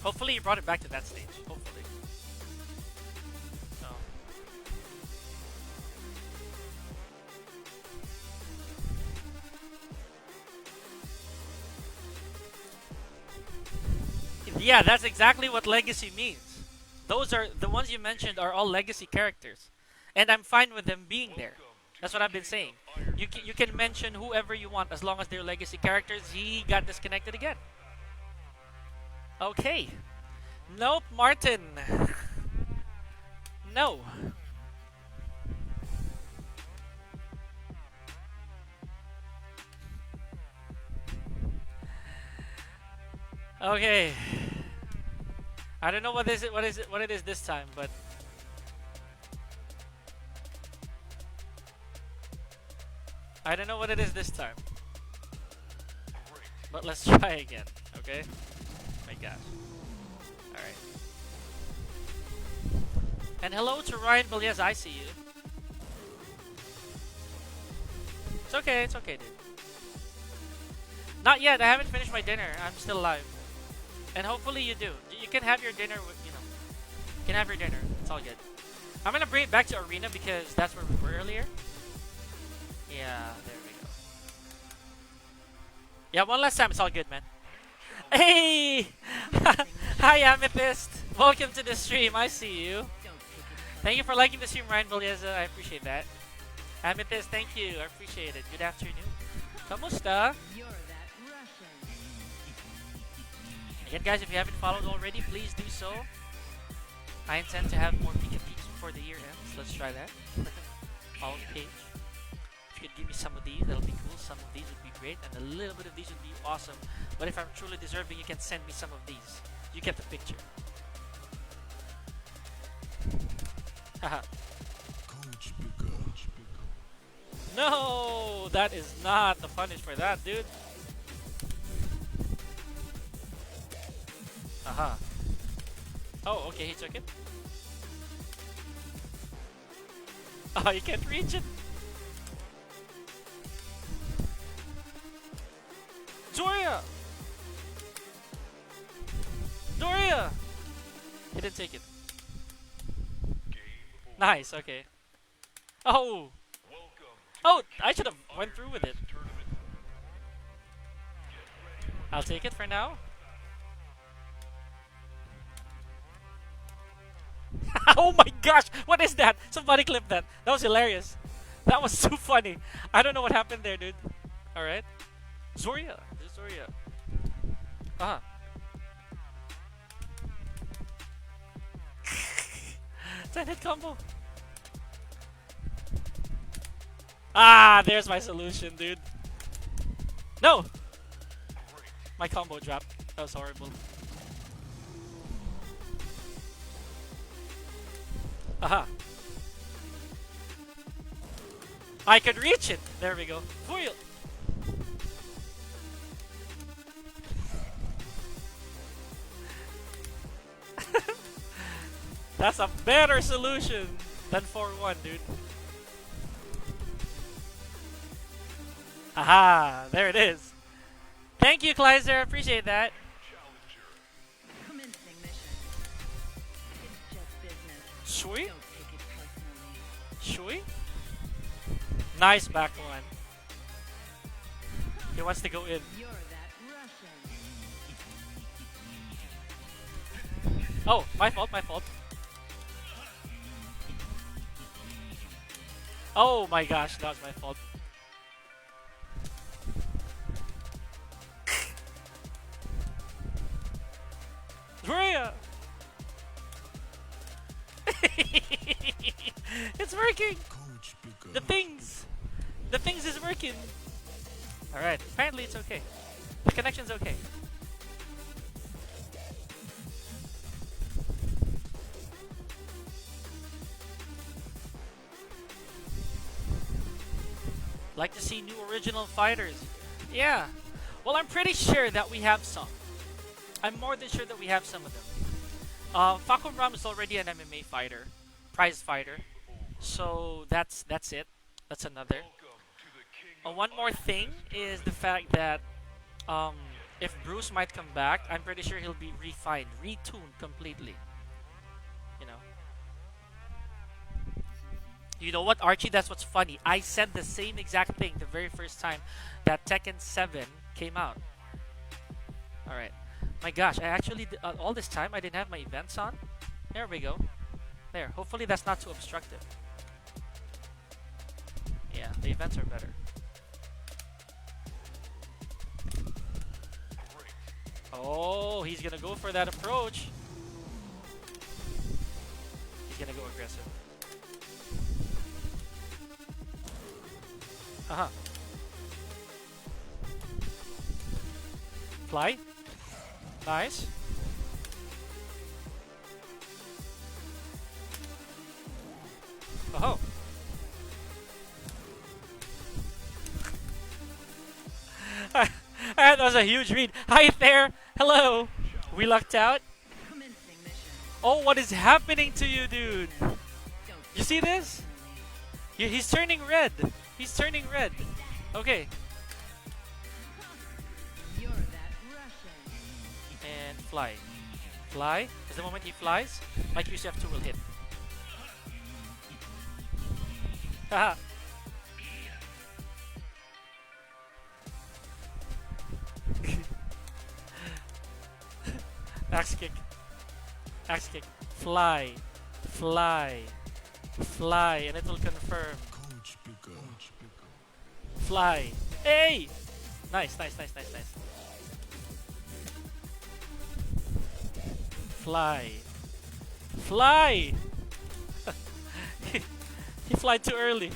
Hopefully, you brought it back to that stage. Hopefully. So. Yeah, that's exactly what legacy means. Those are the ones you mentioned are all legacy characters, and I'm fine with them being there. That's what I've been saying. You can mention whoever you want as long as they're legacy characters. He got disconnected again. Okay. Nope, Martin. No. Okay. I don't know what it is this time, but I don't know what it is this time. But let's try again, okay? My gosh. Alright. And hello to Ryan Yes, I see you. It's okay, dude. Not yet, I haven't finished my dinner. I'm still alive. And hopefully you do. You can have your dinner, you can have your dinner. It's all good. I'm gonna bring it back to arena because that's where we were earlier. Yeah, there we go. Yeah, one last time. It's all good, man. Hey! Hi, Amethyst. Welcome to the stream. I see you. Don't take it. Thank you for liking the stream, Ryan Valdeza. I appreciate that. Amethyst, thank you. I appreciate it. Good afternoon. Kamusta? You're that Russian. Again, guys, if you haven't followed already, please do so. I intend to have more Pika Peaks before the year ends. Let's try that. Follow the page. If you could give me some of these, that'll be cool. Some of these would be great, and a little bit of these would be awesome. But if I'm truly deserving, you can send me some of these. You get the picture. Haha. Coach Picker. No, that is not the punish for that, dude. Aha. Oh, okay, he took it. Oh, you can't reach it. Doria! Doria! He didn't take it. Nice, okay. Oh! Oh, I should have went through with it. I'll take it for now. Oh my gosh! What is that? Somebody clip that. That was hilarious. That was so funny. I don't know what happened there, dude. Alright. Zoria. There's Zoria. Ah. 10-hit combo. Ah, there's my solution, dude. No! My combo dropped. That was horrible. Aha. I could reach it. There we go. Foil. That's a better solution than 4-1, dude. Aha, there it is. Thank you, Kleiser. Appreciate that. Commencing mission. It's just business. Shui? Don't take it personally. Shui? Nice back one. He wants to go in. You're that Russian. Oh, my fault, my fault. Oh my gosh, that was my fault. Zoria! It's working! Coach Picker. The things is working! Alright, apparently it's okay. The connection's okay. Like to see new original fighters. Yeah. Well, I'm pretty sure that we have some. I'm more than sure that we have some of them. Fakum Ram is already an MMA fighter, prize fighter. So that's it. That's another. One more thing is the fact that if Bruce might come back, I'm pretty sure he'll be refined, retuned completely. You know. You know what, Archie? That's what's funny. I said the same exact thing the very first time that Tekken 7 came out. Alright. My gosh, I actually, all this time, I didn't have my events on. There we go. There. Hopefully that's not too obstructive. Yeah, the events are better. Oh, he's gonna go for that approach. He's gonna go aggressive. Uh-huh. Fly. Nice. Oh. That was a huge read. Hi there. Hello. We lucked out. Commencing mission. Oh, what is happening to you, dude? Don't You see this? He's turning red. He's turning red. Okay. You're that Russian. And fly. Fly. Is the moment he flies, my QCF2 will hit. Haha. Axe kick. Axe kick. Fly. Fly. Fly. And it will confirm. Coach Picker. Coach Picker. Fly. Hey! Nice, nice, nice, nice, nice. Fly. Fly! he flied too early.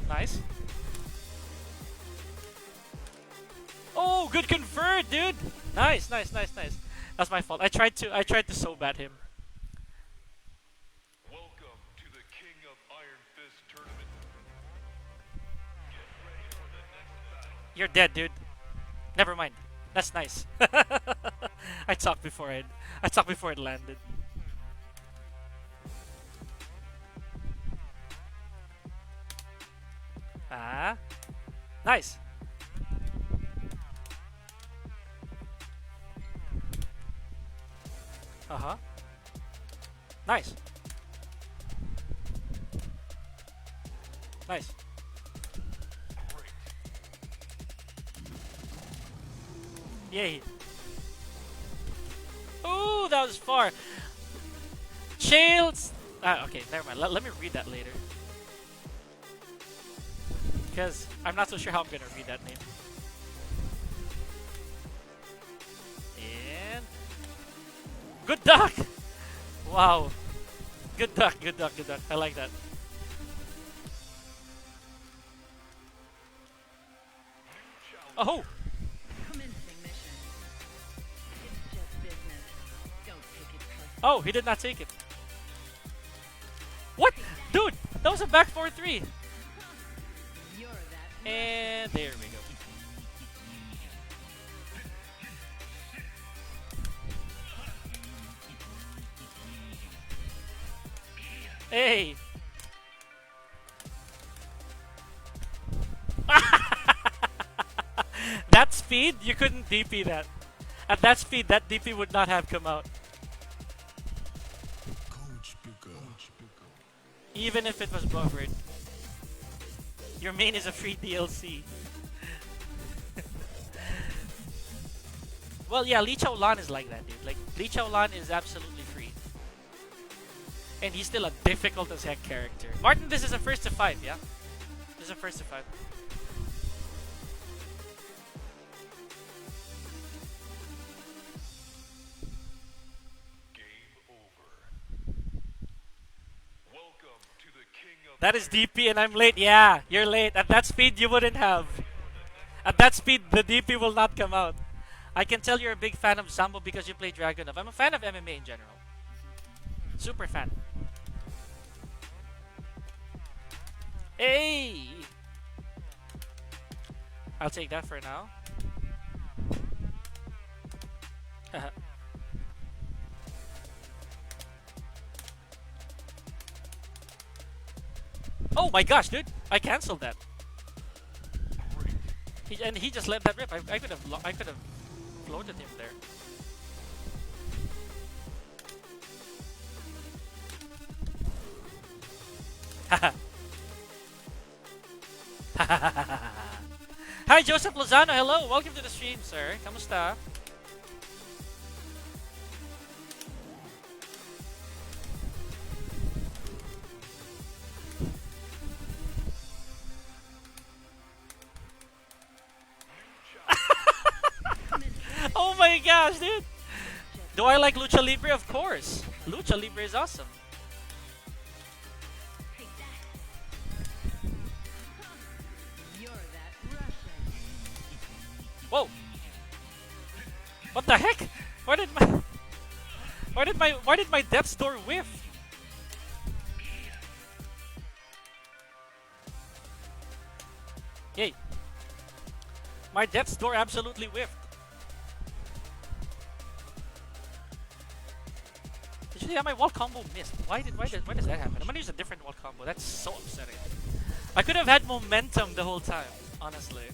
Nice. Oh, good convert, dude. Nice, nice, nice, nice. That's my fault. I tried to so bat him. Welcome to the King of Iron Fist tournament. Get ready for the next battle. You're dead, dude. Never mind. That's nice. I talked before it landed. Ah, nice. Uh-huh. Nice. Nice. Yay. Ooh, that was far. Chills. Okay, never mind. Let me read that later. Because I'm not so sure how I'm gonna read that name. And good duck. Wow. Good duck. Good duck. Good duck. I like that. Oh. Commencing mission. It's just business. Don't take it personally. Oh, he did not take it. What? Dude, that was a back 4-3. You're that. And there we go. Hey. That speed, you couldn't DP that. At that speed, that DP would not have come out. Coach picker. Coach picker. Even if it was buffered. Your main is a free DLC. Well, yeah, Lee Chao Lan is like that, dude. Like, Lee Chao Lan is absolutely free. And he's still a difficult as heck character. Martin, this is a first to 5, yeah? This is a first to 5. Game over. Welcome to the King of That is DP and I'm late. Yeah, you're late. At that speed, you wouldn't have. At that speed, the DP will not come out. I can tell you're a big fan of Sambo because you play Dragunov. I'm a fan of MMA in general. Super fan. Hey! I'll take that for now. Oh my gosh, dude! I canceled that. And he just let that rip. I could have floated him there. Hi, Joseph Lozano. Hello. Welcome to the stream, sir. Kamusta? Oh my gosh, dude. Do I like Lucha Libre? Of course. Lucha Libre is awesome. Take that. You're that Russian. Whoa. What the heck? Why did my Death's Door whiff? Yay. My Death's Door absolutely whiffed. Did you see how my wall combo missed? Why does that happen? I'm gonna use a different wall combo. That's so upsetting. I could have had momentum the whole time, honestly.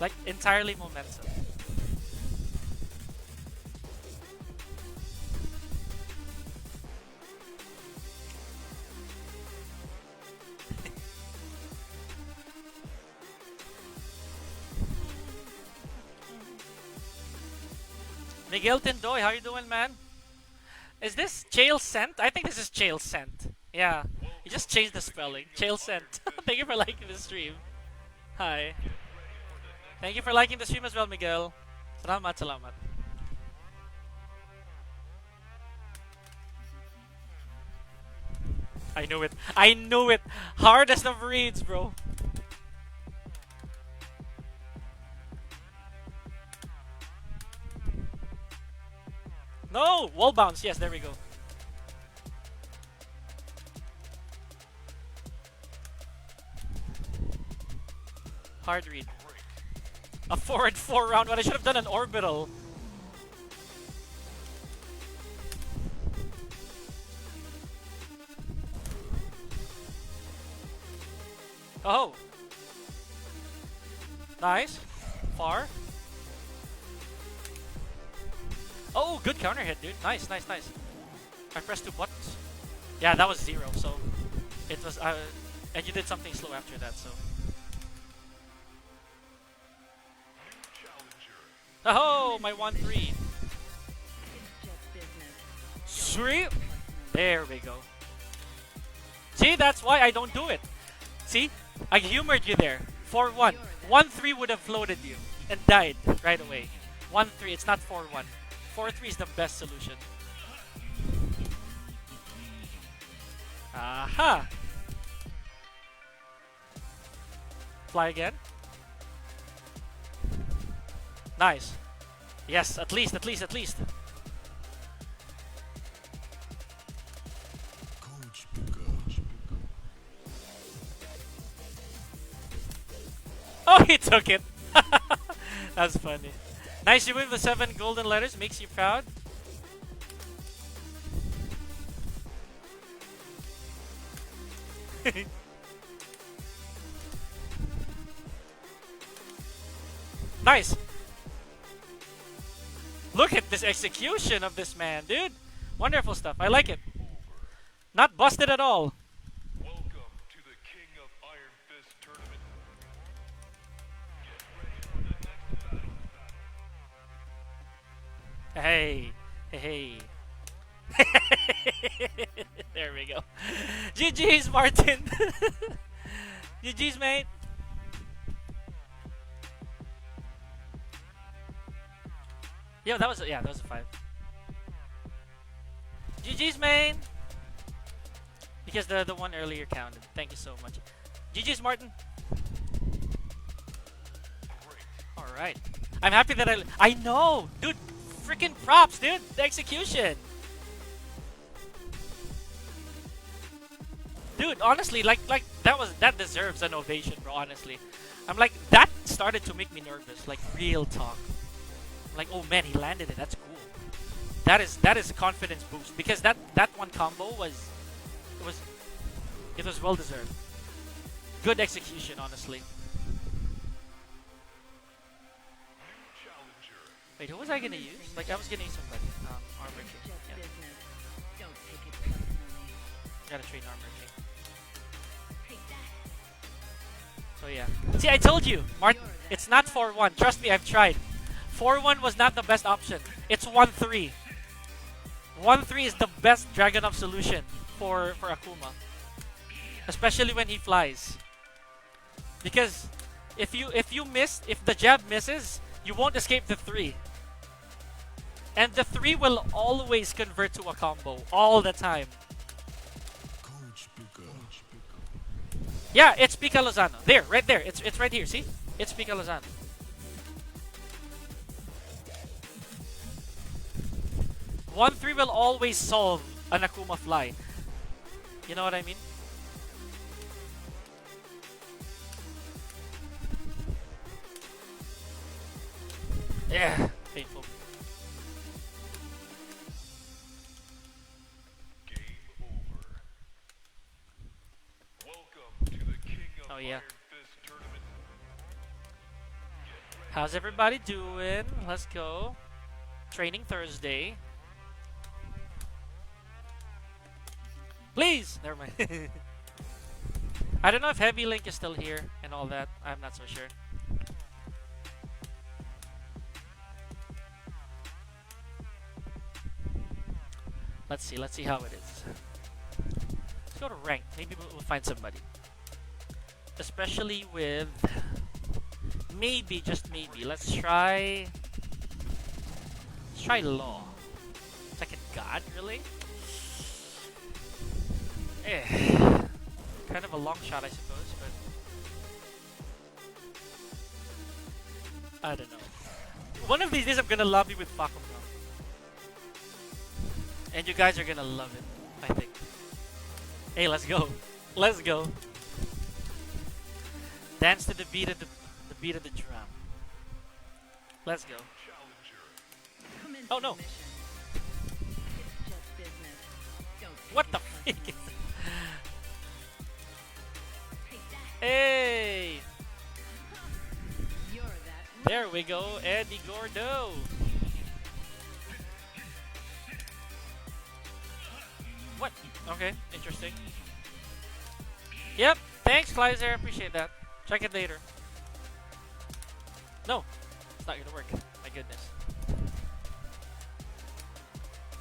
Like, entirely momentum. Miguel Tindoy, how you doing, man? Is this Chael Scent? I think this is Chael Scent. Yeah, you just changed the spelling. Chael Scent. Thank you for liking the stream. Hi. Thank you for liking the stream as well, Miguel. Salamat, salamat. I knew it. I knew it. Hardest of reads, bro. No! Wall bounce. Yes, there we go. Hard read. A forward 4 round when I should have done an orbital. Oh. Nice. Far. Oh, good counter hit, dude. Nice, nice, nice. I pressed 2 buttons. Yeah, that was 0, so it was and you did something slow after that, so. Oh, my 1-3. It's just business. Sweet. There we go. See, that's why I don't do it. See, I humored you there. 4-1. 1-3 would have floated you and died right away. 1-3, it's not 4-1. 4-3 is the best solution. Aha! Fly again. Nice. Yes, at least, at least, at least. Coach Picker. Oh, he took it. That's funny. Nice, you win the 7 golden letters. Makes you proud. Nice. Look at this execution of this man, dude. Wonderful stuff. I like it. Not busted at all. Welcome to the King of Iron Fist tournament. Get ready for the next battle. Hey. Hey. There we go. GG's, Martin. GG's, mate. Yeah, that was a 5. GG's, main. Because the one earlier counted. Thank you so much. GG's, Martin. All right. I'm happy that I know, dude. Freaking props, dude. The execution. Dude, honestly, like that deserves an ovation, bro. Honestly, I'm like, that started to make me nervous. Like, real talk. Like, oh man, he landed it. That's cool. That is a confidence boost, because that one combo was well deserved. Good execution, honestly. Wait, who was I gonna use? Like, I was gonna use somebody. Armor It's King. just Yeah. business. Don't take it personally. Gotta train Armor King. Take that. So yeah. See, I told you, Martin. It's not 4-1. Trust me, I've tried. 4-1 was not the best option. It's 1-3. 1-3 is the best Dragunov solution for Akuma. Especially when he flies. Because if the jab misses, you won't escape the 3. And the 3 will always convert to a combo. All the time. Coach Picker. Yeah, it's Pika Lozano. There, right there. It's right here, see? It's Pika Lozano. One 3 will always solve an Akuma fly. You know what I mean? Yeah, painful. Game over. Welcome to the King of Oh, yeah. Iron Fist tournament. How's everybody doing? Let's go. Training Thursday. Please! Never mind. I don't know if Heavy Link is still here and all that. I'm not so sure. Let's see how it is. Let's go to rank. Maybe we'll find somebody. Especially with... Maybe, just maybe. Let's try Law. Second God, really? Kind of a long shot, I suppose, but I don't know. One of these days, I'm gonna lobby with Bakugan, and you guys are gonna love it, I think. Hey, let's go! Let's go! Dance to the beat of the drum. Let's go. Challenger. Commencing Oh, no. mission. It's just business. Don't take What it the personally. freak? Take that. Hey! You're that. There we go, Eddie Gordo. What? Okay, interesting. Yep, thanks, Kleiser. Appreciate that. Check it later. No, it's not gonna work. My goodness.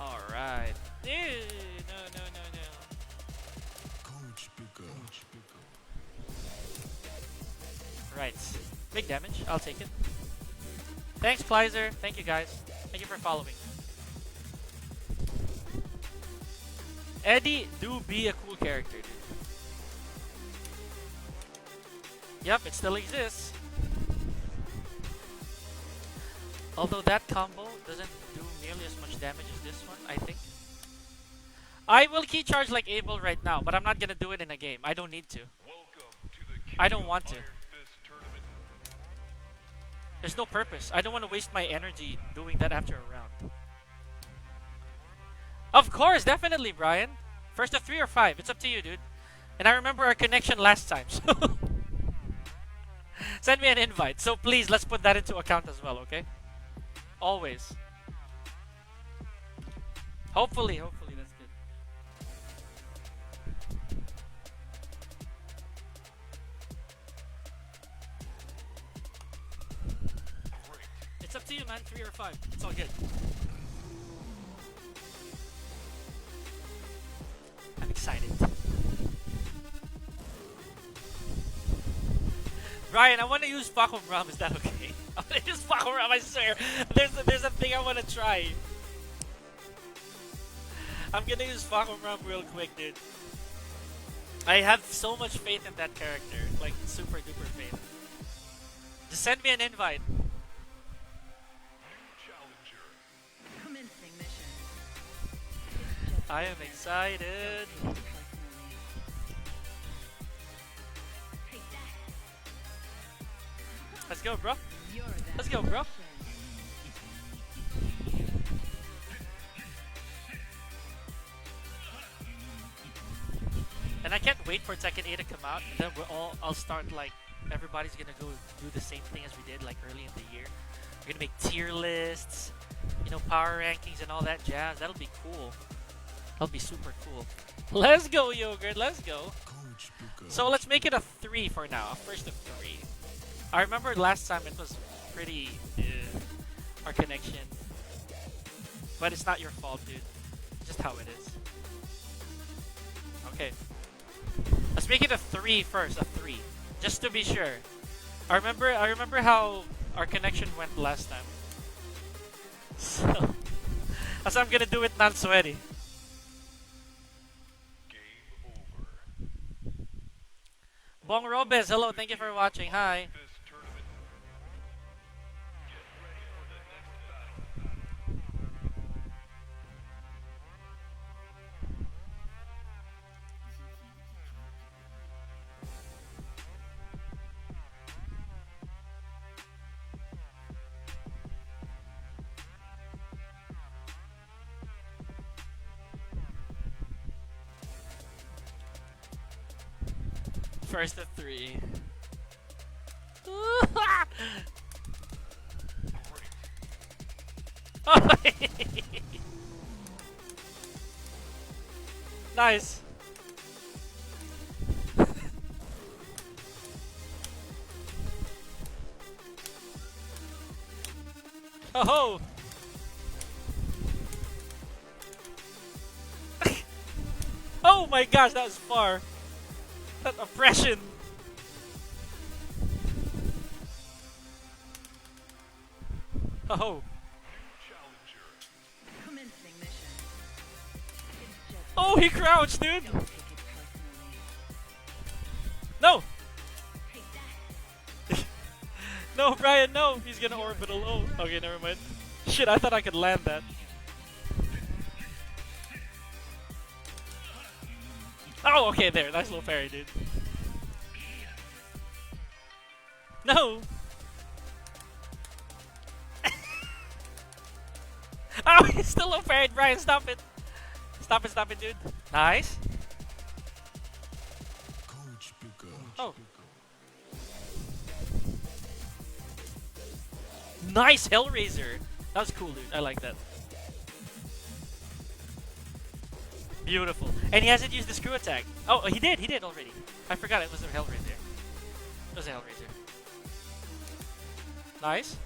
Alright. Ew, no. Coach Picker. Right. Big damage. I'll take it. Thanks, Kleiser. Thank you, guys. Thank you for following. Eddie do be a cool character, dude. Yep, it still exists. Although that combo doesn't do nearly as much damage as this one, I think. I will key charge like Abel right now, but I'm not gonna do it in a game. I don't need to. Welcome to the King I don't of want to. Iron Fist tournament. There's no purpose. I don't want to waste my energy doing that after a round. Of course, definitely, Brian. First of 3 or 5. It's up to you, dude. And I remember our connection last time, so send me an invite. So please, let's put that into account as well, okay? Always. Hopefully that's good. It's up to you, man. 3 or 5. It's all good. I'm excited. Brian, I want to use Paco Ram. Is that okay? I want to use Paco Ram, I swear. There's a thing I want to try. I'm gonna use Paco Ram real quick, dude. I have so much faith in that character. Like, super duper faith. Just send me an invite. Challenger. Commencing mission. It's just I am business. excited. Don't take it personally. Take that. Let's go, bro. You're that. Let's go, bro. mission. And I can't wait for Tekken 8 to come out. And then I'll start like, everybody's gonna go do the same thing as we did like early in the year. We're gonna make tier lists, you know, power rankings and all that jazz. That'll be cool. That'll be super cool. Let's go, Yogurt. Let's go. Coach Picker. So let's make it a 3 for now. A first of 3. I remember last time it was pretty our connection. But it's not your fault, dude. It's just how it is. Okay. Let's make it a 3 first, a 3. Just to be sure. I remember how our connection went last time. So that's how I'm gonna do it non-sweaty. Game over. Bong Robes, hello, thank you for watching. Hi. Fist tournament. Get ready for the next battle. First of 3. Nice. Oh. Oh my gosh, that was far. That oppression. Oh. Challenger. Commencing mission. It's just Oh, he crouched, dude. don't take it personally. No. Take that. No, Brian, no. He's gonna orbital low. Okay, never mind. Shit, I thought I could land that. Oh, okay, there. Nice little parry, dude. No. No, he's still low parried. Brian, stop it. Stop it, dude. Nice. Coach picker. Oh. Nice Hellraiser. That was cool, dude. I like that. Beautiful. And he hasn't used the screw attack. Oh, he did already. I forgot it was a Hellraiser. It was a Hellraiser. Nice.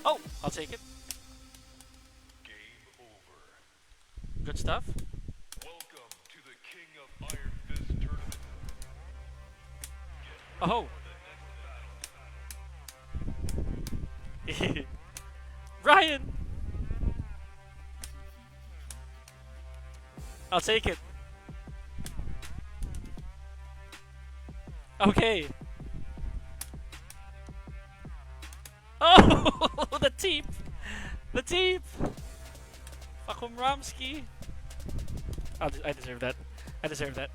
Oh, I'll take it. Game over. Good stuff. Welcome to the King of Iron Fist tournament. Oh. The next battle. Brian! I'll take it. Okay. Oh! The teep! The teep! Fuckum Ramsky. I deserve that. I deserve that.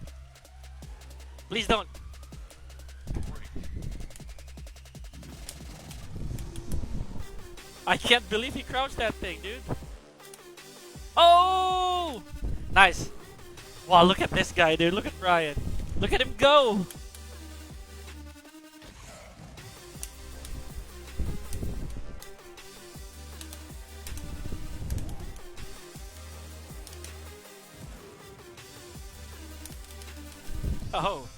Please don't. I can't believe he crouched that thing, dude. Oh! Nice. Wow, look at this guy, dude. Look at Brian. Look at him go! Oh.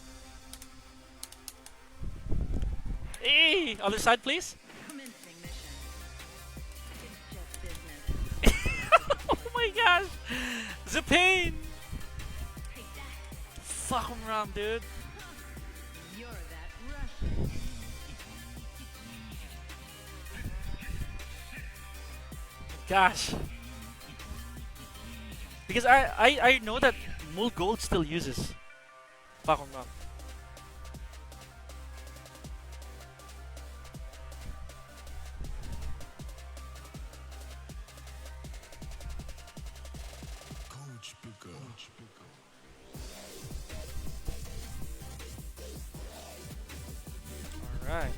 Hey! Other side, please. Commencing mission. It's just business. Oh my gosh! The pain! Take that. Fuck him, Ram, dude. You're that Russian. Gosh. Because I know that Mul Gold still uses Fuck him, Ram. Coach picker. Alright.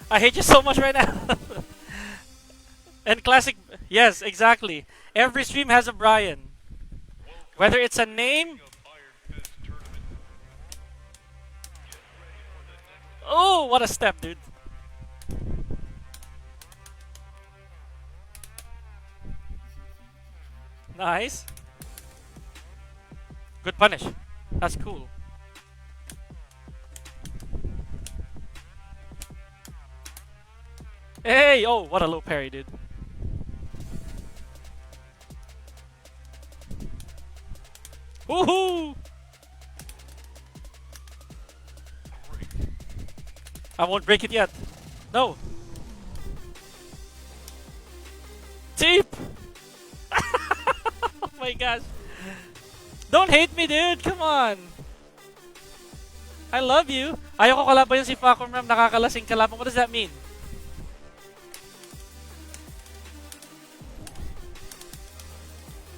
I hate you so much right now. And classic, yes, exactly. Every stream has a Brian. Whether it's a name. King of Iron Fist tournament. Get ready for the next Oh, what a step, dude. Nice. Good punish. That's cool. Hey, oh, what a low parry, dude. Woohoo! I won't break it yet. No. Teep! Oh my gosh. Don't hate me, dude. Come on. I love you. Ayoko kalaban yung si Facom Ram. Nakakalasing kalaban. What does that mean?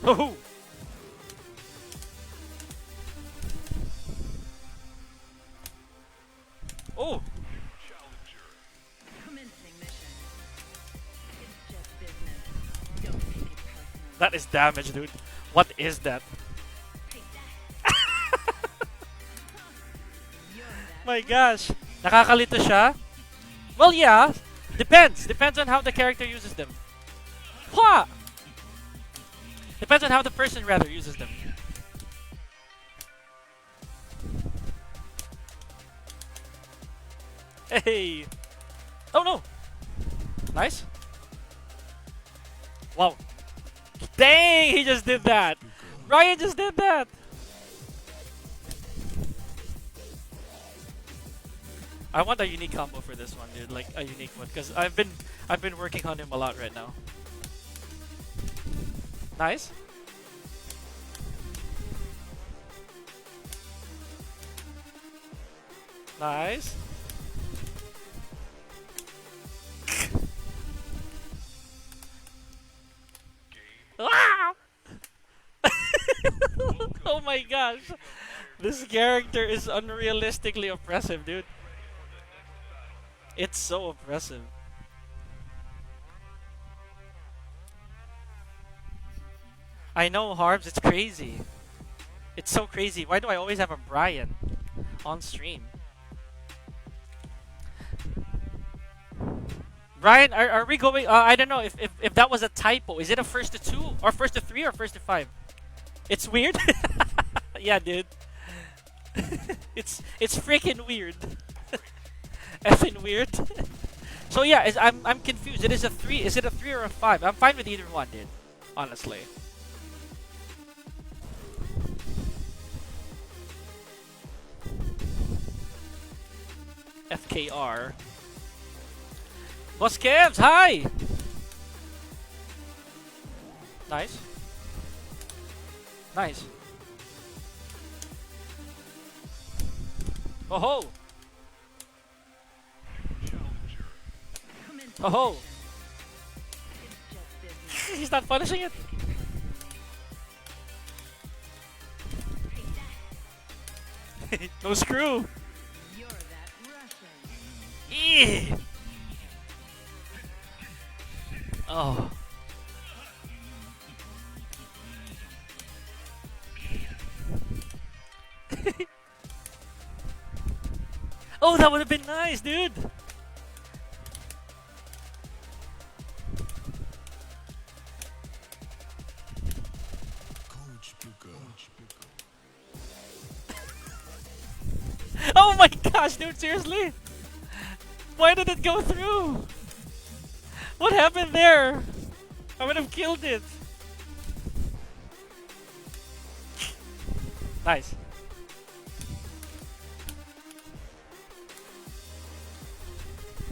Oh! Oh! challenger. Commencing mission. It's just business. Don't take it personally. That is damage, dude. What is that? Take that. You're that. My gosh. Nakakalito siya? Well, yeah. Depends. Depends on how the character uses them. Hwa! Depends on how the person rather uses them. Hey! Oh no! Nice. Wow. Dang! He just did that! Ryan just did that! I want a unique combo for this one, dude. Like a unique one, because I've been working on him a lot right now. Nice. Nice. gosh. This character is unrealistically oppressive, dude. It's so oppressive. I know, Harbs, it's crazy. It's so crazy. Why do I always have a Brian on stream? Brian, are we going? I don't know if that was a typo. Is it a first to 2 or first to 3 or first to 5? It's weird. Yeah, dude. it's freaking weird. Effing weird. So yeah, I'm confused. It is a 3. Is it a 3 or a 5? I'm fine with either one, dude. Honestly. FKR. Boss Kevs, hi! Nice. Nice. Oh ho! Oh ho! He's not punishing it. No screw. You're that Russian. Eee. Oh. Oh, that would have been nice, dude. Coach Booker. Oh my gosh, dude, seriously? Why did it go through? What happened there? I would have killed it. Nice.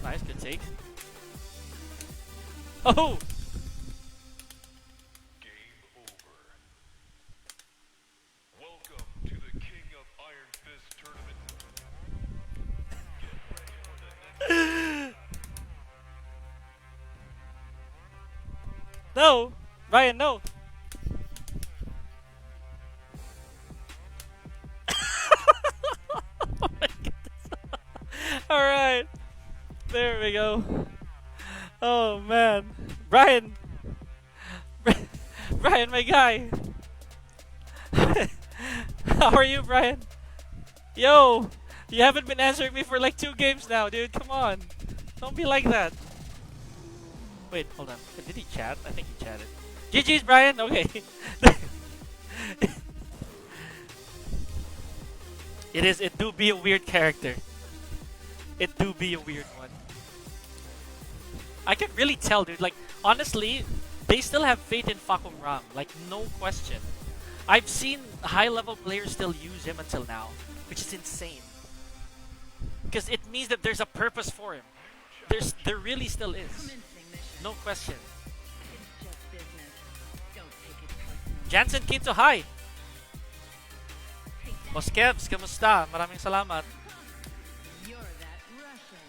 Nice, good take. Oh! Game over. Welcome to the King of Iron Fist tournament. Get ready for the next. No! Ryan, no! Oh my goodness. Alright. There we go. Oh man. Brian! Brian, my guy! How are you, Brian? Yo! You haven't been answering me for like 2 games now, dude. Come on. Don't be like that. Wait, hold on. Did he chat? I think he chatted. GG's, Brian! Okay. It do be a weird character. It do be a weird one. I can really tell, dude. Like, honestly, they still have faith in Fakum Ram. Like, no question. I've seen high-level players still use him until now, which is insane. Because it means that there's a purpose for him. There really still is. Commencing mission. No question. It's just business. Don't take it personal. Jansen Quinto, hi! Take that. Boss Kevs, kamusta? Maraming salamat. You're that Russian.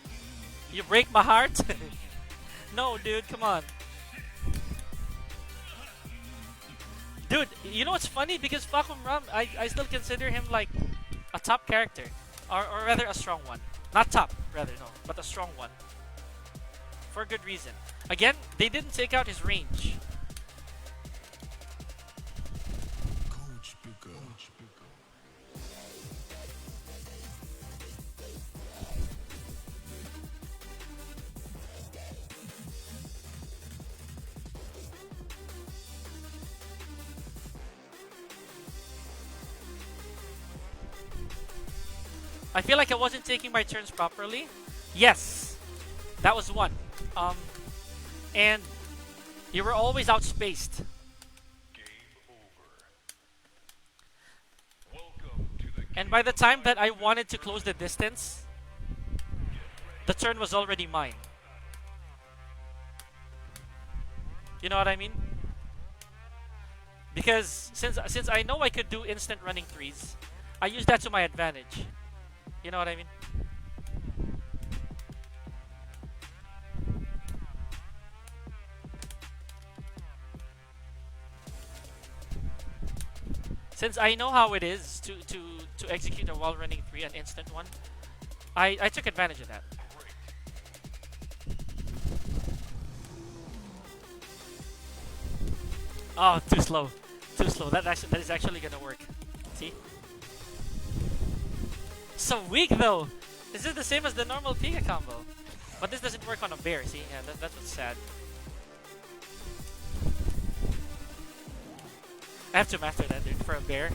You break my heart? No, dude, come on. Dude, you know what's funny? Because Fakum Ram, I still consider him like a top character. Or rather, a strong one. Not top, rather, no. But a strong one. For good reason. Again, they didn't take out his range. Coach Booker. I feel like I wasn't taking my turns properly. Yes, that was one. And you were always outspaced. Game over. Welcome to the And by the time that I wanted to close the distance, the turn was already mine. You know what I mean? Because since I know I could do instant running threes, I used that to my advantage. You know what I mean? Since I know how it is to execute a while running 3, an instant one, I took advantage of that. Oh, too slow. Too slow. That is actually gonna work. See? So weak though! This is the same as the normal Pika combo. But this doesn't work on a bear, see? Yeah, that's what's sad. I have to master that, dude, for a bear.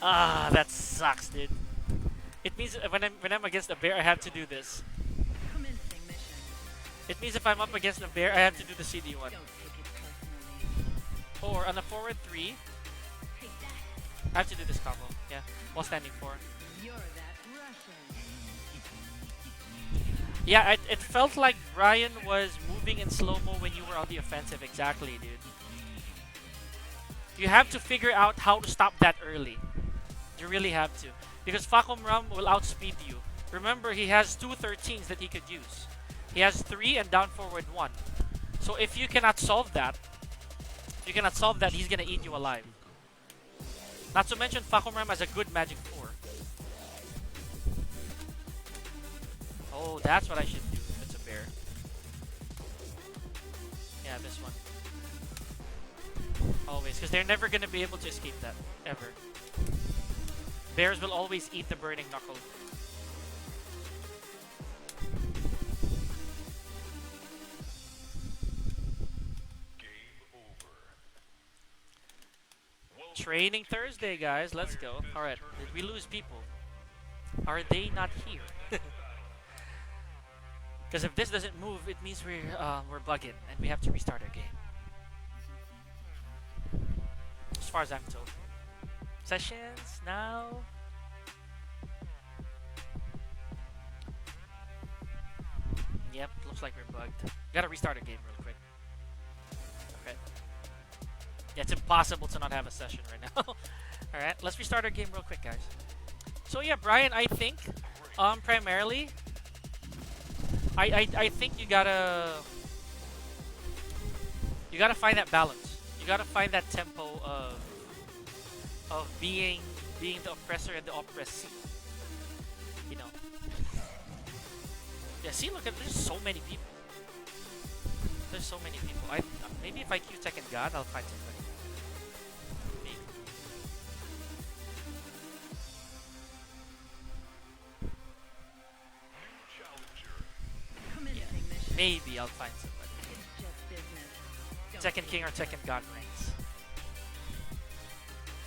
Ah, that sucks, dude. It means when I'm against a bear, I have to do this. Commencing mission. It means if I'm up against a bear, I have to do the CD one. Don't take it personally. Or on a forward 3, Take that. I have to do this combo. Yeah, while standing 4. You're that Russian. Yeah, it felt like Brian was moving in slow-mo when you were on the offensive. Exactly, dude. You have to figure out how to stop that early. You really have to. Because Fakum Ram will outspeed you. Remember, he has 2 13s that he could use. He has 3 and down forward 1. So if you cannot solve that, he's gonna eat you alive. Not to mention, Fakum Ram has a good magic 4. Oh, that's what I should do if it's a bear. Yeah, this one. Always, because they're never gonna be able to escape that, ever. Bears will always eat the burning knuckle. Game over. Training Thursday, guys. Let's go. Alright, did we lose people? Are they not here? Because if this doesn't move, it means we're bugging and we have to restart our game. As far as I'm told. Sessions now. Yep, looks like we're bugged. Gotta restart our game real quick. Okay. Yeah, it's impossible to not have a session right now. Alright, let's restart our game real quick, guys. So yeah, Brian, I think primarily I think you gotta find that balance. You gotta find that tempo of being the oppressor and the oppressee. You know. Yeah, see, look at there's so many people. There's so many people. Maybe if I queue Second God, I'll find somebody. Maybe. Commencing mission. Maybe I'll find somebody. It's just business. Don't Second take King or it Second God personally. ranks.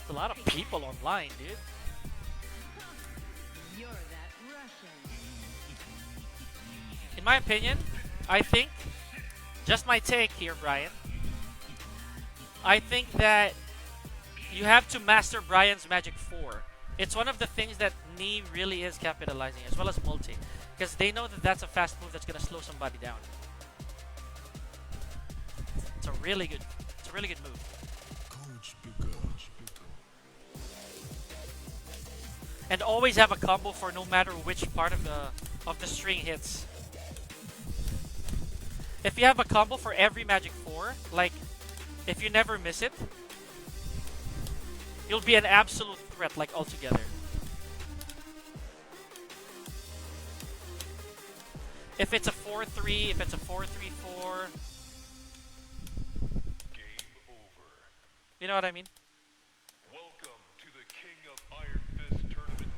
There's a lot of people online, dude. You're that Russian. In my opinion, I think, just my take here, Brian, I think that you have to master Brian's Magic 4. It's one of the things that Knee really is capitalizing, as well as Multi. Because they know that that's a fast move that's going to slow somebody down. It's a really good move. Coach Picker. And always have a combo for no matter which part of the string hits. If you have a combo for every Magic 4, like if you never miss it, you'll be an absolute threat, like altogether. If it's a 4-3, if it's a 4-3-4, Game over. you know what I mean? Welcome to the King of Iron Fist tournament.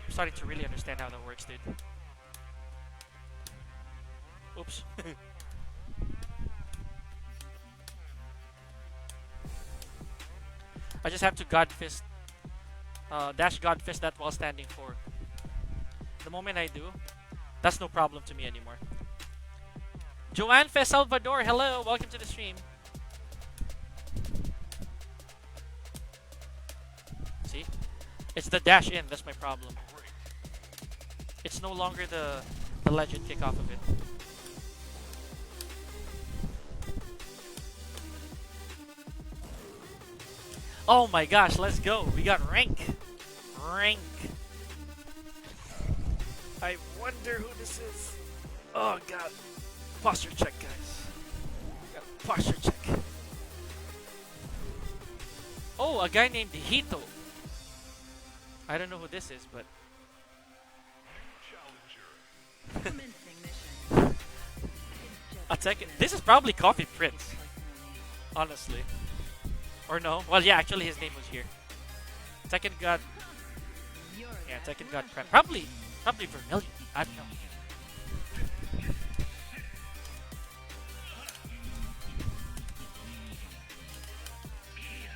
I'm starting to really understand how that works, dude. Oops. I just have to God Fist, dash God Fist that while standing 4. The moment I do, that's no problem to me anymore. Joanne Fe Salvador, hello, welcome to the stream. See? It's the dash in, that's my problem. It's no longer the legend kick off of it. Oh my gosh, let's go. We got rank. Rank. I wonder who this is. Oh god. Posture check, guys. Posture check. Oh, a guy named Hito. I don't know who this is, but Challenger. Commencing mission. I'll take it. This is probably Coffee Prince, honestly. Or no? Well, yeah, actually his name was here. Tekken got, yeah, Tekken got probably Vermilion. I don't know.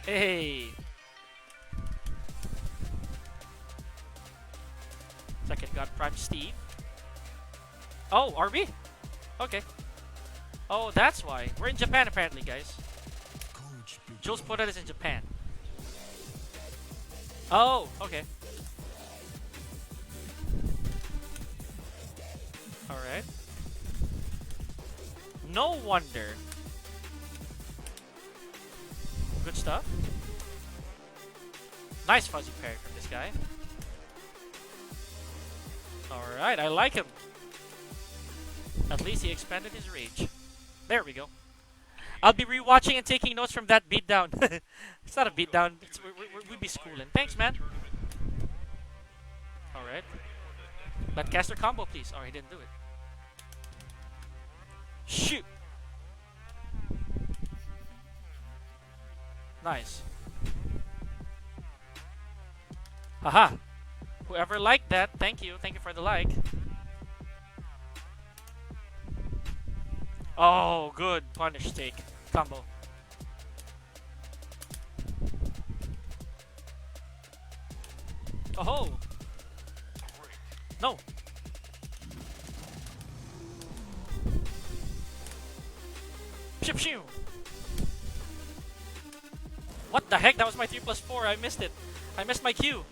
Hey. Second got Prime Steve. Oh, RB? Okay. Oh, that's why. We're in Japan apparently, guys. Coach begun. Jules put us in Japan. Oh, okay. Alright. No wonder. Good stuff. Nice fuzzy parry from this guy. Alright, I like him. At least he expanded his rage. There we go. I'll be rewatching and taking notes from that beatdown. It's not a beatdown. We'll be schooling. Thanks, man. Alright. Let caster combo, please. Oh, he didn't do it. Shoot! Nice. Haha. Whoever liked that, thank you. Thank you for the like. Oh, good. Punish take. Combo. Oh! No! Ship shoo! What the heck? That was my 3+4. I missed it. I missed my Q.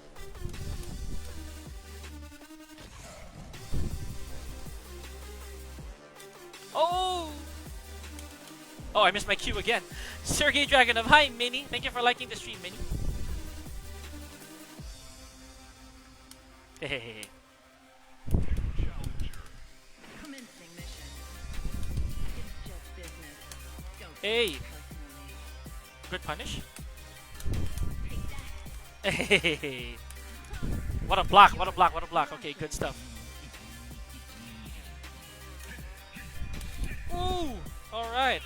Oh! Oh, I missed my Q again. Sergey Dragonov. Hi, Minnie. Thank you for liking the stream, Minnie. Hey. Commencing mission. It's just business. Don't Hey. take it personally. Good punish. Take that. Hey. What a block. What a block. What a block. Okay, good stuff. Ooh! Alright.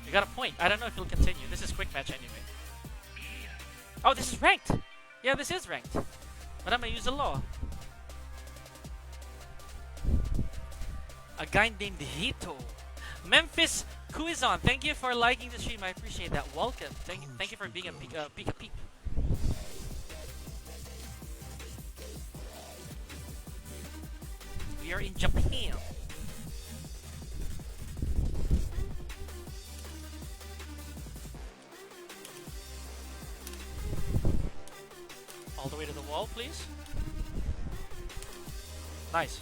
You got a point. I don't know if he'll continue. This is quick match anyway. Oh, this is ranked! Yeah, this is ranked. But I'm gonna use the law. A guy named Hito. Memphis Kuizon, thank you for liking the stream. I appreciate that. Welcome. Thank you for being a peek. We are in Japan. All the way to the wall, please. Nice.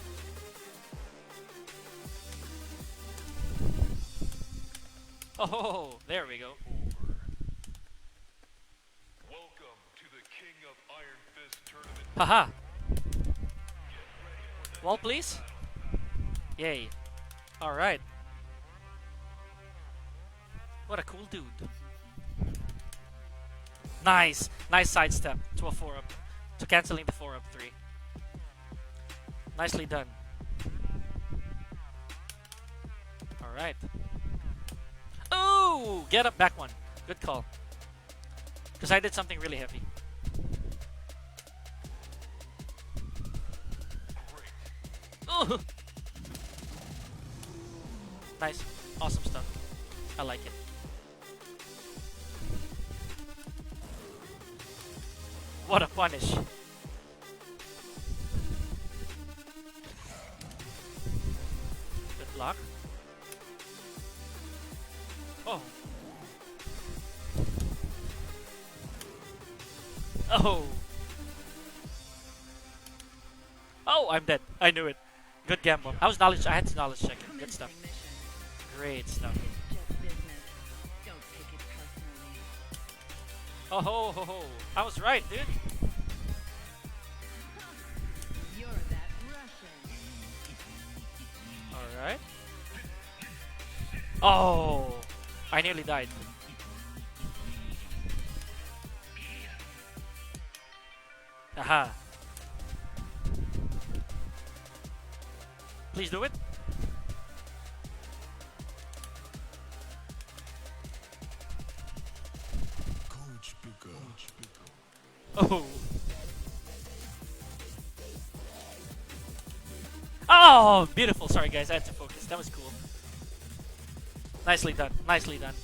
Oh, there we go. Welcome to the King of Iron Fist tournament. Haha. Wall, please. Yay. Alright. What a cool dude. Nice. Nice sidestep to a 4-up. To canceling the 4-up 3. Nicely done. Alright. Ooh! Get up, back one. Good call. Because I did something really heavy. Ooh! Nice. Awesome stuff. I like it. What a punish. Good block. Oh. Oh. Oh, I'm dead. I knew it. Good gamble. I had knowledge checking. Good stuff. Commencing mission. Great stuff. It's just business. Don't take it personally. Oh ho ho ho. I was right, dude. You're that Russian. Alright. Oh. I nearly died. Aha. Please do it. Coach Picker. Oh. Oh, beautiful. Sorry, guys. I had to focus. That was cool. Nicely done. Nicely done.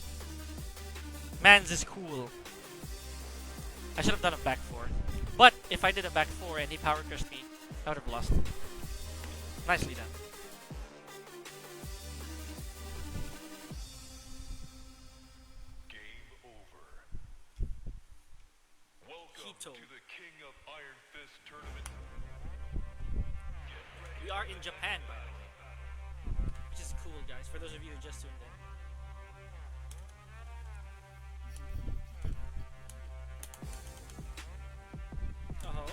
Mans is cool. I should have done a back four. But if I did a back four and he power crushed me, I would have lost. Nicely done. Game over. Welcome Hito. to the King of Iron Fist tournament. We are in Japan, by the way. Which is cool, guys, for those of you who just tuned in. Uh-oh.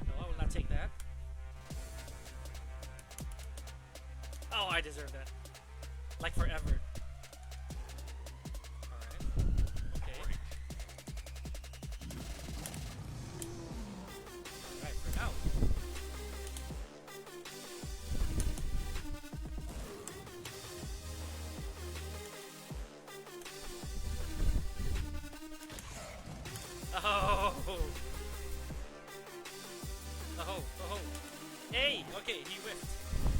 No, I will not take that. Oh, I deserve that. Like forever. Alright. Okay. Alright, for now. Oh! Oh, oh. Hey! Okay, he whiffed.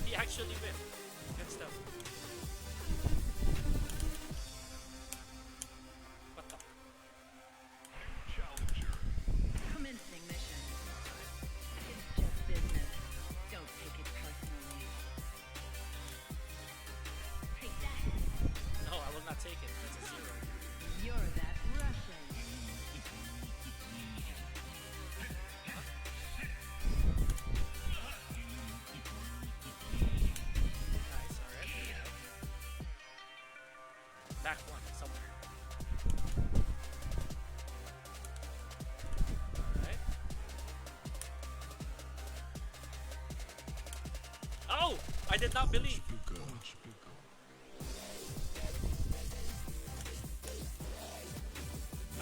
He actually whiffed. Good stuff. What the? Challenger. Commencing mission. It's just business. Don't take it personally. Take that. No, I will not take it. That's a zero. You're that Russian. Nice, alright. Back one, somewhere. Alright. Oh! I did not believe. Picker.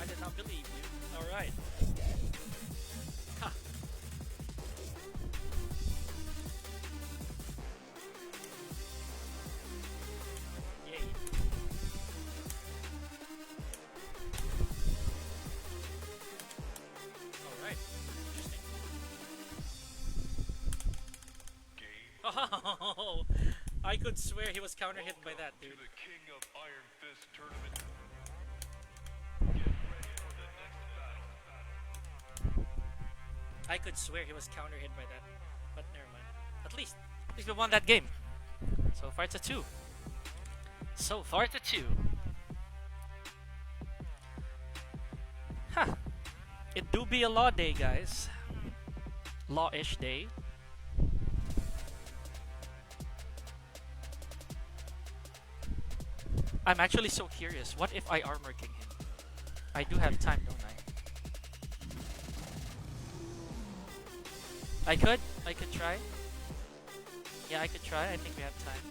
I did not believe you. Alright. Ha! Yay. Alright. Interesting. Game Oh! I could swear he was counter hit by that, to dude. the King of Iron Fist tournament. Get ready for the next battle. I could swear he was counter hit by that. But never mind. At least we won that game. So far it's a 2. So far it's a 2. Huh. It do be a law day, guys. Law-ish day. I'm actually so curious. What if I armor king him? I do have time, don't I? I could try. Yeah, I could try. I think we have time.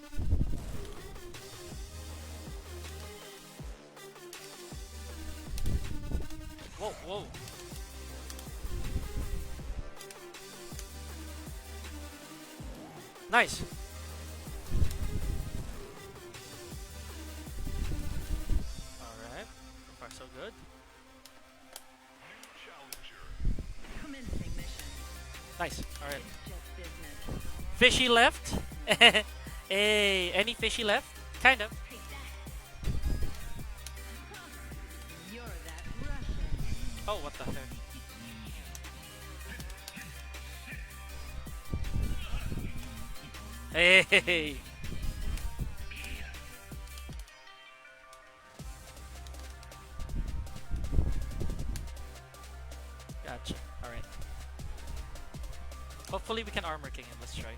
Whoa, whoa. Nice. Alright. So far so good. Challenger. Commencing mission. Nice. Alright. It's just business. Fishy left. Hey, any fishy left? Kind of. Take that. You're that Russian. Oh, what the heck? Hey. Gotcha. Alright. Hopefully we can armor king him. Let's try.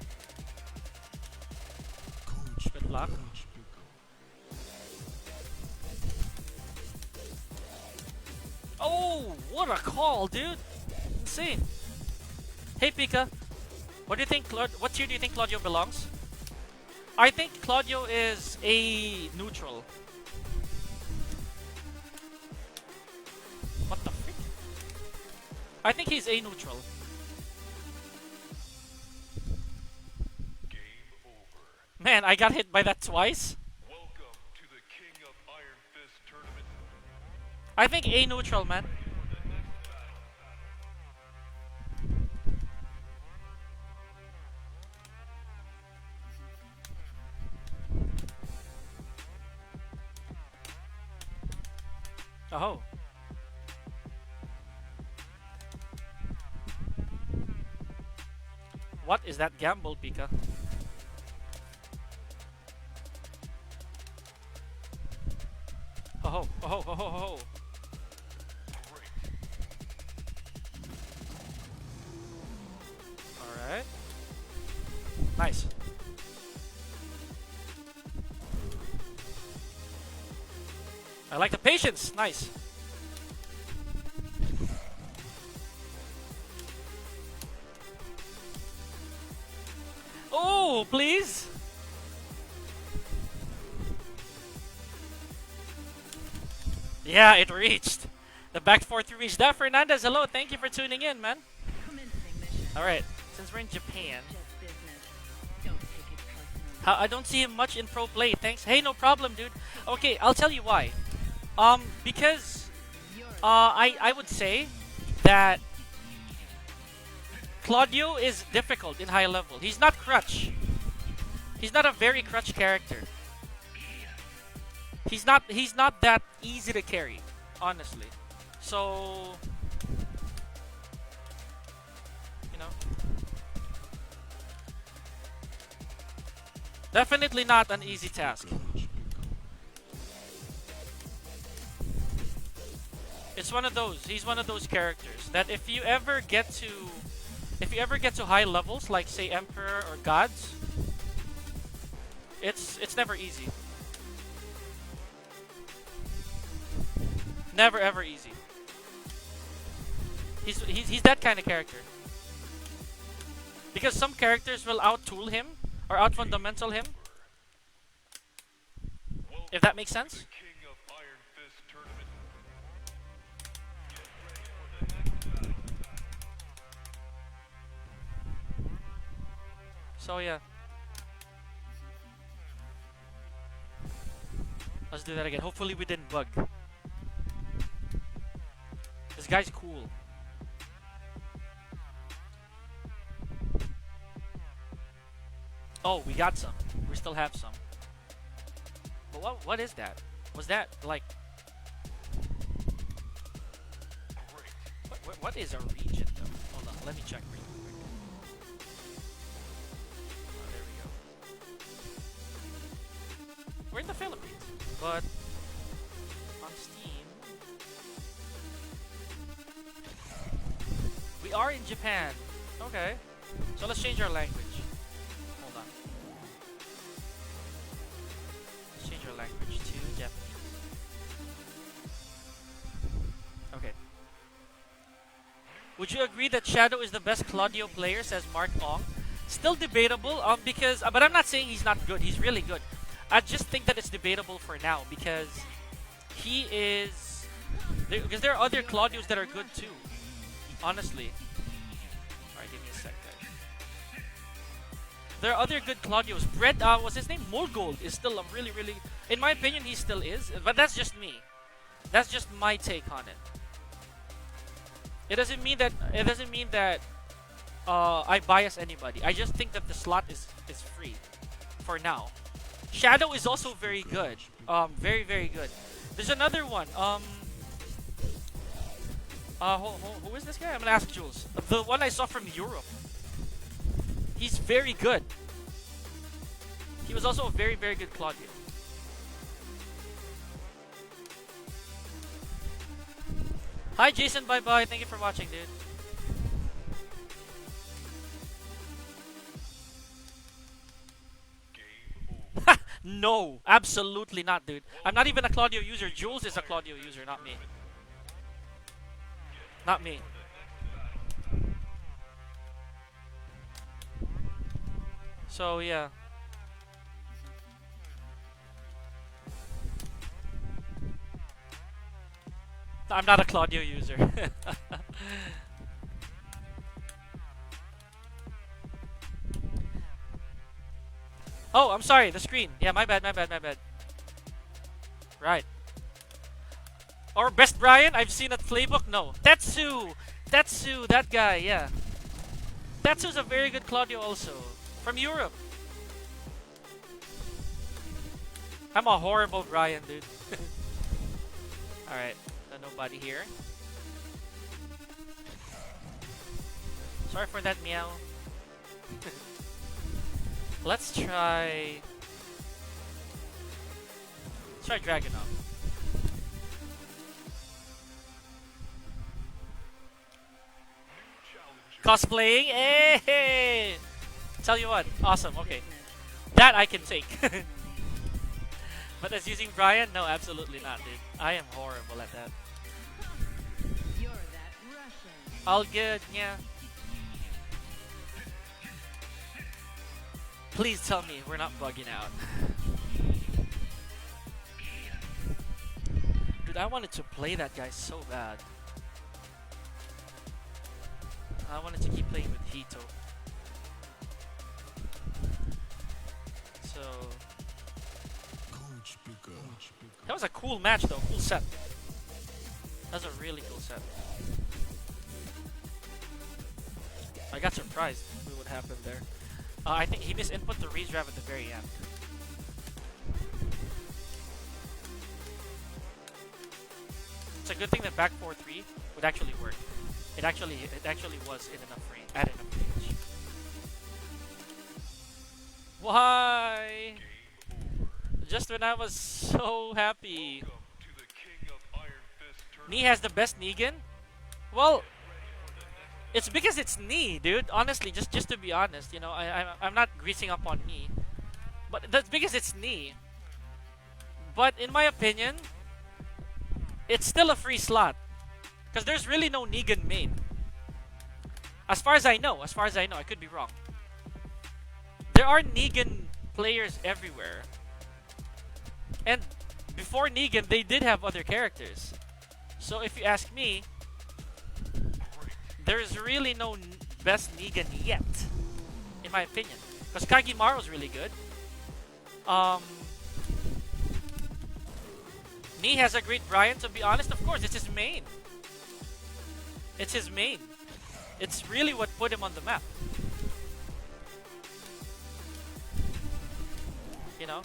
Coach Good luck. Coach Picker. Oh, what a call, dude! Insane. Hey, Pika. What do you think? What tier do you think Claudio belongs? I think Claudio is a neutral. What the frick? I think he's a neutral. Game over. Man, I got hit by that twice. Welcome to the King of Iron Fist tournament. I think a neutral, man. Oh. What is that gamble, Pika? Oh, oh, oh, oh, oh. Alright. Nice. I like the patience. Nice. Oh, please. Yeah, it reached. The back 4-3 reached. That Fernandez, hello. Thank you for tuning in, man. Commencing mission. Alright, since we're in Japan, Just business. Don't take it personally. I don't see him much in pro play. Thanks. Hey, no problem, dude. Okay, I'll tell you why. Because I would say that Claudio is difficult in high level. He's not crutch. He's not a very crutch character. He's not that easy to carry, honestly. So, you know, definitely not an easy task. It's one of those. He's one of those characters that if you ever get to high levels, like say Emperor or Gods, it's never easy. Never ever easy. He's that kind of character. Because some characters will out-tool him or out-fundamental him. If that makes sense. King of Iron Fist tournament. Get ready for the next battle. So yeah. Let's do that again. Hopefully we didn't bug. This guy's cool. Oh, we got some. We still have some. But what is that? Was that like what is a region though? Hold on, let me check really quick. Oh, there we go. We're in the Philippines, but on Steam we are in Japan. Okay, so let's change our language. Hold on. Let's change our language to Japanese. Okay. Would you agree that Shadow is the best Claudio player, says Mark Ong? Still debatable, because but I'm not saying he's not good. He's really good. I just think that it's debatable for now because he is because there are other Claudios that are good too. Honestly. Alright, give me a sec, guys. There are other good Claudios. Brett, what's his name? Molgold is still a really, in my opinion, he still is. But that's just me. That's just my take on it. It doesn't mean that I bias anybody. I just think that the slot is free for now. Shadow is also very good. Very, very good. There's another one. Who is this guy? I'm gonna ask Jules. The one I saw from Europe. He's very good. He was also a very, very good Claudio. Hi Jason, bye bye. Thank you for watching, dude. Game over. No, absolutely not, dude. I'm not even a Claudio user. Jules is a Claudio user, not me. Not me. So yeah. I'm not a Claudio user. Oh, I'm sorry, the screen. Yeah, my bad, my bad, my bad. Right. Or best Brian I've seen at Playbook? No. Tetsu! Tetsu, that guy, yeah. Tetsu's a very good Claudio also. From Europe. I'm a horrible Brian, dude. Alright, nobody here. Sorry for that meow. Let's try... Let's try Dragunov. Cosplaying? Hey! Tell you what, awesome, okay. That I can take. But as using Brian? No, absolutely not, dude. I am horrible at that. You're that Russian. All good, yeah. Please tell me we're not bugging out. Dude, I wanted to play that guy so bad. I wanted to keep playing with Hito. So... Coach Picker. That was a cool match though, cool set. That was a really cool set. I got surprised with what happened there. I think he misinput the redraft at the very end. It's a good thing that back 4-3 would actually work. It actually was in enough range, at enough range. Why? Just when I was so happy. Welcome to the King of Iron Fist tournament. Knee has the best Negan? Well, it's because it's Knee, dude. Honestly, just to be honest, you know, I'm not greasing up on Knee, but that's because it's Knee. But in my opinion, it's still a free slot because there's really no Negan main. As far as I know, I could be wrong. There are Negan players everywhere, and before Negan, they did have other characters. So if you ask me, there's really no best Negan yet, in my opinion. Because Kagimaru's really good. Nee has a great Brian, to be honest. Of course, it's his main. It's his main. It's really what put him on the map. You know?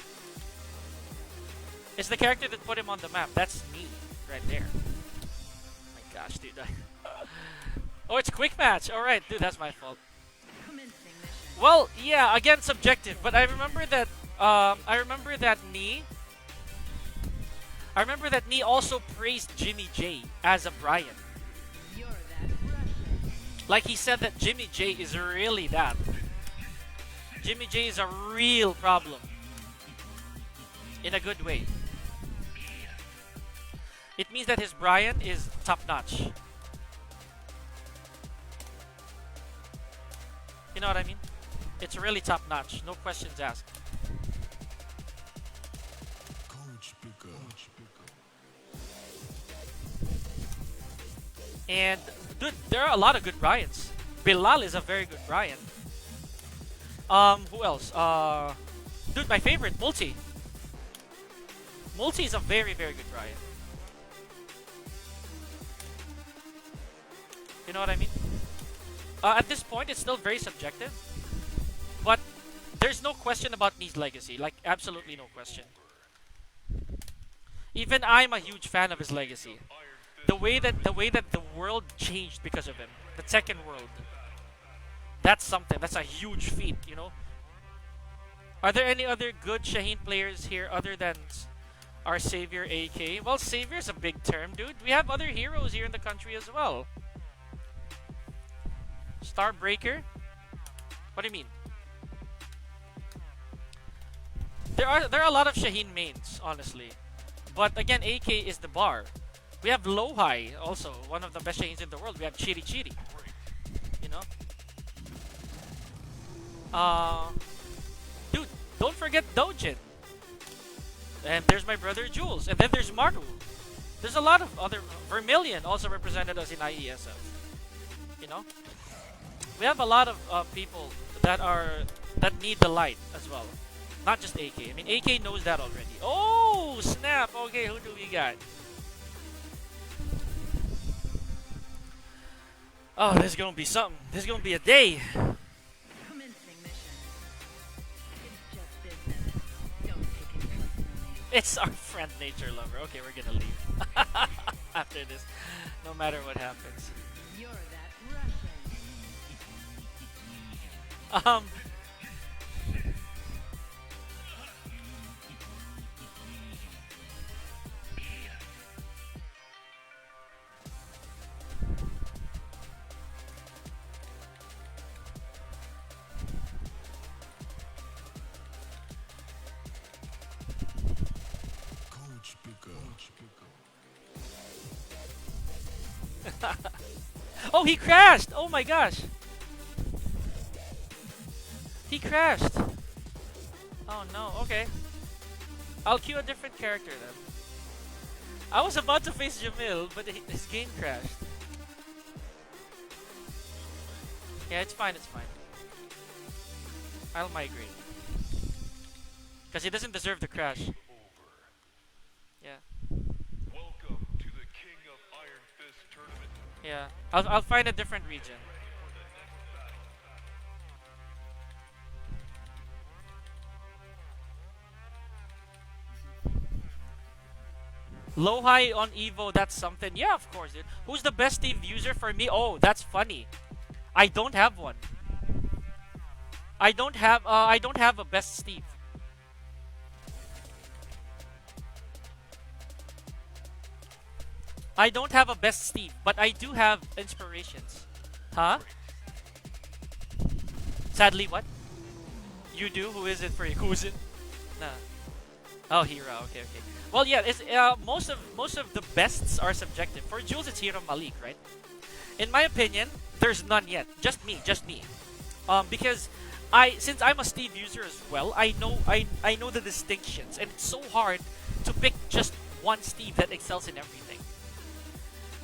It's the character that put him on the map. That's me, right there. My gosh, dude. Oh, it's a quick match. Alright, dude, that's my fault. Commencing mission. Well, yeah, again, subjective. But I remember that, Nee also praised Jimmy J as a Brian. You're that Russian. Like he said that Jimmy J is really that. Jimmy J is a real problem. In a good way. It means that his Brian is top-notch. You know what I mean? It's really top-notch. No questions asked. Coach Picker. And, dude, there are a lot of good Brians. Bilal is a very good Brian. Who else? Dude, my favorite, Multi. Multi is a very, very good Brian. You know what I mean? At this point, it's still very subjective. But there's no question about Nee's legacy. Like, absolutely no question. Even I'm a huge fan of his legacy. The way that the world changed because of him. The second world. That's something. That's a huge feat, you know? Are there any other good Shaheen players here other than our savior AK? Well, savior's a big term, dude. We have other heroes here in the country as well. Starbreaker? What do you mean? There are a lot of Shaheen mains, honestly. But again, AK is the bar. We have Lohai, also one of the best Shaheens in the world. We have Chiri Chiri. You know? Don't forget Dojin. And there's my brother Jules. And then there's Maru. There's a lot of other... Vermilion also represented us in IESF. You know? We have a lot of people that need the light as well. Not just AK. I mean, AK knows that already. Oh, snap! Okay, who do we got? Oh, this is gonna be something. This is gonna be a day. Commencing mission. It's just business. Don't take it personally. It's our friend Nature Lover. Okay, we're gonna leave after this, no matter what happens. You're that Russian. Coach picker. Oh, he crashed! Oh my gosh! He crashed! Oh no, okay. I'll queue a different character then. I was about to face Jamil, but his game crashed. Yeah, it's fine, it's fine. I'll migrate. Because he doesn't deserve the crash. Yeah. Welcome to the King of Iron Fist tournament. Yeah. I'll find a different region. Low high on Evo, that's something. Yeah, of course, dude. Who's the best Steve user for me? Oh, that's funny. I don't have one. I don't have a best Steve. I don't have a best Steve, but I do have inspirations. Huh? Sadly, what? You do? Who is it for you? Who's it? Nah. Oh, Hira. Okay, okay. Well, yeah. It's most of the bests are subjective. For Jules, it's Hira Malik, right? In my opinion, there's none yet. Just me. Because since I'm a Steve user as well, I know the distinctions, and it's so hard to pick just one Steve that excels in everything.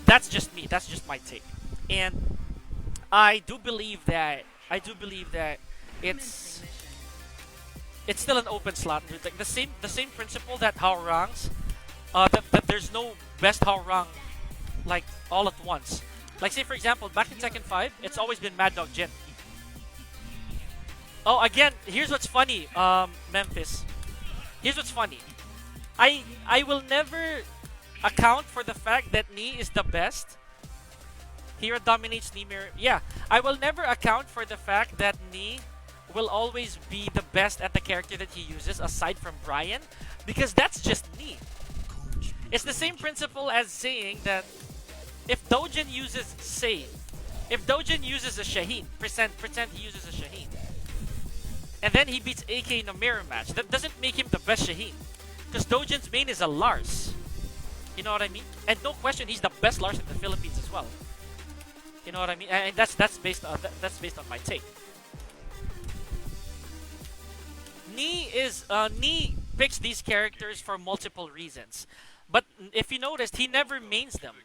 That's just me. That's just my take. And I do believe that it's still an open slot. Like the same principle that Haorangs, that there's no best Haorang like all at once. Like say for example, back in Tekken 5, it's always been Mad Dog Jin. Oh, again, here's what's funny, Memphis. Here's what's funny. I will never account for the fact that Ni is the best. Hira dominates Ni mirror. Yeah, I will never account for the fact that Ni will always be the best at the character that he uses aside from Brian, because that's just Ni. It's the same principle as saying that if Dojin uses if Dojin uses a Shaheen, pretend he uses a Shaheen, and then he beats AK in a mirror match, that doesn't make him the best Shaheen, because Dojin's main is a Lars. You know what I mean? And no question, he's the best Lars in the Philippines as well. You know what I mean? And that's based on my take. Ni picks these characters for multiple reasons, but if you noticed, he never mains them.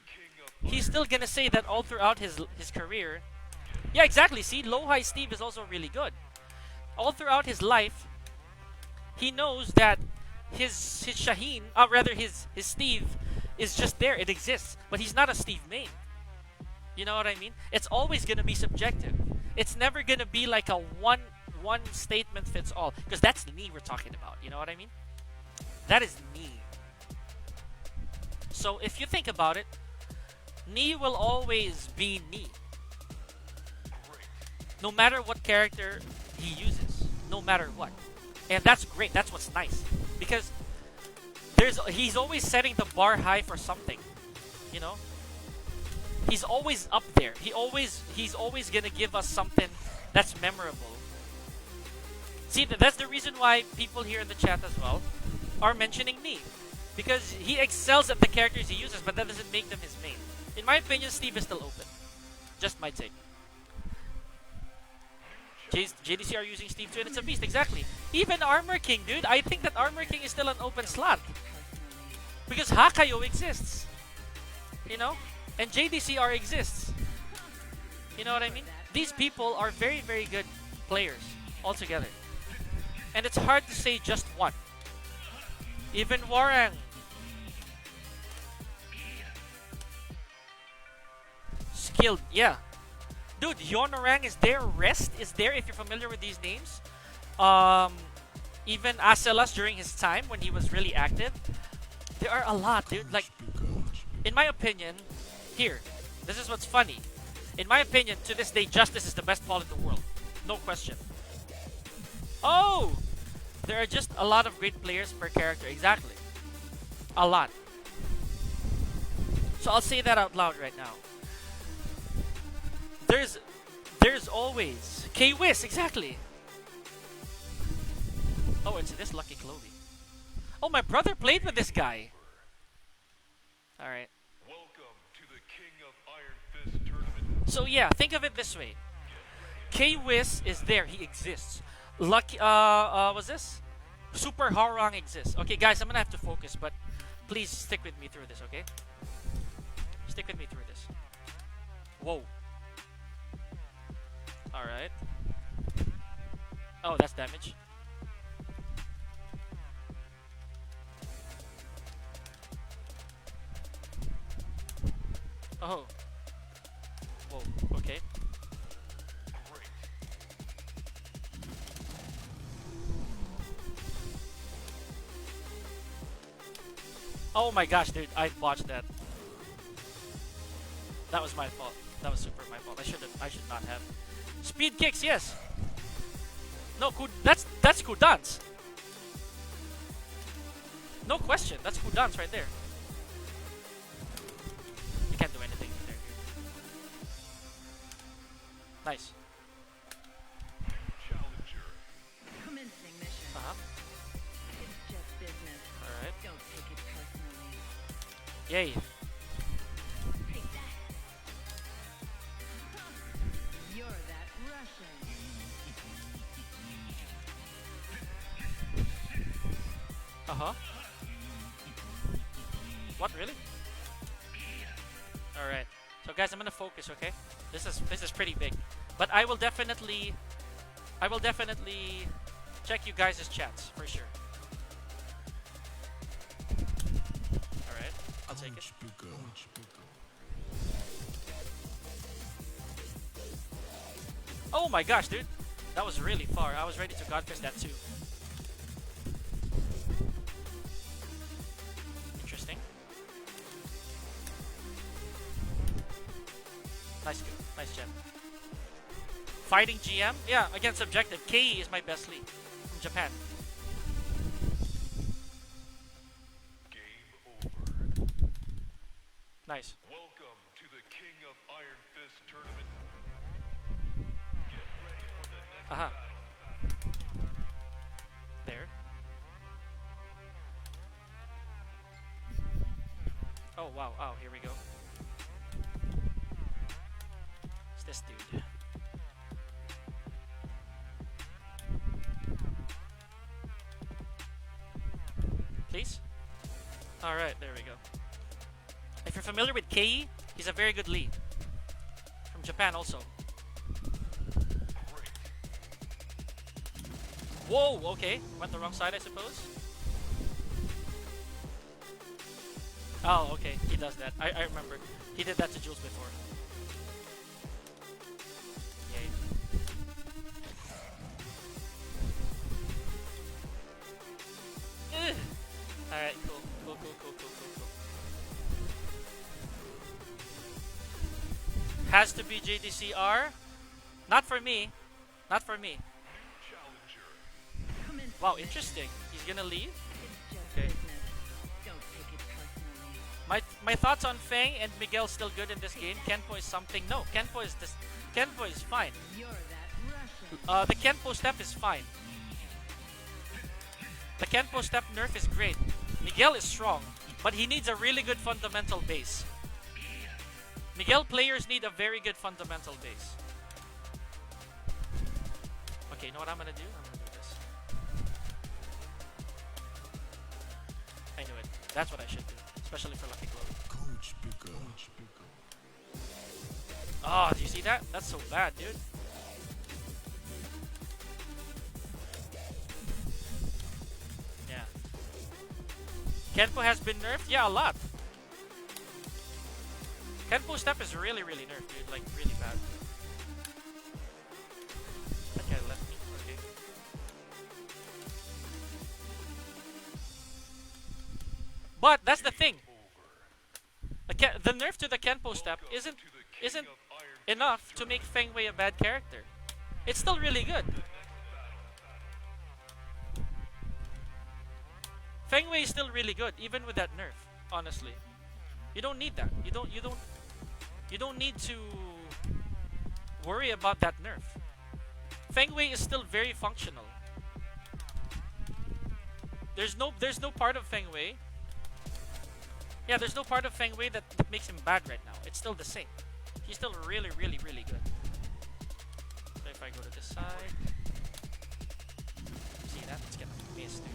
He's still gonna say that all throughout his career. Yeah, exactly. See, low high Steve is also really good. All throughout his life, he knows that his Shaheen, rather his Steve, is just there. It exists, but he's not a Steve main. You know what I mean? It's always gonna be subjective. It's never gonna be like a one statement fits all, because that's Ni we're talking about. You know what I mean? That is Ni. So if you think about it, Ni will always be Ni. No matter what character he uses. No matter what. And that's great. That's what's nice. Because he's always setting the bar high for something. You know? He's always up there. He's always gonna give us something that's memorable. See, that's the reason why people here in the chat as well are mentioning Ni. Because he excels at the characters he uses, but that doesn't make them his main. In my opinion, Steve is still open. Just my take. JDC are using Steve too, and it's a beast, exactly. Even Armor King, dude. I think that Armor King is still an open slot. Because Hakayo exists. You know? And JDCR exists. You know what I mean? These people are very, very good players altogether. And it's hard to say just one. Even Warang. Skilled, yeah. Dude, Yonorang is there. Rest is there if you're familiar with these names. Even Aselas during his time when he was really active. There are a lot, dude. Like, in my opinion, here, this is what's funny. In my opinion, to this day, Justice is the best Paul in the world. No question. Oh! There are just a lot of great players per character. Exactly. A lot. So I'll say that out loud right now. There's always K-Wiz, exactly. Oh, it's this Lucky Chloe. Oh, my brother played with this guy. Alright. Welcome to the King of Iron Fist tournament. So yeah, think of it this way. K-Wiz is there, he exists. Lucky what's this? Super Harang exists. Okay guys, I'm gonna have to focus, but please stick with me through this, okay? Stick with me through this. Whoa. Alright. Oh, that's damage. Oh. Whoa, okay. Oh my gosh, dude, I botched that. That was my fault. That was super my fault. I should not have. Speed kicks, yes. No, that's Kudans. No question, that's Kudans right there. You can't do anything there, dude. Nice. Challenger. Commencing mission. It's just business. Alright. Don't take it personally. Yay. Take that. You're that Russian. What, really? Alright. So guys, I'm gonna focus, okay? This is pretty big. But I will definitely check you guys' chats for sure. Alright, I'll take it. Oh my gosh, dude. That was really far. I was ready to Godfist that too. Interesting. Nice gem. Fighting GM? Yeah, against Objective. KE is my best league from Japan. Game over. Nice. Welcome to the King of Iron Fist tournament. Get ready for the next Aha. battle. There. Oh wow, oh, here we go. It's this dude. Please? Alright, there we go. If you're familiar with KE, he's a very good lead. From Japan also. Whoa, okay. Went the wrong side, I suppose. Oh, okay. He does that. I remember. He did that to Jules before. Yay. Alright, cool. Cool. Has to be JDCR. Not for me. Not for me. Challenger. Commencing Wow, mission. interesting. He's gonna leave? It's just Okay. business. Don't take it personally. My thoughts on Fang and Miguel still good in this game. Kenpo is something. No, Kenpo is this. Kenpo is fine. You're that Russian. The Kenpo step is fine. The Kenpo step nerf is great. Miguel is strong, but he needs a really good fundamental base. Miguel players need a very good fundamental base. Okay, you know what I'm gonna do? I'm gonna do this. That's what I should do, especially for Lucky Glow. Coach picker. Oh, do you see that? That's so bad, dude. Yeah. Kenpo has been nerfed? Yeah, a lot. Kenpo step is really, really nerfed, dude. Like, really bad. That guy left me. Okay. But that's the thing. The nerf to the Kenpo step isn't enough to make Feng Wei a bad character. It's still really good. Feng Wei is still really good, even with that nerf. Honestly, you don't need that. You don't need to worry about that nerf. Feng Wei is still very functional. There's no part of Feng Wei. Yeah, there's no part of Feng Wei that makes him bad right now. It's still the same. He's still really, really, really good. So if I go to this side, see that? It's gonna miss, dude.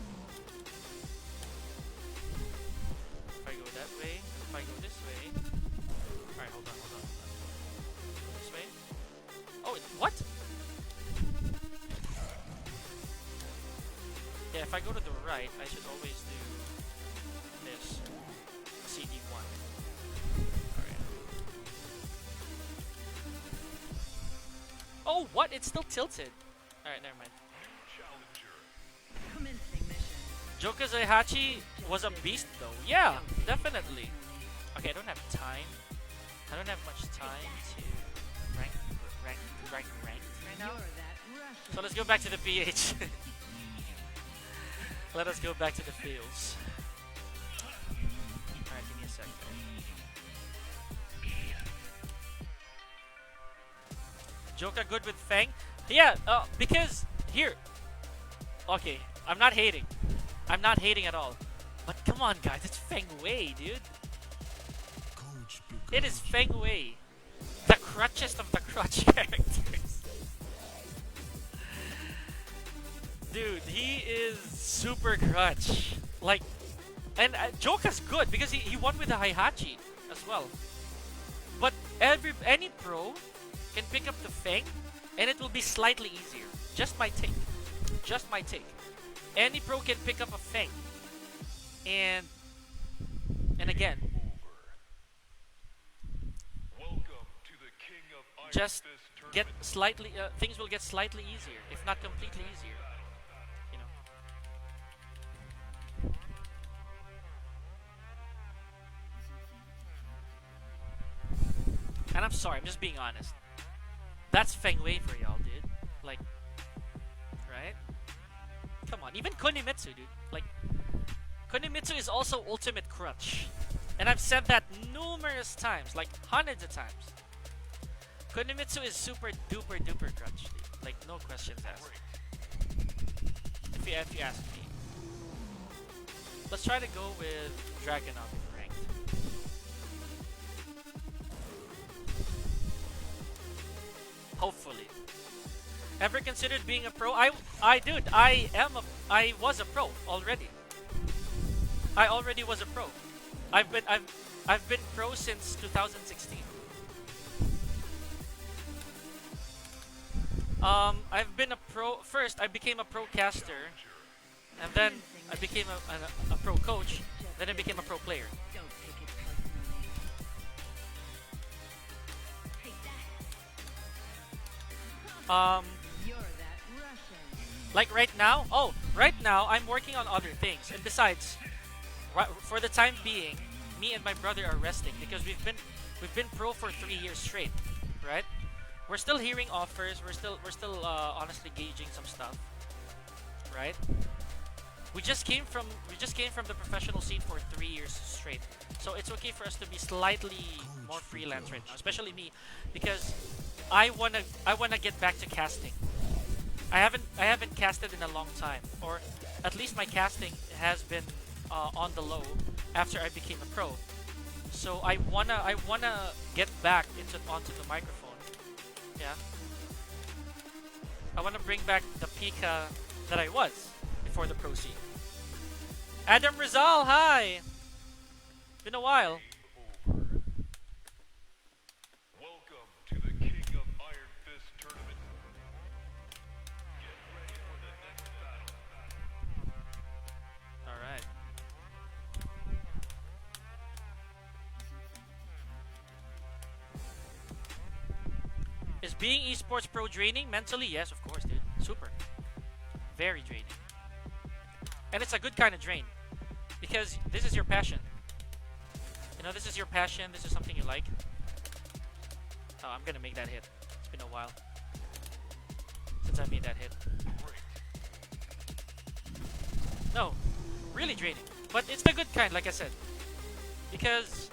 If I go that way, if I go this way. Alright, hold on. This way. Oh, what? Yeah, if I go to the right, I should always do this. CD1. Alright. Oh, what? It's still tilted. Alright, never mind. Commencing mission. Joka Zaihachi was a beast though. Yeah, definitely. Okay, I don't have time. I don't have much time to rank right now. You're that Russian. So let's go back to the PH. Let us go back to the fields. Alright, give me a sec. Joka good with Feng? Yeah, because here. Okay, I'm not hating. I'm not hating at all. But come on, guys, it's Feng Wei, dude. Coach picker. It is Feng Wei, the crutchest of the crutch characters. Dude, he is super crutch. Like, and Joka's good because he won with the Heihachi as well. But any pro can pick up the Feng, and it will be slightly easier. Just my take. Just my take. Any pro can pick up a Feng, and again, Welcome to the King of Iron just Fist get tournament. slightly. Things will get slightly easier, if not completely easier. You know. And I'm sorry, I'm just being honest. That's Feng Wei for y'all, dude. Like, right? Come on, even Kunimitsu, dude. Like, Kunimitsu is also ultimate crutch. And I've said that numerous times, like hundreds of times. Kunimitsu is super duper duper crutch, dude. Like, no questions asked. If you ask me. Let's try to go with Dragunov in ranked. Hopefully. Ever considered being a pro? I was a pro already. I already was a pro. I've been pro since 2016. I've been a pro. First, I became a pro caster, and then I became a pro coach. Then I became a pro player. Don't take it personally. Take that. You're that Russian. Like right now? Oh, right now I'm working on other things. And besides, for the time being, me and my brother are resting because we've been pro for 3 years straight, right? We're still hearing offers. We're still honestly gauging some stuff, right? We just came from the professional scene for 3 years straight, so it's okay for us to be slightly more freelance right now, especially me, because I wanna get back to casting. I haven't casted in a long time, or at least my casting has been on the low after I became a pro. So I wanna get back onto the microphone. Yeah. I wanna bring back the Pika that I was before the pro scene. Adam Rizal, hi! Been a while. Over. Welcome to the King of Iron Fist tournament. Get ready for the next battle. All right. Is being esports pro draining mentally? Yes, of course, dude. Super. Very draining. And it's a good kind of drain. Because this is your passion. You know, this is your passion. This is something you like. Oh, I'm gonna make that hit. It's been a while since I made that hit. No, really draining. But it's the good kind, like I said. Because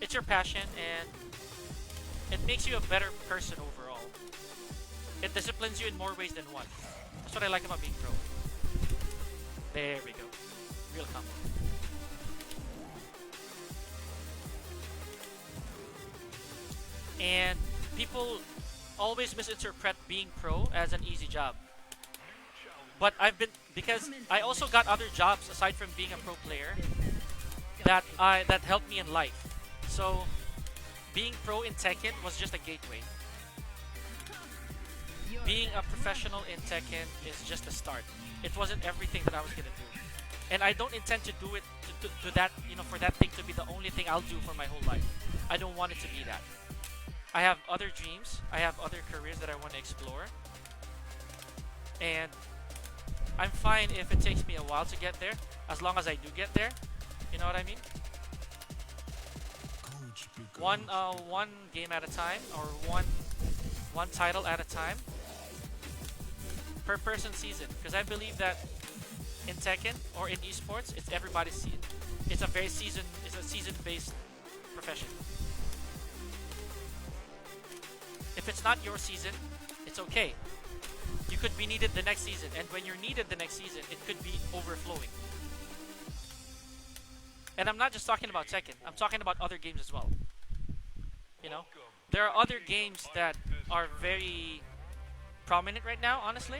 it's your passion and it makes you a better person overall. It disciplines you in more ways than one. That's what I like about being pro. There we go. Real combo. And people always misinterpret being pro as an easy job. But because I also got other jobs aside from being a pro player that helped me in life. So being pro in Tekken was just a gateway. Being a professional in Tekken is just a start. It wasn't everything that I was gonna do, and I don't intend to do it to that, you know, for that thing to be the only thing I'll do for my whole life. I don't want it to be that. I have other dreams. I have other careers that I want to explore, and I'm fine if it takes me a while to get there, as long as I do get there. You know what I mean? Coach Big One game at a time, or one title at a time per person season, because I believe that in Tekken or in esports, it's everybody's season. It's a season-based profession. If it's not your season, it's okay. You could be needed the next season, and when you're needed the next season, it could be overflowing. And I'm not just talking about Tekken. I'm talking about other games as well. You know, there are other games that are very prominent right now, honestly.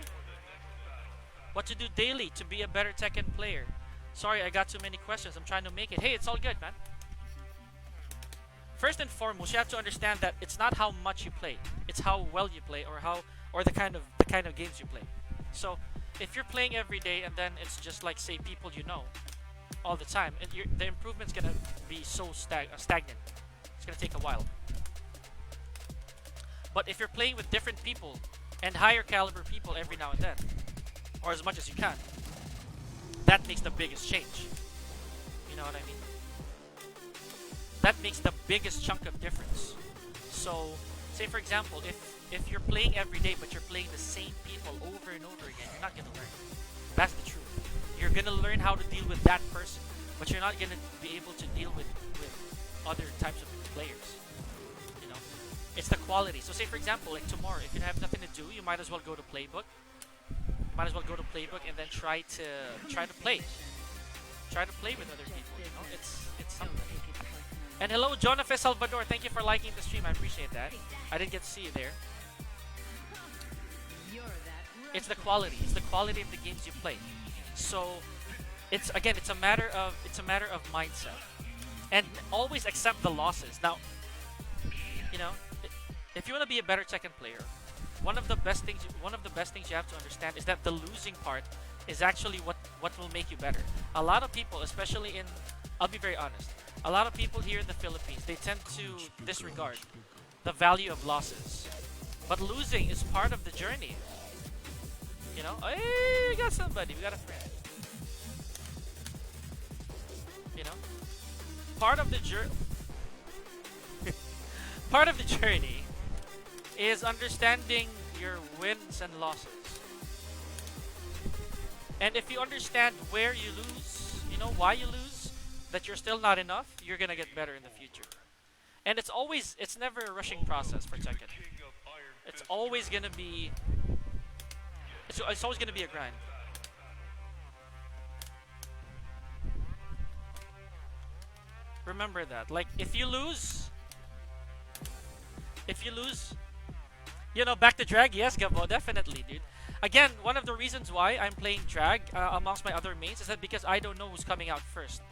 What to do daily to be a better Tekken player? Sorry, I got too many questions. I'm trying to make it. Hey, it's all good, man. First and foremost, you have to understand that it's not how much you play; it's how well you play, or the kind of games you play. So, if you're playing every day and then it's just like, say, people you know all the time, and the improvement's gonna be so stagnant. It's gonna take a while. But if you're playing with different people and higher caliber people every now and then, or as much as you can, that makes the biggest change. You know what I mean? That makes the biggest chunk of difference. So, say for example, if you're playing every day but you're playing the same people over and over again, you're not gonna learn. That's the truth. You're gonna learn how to deal with that person, but you're not gonna be able to deal with other types of players. You know, it's the quality. So say for example, like tomorrow, if you have nothing to do, you might as well go to Playbook. You might as well go to Playbook and then try to play. Try to play with other people. You know, it's something. And hello, Jonathan Salvador. Thank you for liking the stream. I appreciate that. I didn't get to see you there. It's the quality. It's the quality of the games you play. So it's a matter of mindset, and always accept the losses. Now, you know, if you want to be a better Tekken player, one of the best things you have to understand is that the losing part is actually what will make you better. A lot of people, especially I'll be very honest, a lot of people here in the Philippines, they tend to disregard the value of losses. But losing is part of the journey. You know, hey, we got somebody, we got a friend. You know, part of the journey is understanding your wins and losses. And if you understand where you lose, you know, why you lose, that you're still not enough, you're gonna get better in the future. And it's never a rushing process for Tekken. It's always gonna be a grind. Remember that. Like, if you lose, you know, back to drag, yes, Gabo, definitely, dude. Again, one of the reasons why I'm playing drag amongst my other mains is that because I don't know who's coming out first.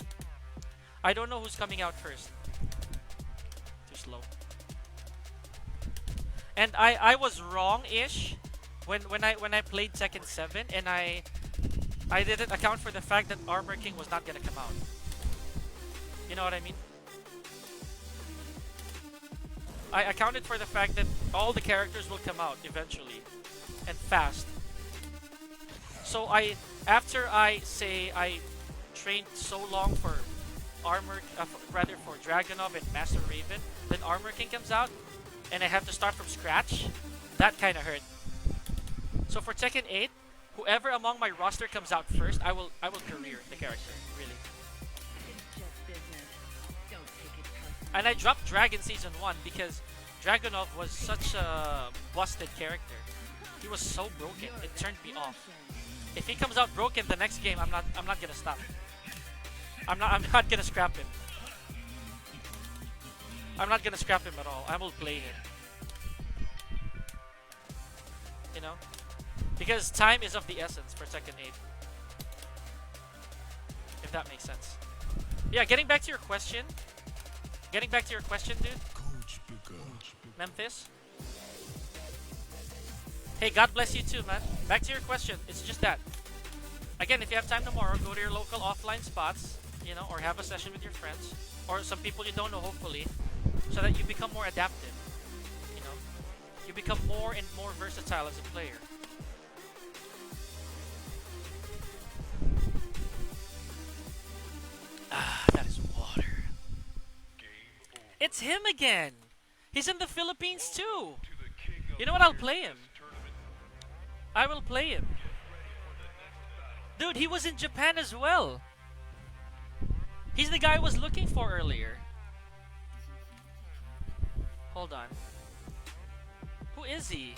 I don't know who's coming out first. Too slow. And I was wrong-ish when I played Tekken 7, and I didn't account for the fact that Armor King was not gonna come out. You know what I mean? I accounted for the fact that all the characters will come out eventually, and fast. So after I trained so long for for Dragunov and Master Raven, then Armor King comes out, and I have to start from scratch. That kind of hurt. So for Tekken 8, whoever among my roster comes out first, I will career the character, really. It's just business. Don't take it personally. And I dropped Dragon Season 1 because Dragunov was such a busted character. He was so broken, it turned me off. If he comes out broken the next game, I'm not gonna stop. I'm not gonna scrap him. I'm not gonna scrap him at all. I will play him. You know? Because time is of the essence for Tekken 8. If that makes sense. Yeah, getting back to your question. Getting back to your question, dude. Coach Bigger. Memphis. Hey, God bless you too, man. Back to your question. It's just that. Again, if you have time tomorrow, go to your local offline spots, you know, or have a session with your friends, or some people you don't know, hopefully, so that you become more adaptive. You know, you become more and more versatile as a player. Ah, that is water. It's him again. He's in the Philippines too. You know what? I'll play him. I will play him. Dude, he was in Japan as well. He's the guy I was looking for earlier. Hold on. Who is he?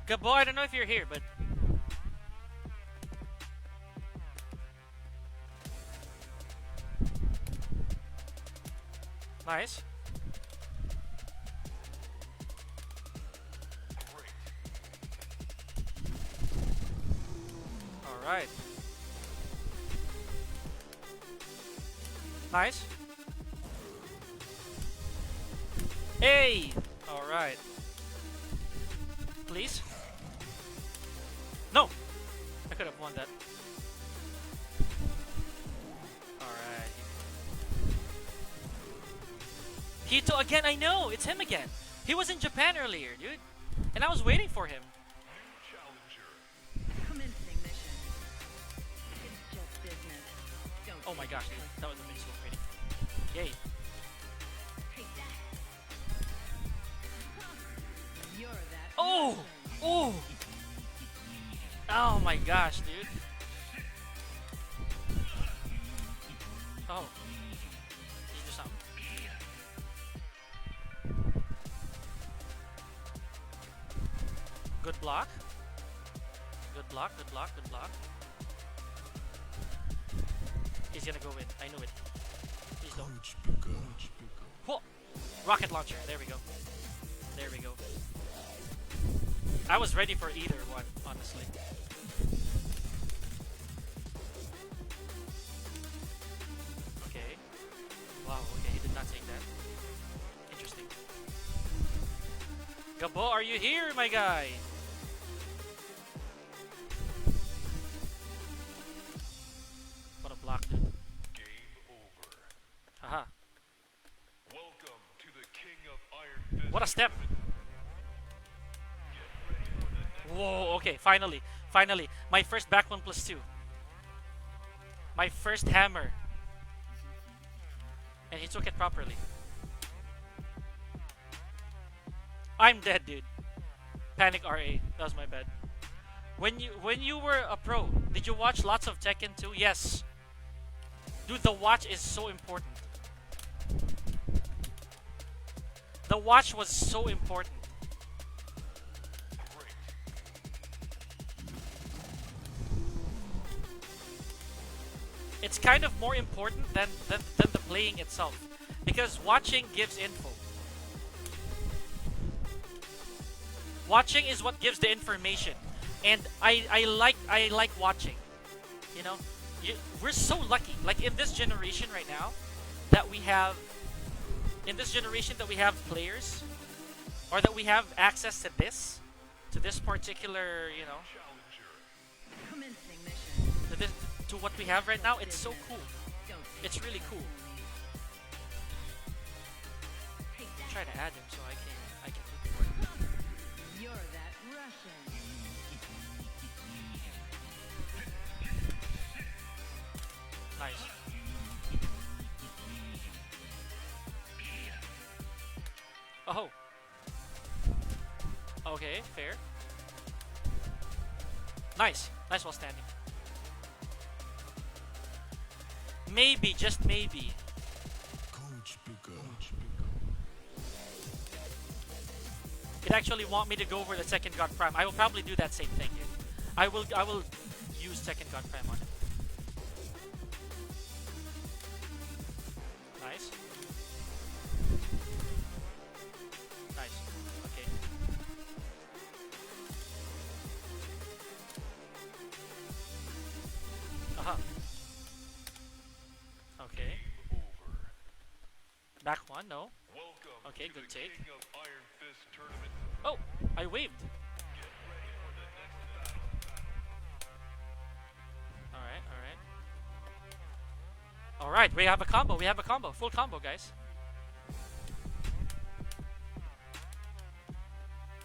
Gabo, I don't know if you're here, but... Nice. Alright. Nice. Hey! Alright. Please? No! I could have won that. Alright. Hito again, I know! It's him again! He was in Japan earlier, dude! And I was waiting for him. Commencing mission. It's just business. Don't Oh my take gosh, it dude. personally. That was amazing. Waiting. Yay. Take that. You're that Oh! person. Oh! Oh my gosh, dude. Oh. Did you do something? Good block. Good block, good block, good block. He's gonna go in. I knew it. Please don't. Coach Bigger. Whoa! Rocket launcher. There we go. There we go. I was ready for either one, honestly. Okay. Wow, okay, he did not take that. Interesting. Gabo, are you here, my guy? What a block, dude. Game over. Haha. Welcome to the King of Iron Fist. What a step! Get ready for the next Whoa, okay, finally. Finally. My first back 1+2. My first hammer. And he took it properly. I'm dead, dude. Panic RA. That was my bad. When you were a pro, did you watch lots of Tekken 2? Yes. Dude, the watch is so important. The watch was so important. great. It's kind of more important than the playing itself. Because watching gives info. Watching is what gives the information. And I like watching. You know? we're so lucky. Like in this generation right now, that we have players, or that we have access to this particular, Commencing mission. to what we have right now. It's so cool. Don't It's really cool. take I'm that. trying to add him so I can look for him. You're that Russian. Nice. Oh. Okay, fair. Nice. Nice while standing. Maybe, just maybe. Coach Bigger. It actually want me to go over the second God Prime. I will probably do that same thing here. I will use second God Prime on it. Nice. Nice. Okay. Uh-huh. Okay. Over. Back one, no. Welcome Okay, to good the take. King of Iron Fist tournament. Oh, I waved. Get ready for the next battle. Alright, alright. Alright, we have a combo. We have a combo. Full combo, guys.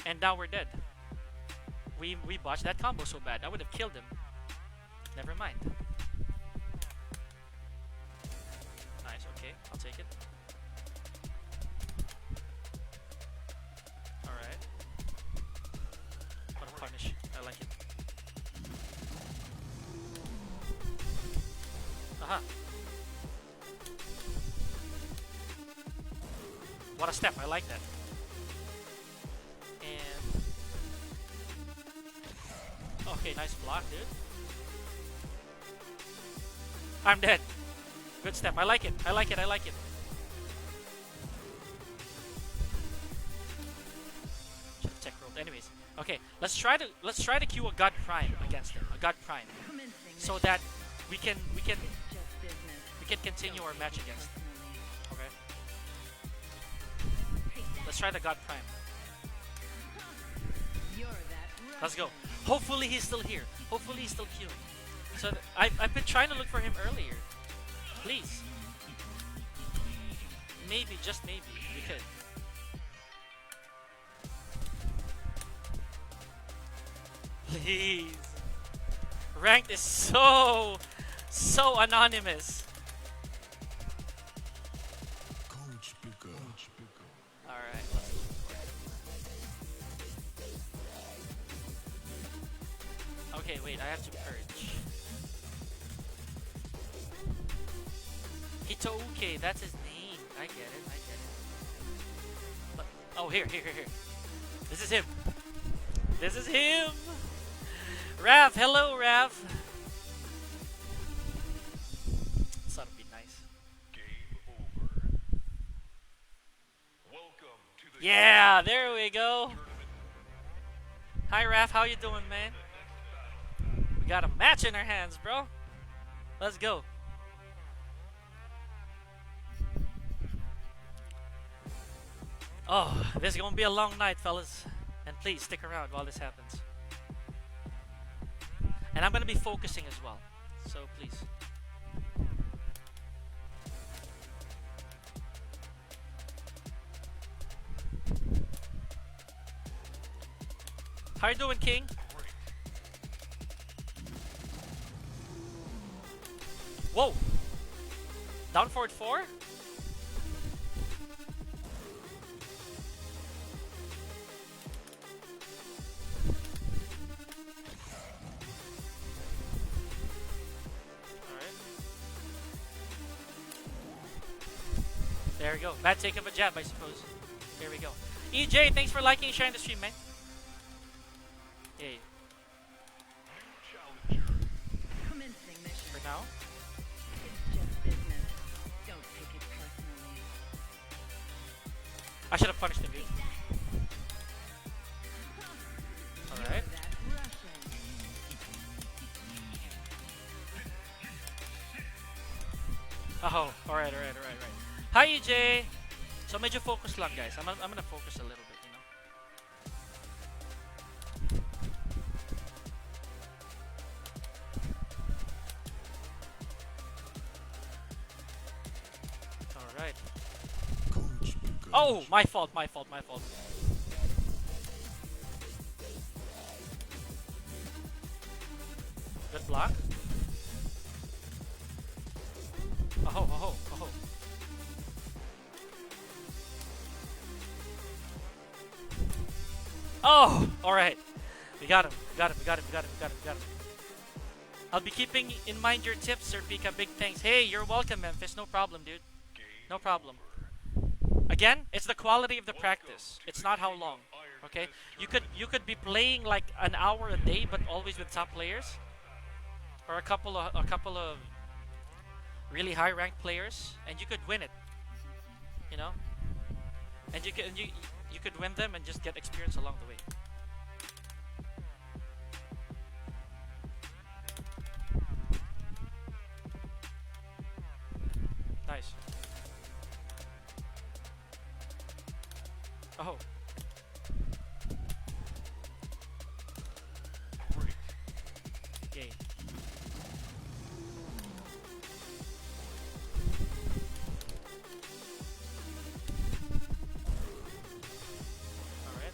And now we're dead. We botched that combo so bad. I would have killed him. Never mind. Nice, okay. I'll take it. Alright. What a punish. I like it. Aha. What a step. I like that. And okay, nice block, dude. I'm dead. Good step. I like it. I like it. I like it. Should have tech rolled. Anyways, okay. Let's try to queue a God Prime against him. A God Prime, Commencing so mission. that we can Just business. continue our match against him. Personally. Okay. Take that. Let's try the God Prime. You're that Let's go. Russian. Hopefully he's still here. Hopefully he's still queuing. So I've been trying to look for him earlier. Please. Maybe, just maybe, we could. Please. Ranked is so anonymous. Coach Bigger. Alright, let's look for it. Okay, wait, I have to purge. Hitouke, that's his name. I get it, I get it. But, oh, here. This is him. This is him! Rav, hello, Rav. This ought to be nice. Game over. Welcome to the Yeah, there we go. tournament. Hi, Rav, how you doing, man? We got a match in our hands, bro. Let's go. Oh, this is gonna be a long night, fellas. And please stick around while this happens. And I'm gonna be focusing as well. So please. How you doing, King? Whoa! Down forward 4? There we go. Bad take of a jab, I suppose. Here we go. EJ, thanks for liking and sharing the stream, man. Yay. Challenger. Commencing mission. For now. It's just business. Don't take it personally. I should have punished him, dude. Alright. You're that Russian. Oh, alright. Hi, EJ! So medyo focus lang, guys. I'm gonna focus a little bit, you know? Alright. Coach pickup. Oh, my fault. Good block. Oh. Oh, alright. We got him. I'll be keeping in mind your tips, Sir Pika. Big thanks. Hey, you're welcome, Memphis. No problem, dude. No problem. Again, it's the quality of the practice. It's not how long. Okay? You could be playing like an hour a day, but always with top players, or a couple of really high ranked players, and you could win it. You know, and you could win them and just get experience along the way. Nice. Oh. Yay. Alright.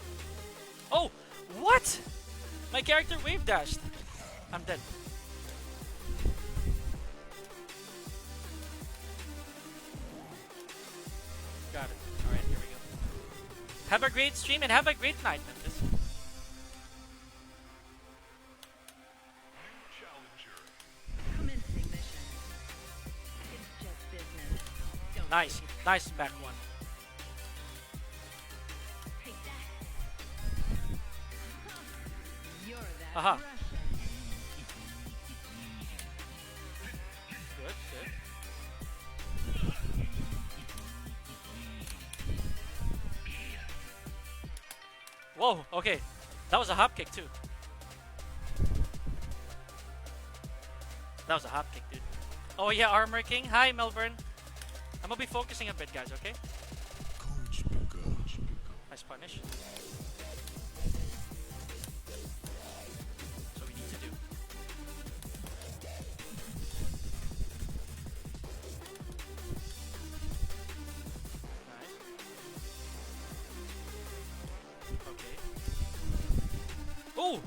Oh! What? My character wave dashed. I'm dead. Got it. Alright, here we go. Have a great stream and have a great night, Memphis. Challenger. Commencing mission. It's just business. Don't Nice. take it. Nice back one. Take that. You're that Aha. Russian. Good. Whoa, okay. That was a hop kick too. That was a hop kick, dude. Oh yeah, Armor King. Hi, Melbourne. I'm gonna be focusing a bit, guys, okay? Coach pickup. Nice punish. So we need to do. Nice. Okay. Ooh!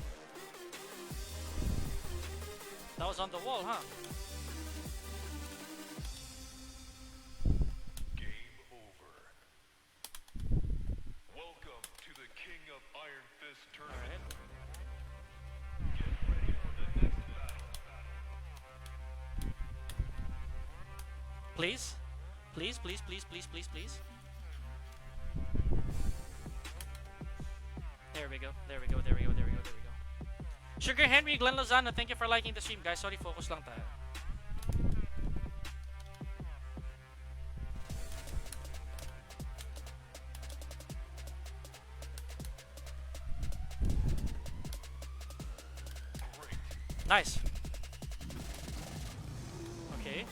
That was on the wall, huh? Game over. Welcome to the King of Iron Fist tournament. Alright. Get ready for the next battle. Please? Please. There we go. Sugar Henry, Glenn Lozano, thank you for liking the stream, guys. Sorry, focus lang tayo. Great. Nice. Okay.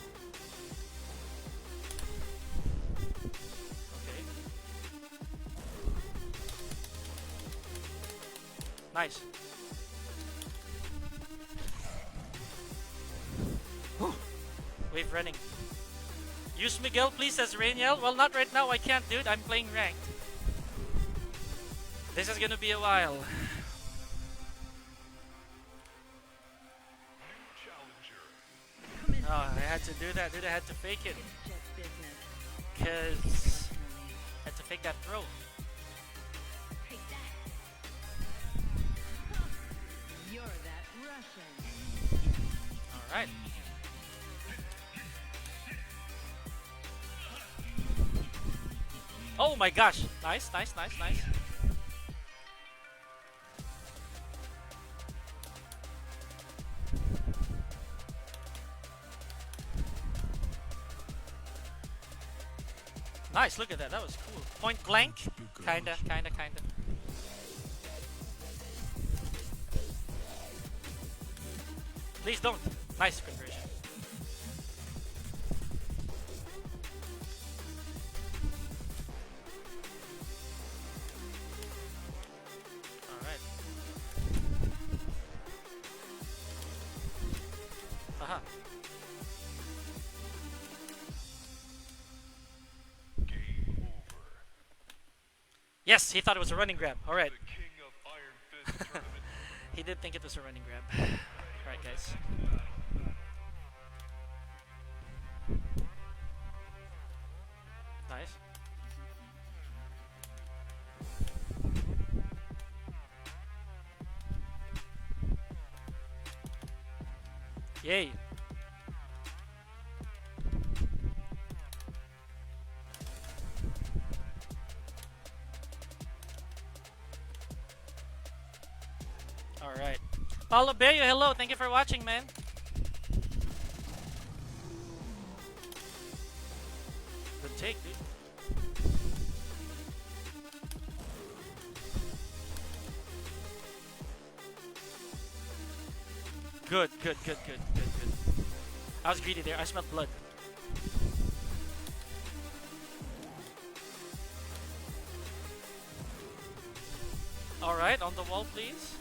Nice. Wave running. Use Miguel, please, as Rainiel. Well, not right now. I can't, dude. I'm playing ranked. This is gonna be a while. Challenger. Oh, I had to do that, dude. I had to fake it. It's just business. Because Personally. I had to fake that throw. Take that. You're that Russian. Alright. Oh my gosh. Nice. Nice, look at that. That was cool. Point blank. Kinda. Please don't. Nice conversion. Uh-huh. Game over. Yes, he thought it was a running grab. Alright. The king of Iron Fist tournament. He did think it was a running grab. Alright, guys. Nice. Yay. Alright. Paulo Bello, hello. Thank you for watching, man. Good take, dude. Good. I was greedy there. I smelled blood. Alright, on the wall, please.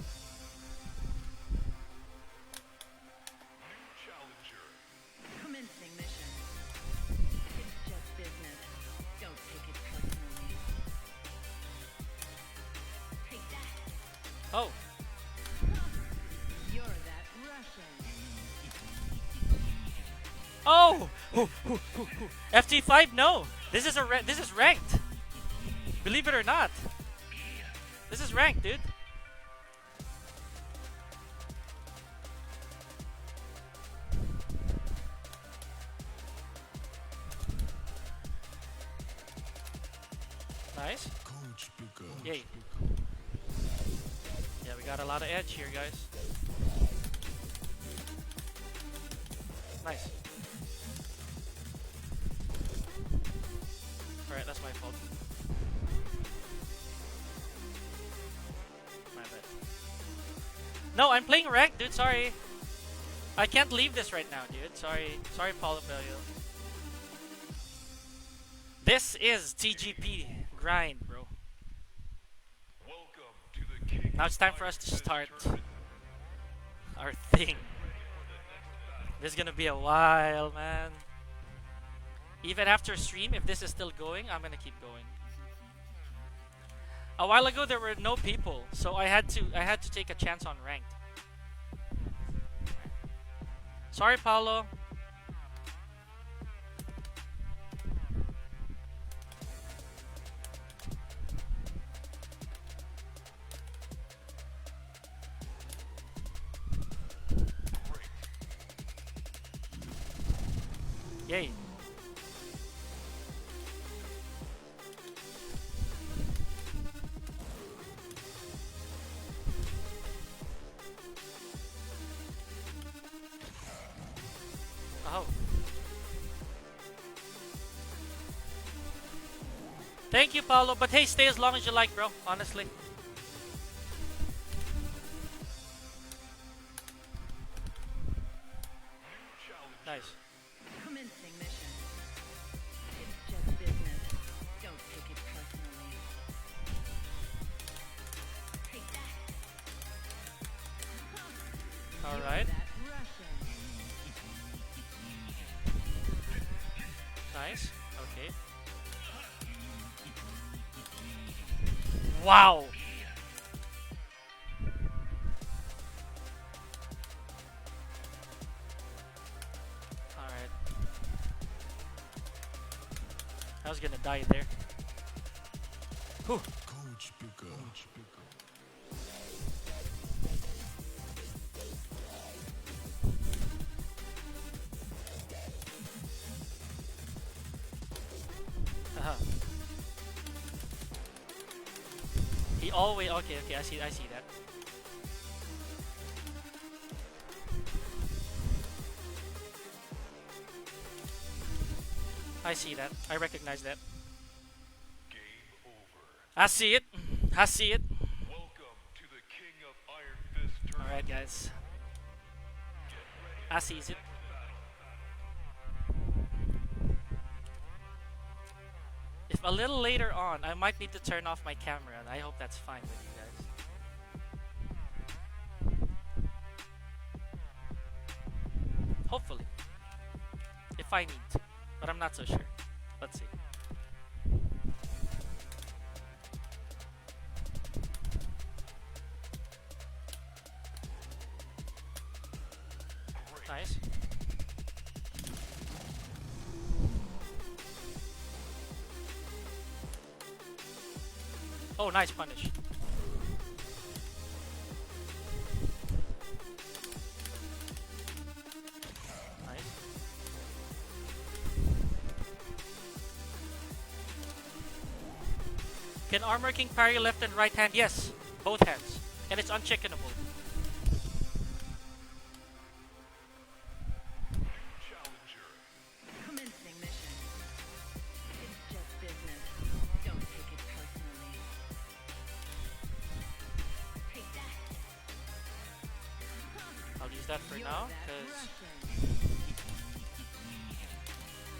New challenger. Commencing mission. It's just business. Don't take it personally. Take that. Oh. You're that Russian. Oh! FT5, no! This is this is ranked. Believe it or not. This is ranked, dude. Nice. Coach Picker. Yay. Yeah, we got a lot of edge here, guys. Nice. Alright, that's my fault. My bad. No, I'm playing ranked, dude. Sorry. I can't leave this right now, dude. Sorry. Sorry, Paulo Bello. This is TGP grind, bro. Welcome to the king. Now it's time for us to start our thing. This is gonna be a while, man. Even after stream, if this is still going, I'm gonna keep going. A while ago there were no people, so I had to take a chance on ranked. Sorry, Paulo. Yay. Oh. Thank you, Paulo. But hey, stay as long as you like, bro. Honestly. Nice. Commencing mission. It's just business. Don't take it personally. Take that. All You're right. that Russian. Nice. Okay. Wow. Alright. I was gonna die there. Whew. Coach Picker. Uh-huh. He always okay, I see that. I see that. I recognize that. Game over. I see it. I see it. Welcome to the king of Iron Fist tournament. Alright, guys. I sees it. If a little later on, I might need to turn off my camera, and I hope that's fine with you guys. Hopefully. If I need to. But I'm not so sure. Let's see. Nice. Oh, nice punish. Nice. Can Armor King parry left and right hand? Yes, both hands. And it's unchickenable. Challenger. Commencing mission. It's just business. Don't take it personally. Take that. I'll use that for You're now, that because Russian.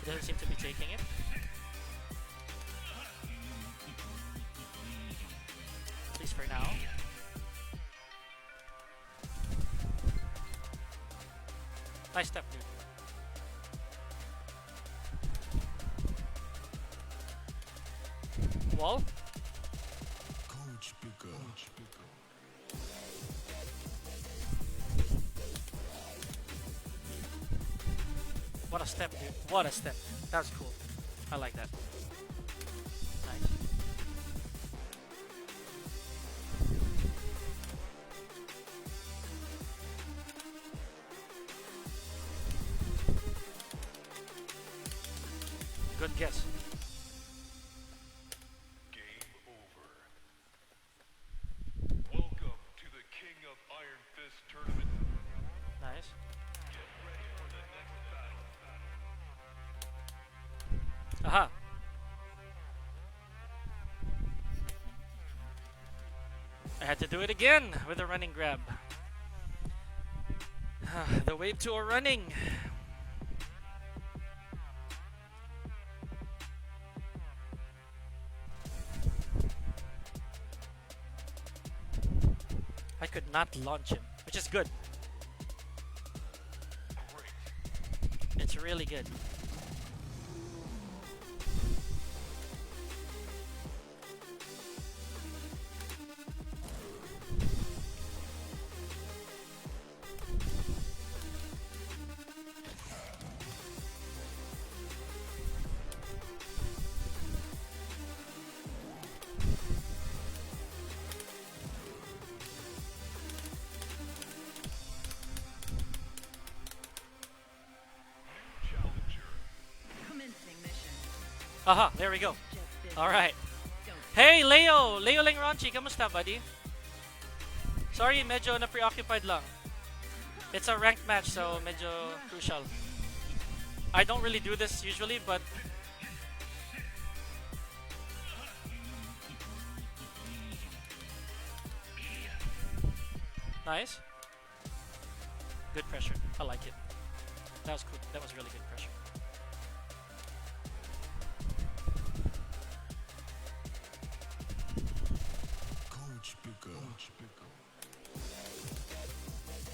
it doesn't seem to be taking it. At least for now. Nice step, dude. Wall? Coach picker. What a step, dude. What a step. That was cool. I like that. Nice. Good guess. Game over. Welcome to the King of Iron Fist tournament. Nice. Get ready for the next battle. Aha. I had to do it again with a running grab. The wave 2 are running. I could not launch him, which is good. Great. It's really good. Challenger. Commencing mission. Aha, there we go. Just business. Alright. Don't Hey, Leo! Leo Langronchi, kamusta, buddy? Sorry, medyo na-preoccupied lang. It's a ranked match, so medyo crucial. I don't really do this usually, but... Nice. Good pressure. I like it. That was cool. That was really good pressure. Coach picker.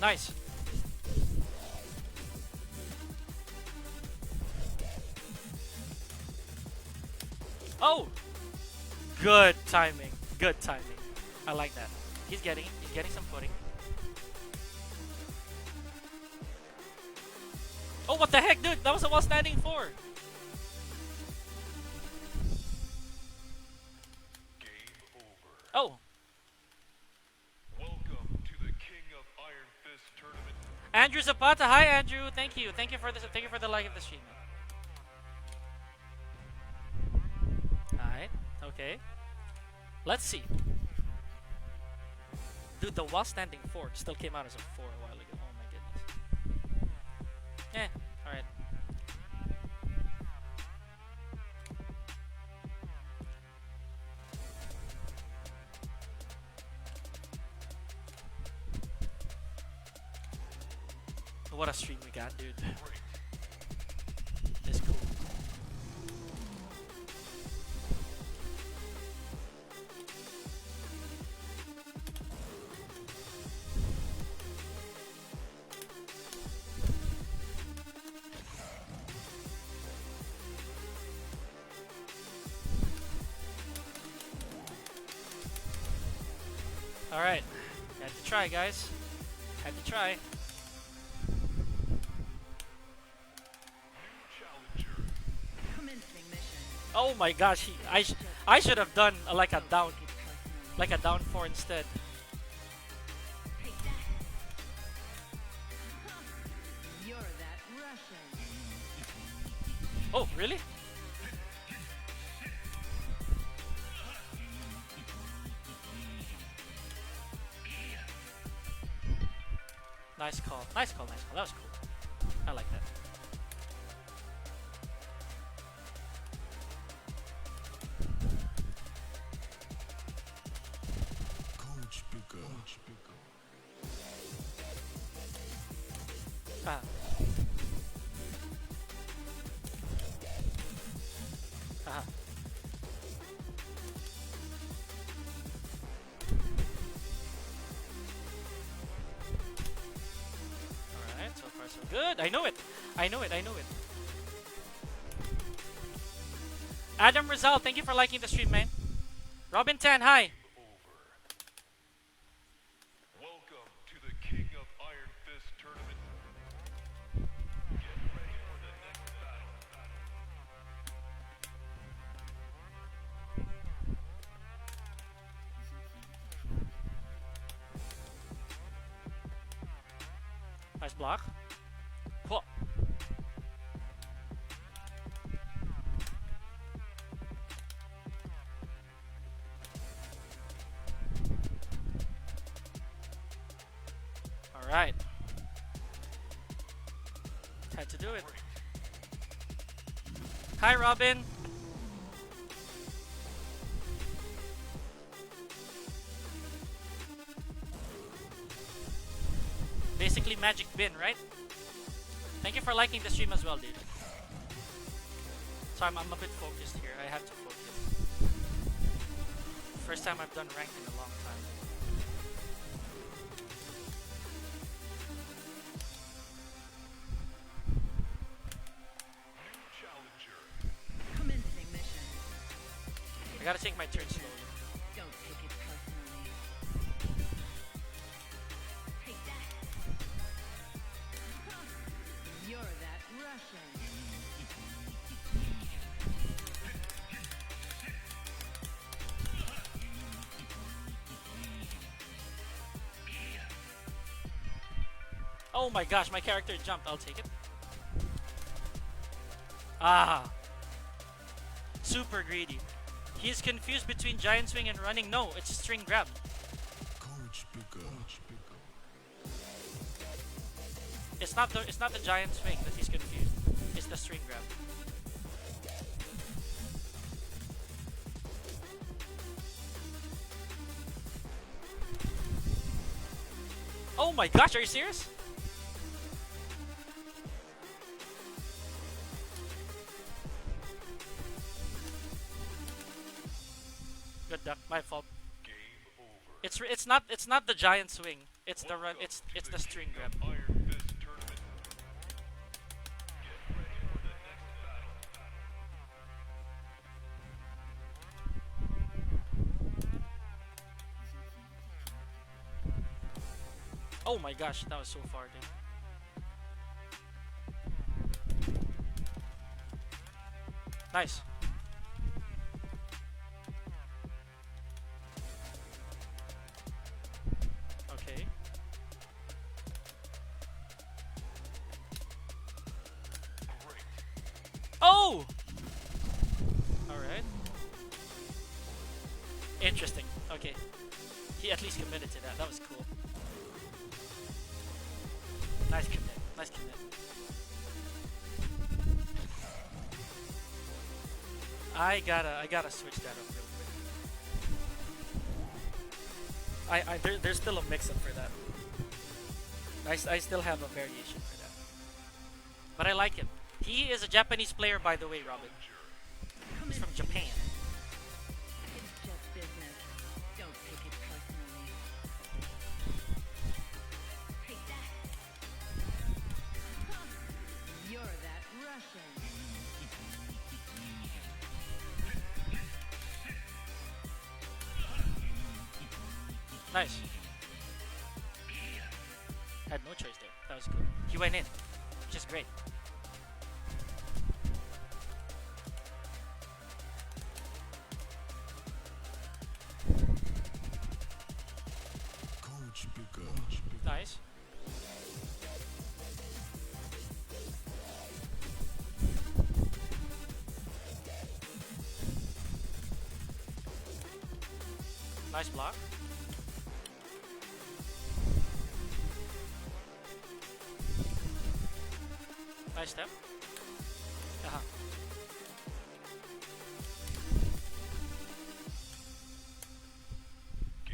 Nice. Oh! Good timing. Good timing. I like that. He's getting some footing. Oh, what the heck, dude? That was a while standing 4. Game over. Oh, Welcome to the King of Iron Fist tournament. Andrew Zapata. Hi, Andrew. Thank you. Thank you for this. Thank you for the like of the stream. Alright. Okay. Let's see. Dude, the while standing 4 still came out as a 4 a while ago. Oh my goodness. Eh. Alright. What a stream we got, dude. Great. It's cool. Alright. Had to try, guys. Had to try. Challenger. Commencing mission. Oh my gosh, I should have done like a down Take it personally. like a down 4 instead. Take that. You're that Russian. Oh, really? Nice call. Nice call, nice call. That was cool. I like that. Coach picker. Ah. Aha. Alright, so far so good. I know it. I know it. I know it. Adam Rizal, thank you for liking the stream, man. Robin 10, hi. Welcome to the King of Iron Fist tournament. Get ready for the next battle. Nice block. Whoa. All right. Had to do it. Hi, Robin. Basically magic bin, right? Thank you for liking the stream as well, dude. So I'm a bit focused here. I have to focus. First time I've done ranked in a long time. Challenger. Commencing mission. I gotta take my turn slowly. Don't take it personally. Take that. You're that Russian. Oh my gosh, my character jumped. I'll take it. Ah. Super greedy. He is confused between giant swing and running. No, it's a string grab. Coach picker. It's not the giant swing that he's confused. It's the string grab. Oh my gosh, are you serious? Good duck, my fault. Game over. It's not the giant swing. It's the run. It's the string grab. Iron Fist tournament. Get ready for the next battle. Oh my gosh, that was so far, dude. Nice. Okay. Great. Oh! Alright. Interesting. Okay. He at least committed to that. That was cool. Nice commit. Nice commit. I gotta switch that up real quick. There's still a mix-up for that. I still have a variation for that. But I like him. He is a Japanese player, by the way, Robin. He's from Japan. It's just business. Don't take it personally. Take that. You're that Russian. Nice. Had no choice there. That was good. He went in, which is great. Coach picker. Nice. Nice block. Nice step. Uh-huh.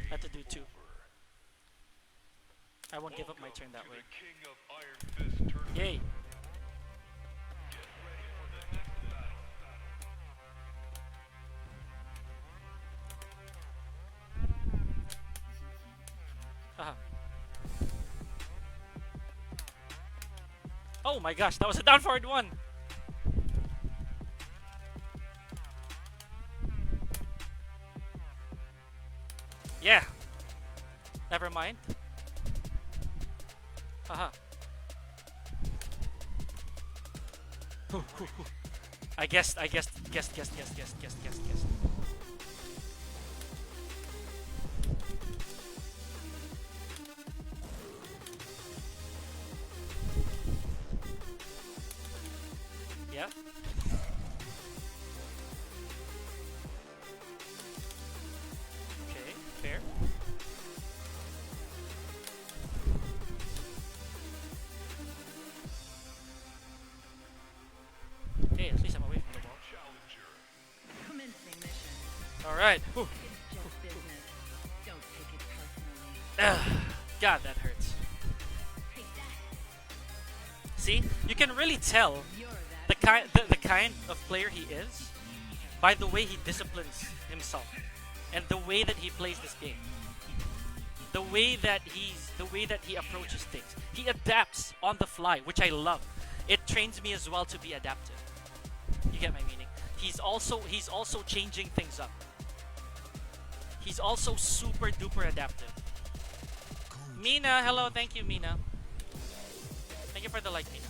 Had to do two. I won't give up my turn that way. The King of Iron Fist tournament. Yay! Get ready for the next battle. Uh-huh. Oh my gosh, that was a down forward one! Yeah! Never mind. Haha. I guessed. Yeah. Okay, fair. Okay, at least I'm away from the ball. Challenger. Commencing mission. Alright. It's just business. Don't take it personally. God, that hurts. Take that. See, you can really tell You're the that. the kind of player he is by the way he disciplines himself and the way that he plays this game. The way that he approaches things. He adapts on the fly, which I love. It trains me as well to be adaptive. You get my meaning? He's also changing things up. He's also super duper adaptive. Mina, hello, thank you, Mina. Thank you for the like, Mina.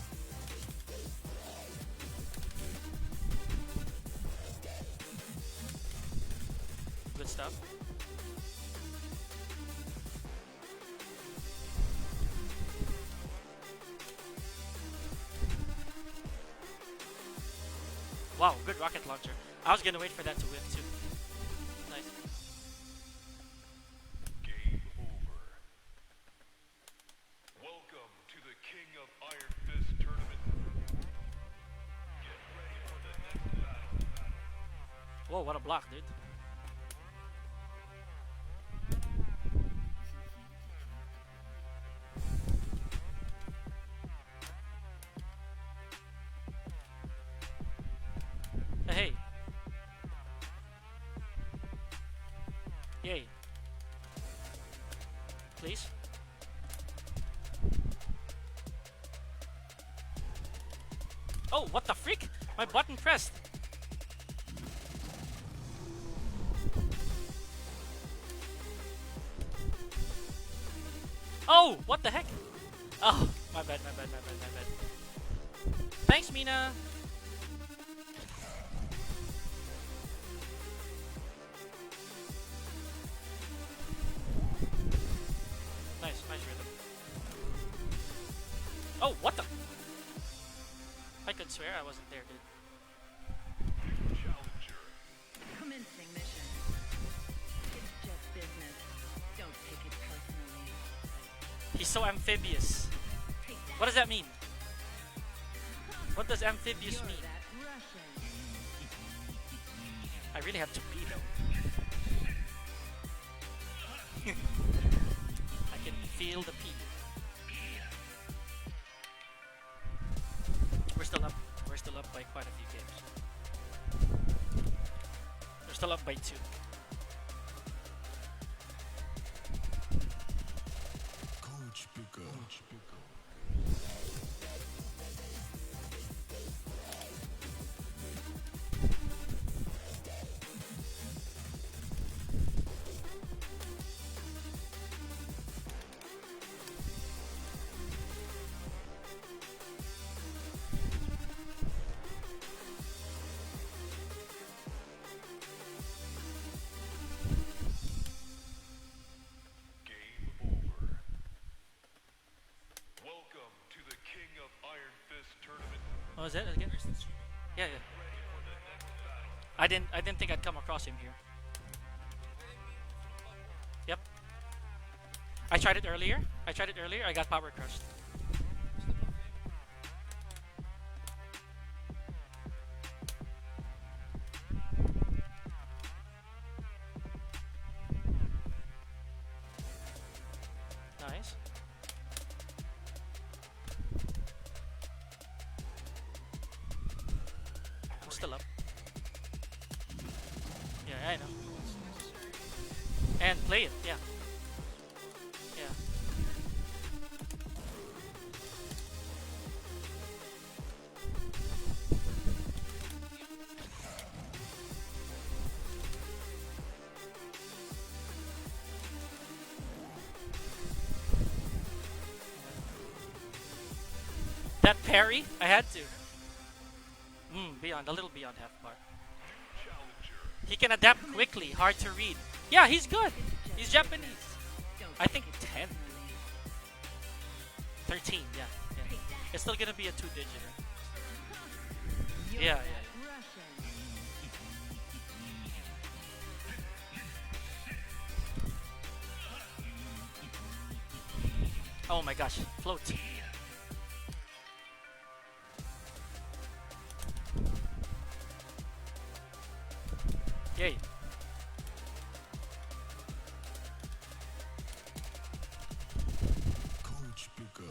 Good stuff. Wow, good rocket launcher. I was gonna wait for that to whip too. Nice. Game over. Welcome to the King of Iron Fist tournament. Get ready for the next battle. Whoa, what a block, dude. Hey. Yay. Please. Oh, what the freak? My button pressed. Oh, what the heck? Oh, my bad. Thanks, Mina. Nice rhythm. Oh, what the? I could swear I wasn't there, dude. Challenger. Commencing mission. It's just business. Don't take it personally. He's so amphibious. Take that. What does that mean? What does amphibious You're mean? that Russian. I really have to pee though. I can feel the pee. We're still up by quite a few games. We're still up by 2. Coach picker. Iron Fist tournament. Oh, is that again? Yeah, yeah. I didn't think I'd come across him here. Yep. I tried it earlier. I got power crushed. Nice. I'm still up. Yeah, I know. And play it, yeah. Yeah. That parry, I had to. Beyond, a little beyond half bar. He can adapt quickly, hard to read. Yeah, he's good. He's Japanese. I think 10. 13, yeah. It's still gonna be a 2-digit. Yeah. Oh my gosh, float. Yay. Coach Picker.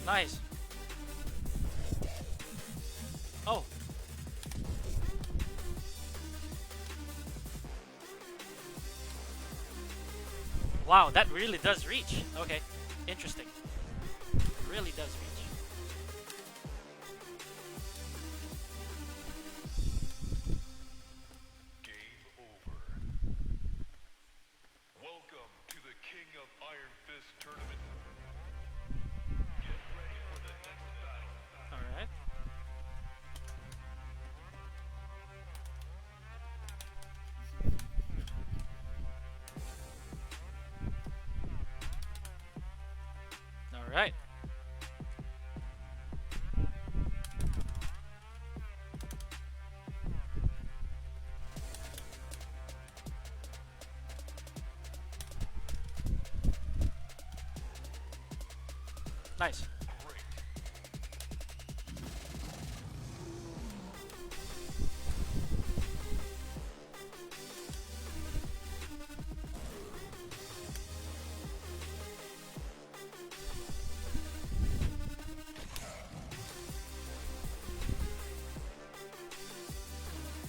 Nice. Oh. Wow, that really does reach. Okay, interesting. Really does reach. Game over. Welcome to the King of Iron Fist tournament. Get ready for the next battle. All right. All right. Nice. Great.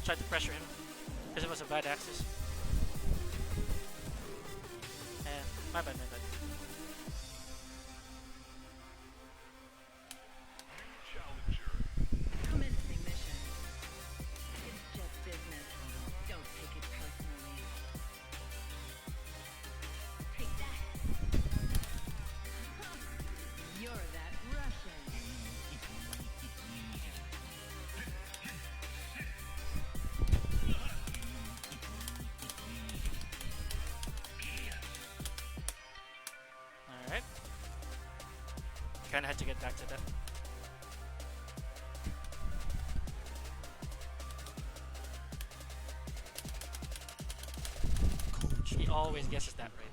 Tried to pressure him because it was a bad axis. My bad. Challenger. Commencing mission. It's just business. Don't take it personally. Take that. You're that Russian. All right. Kind of had to get back to that. Coach He always guesses that right.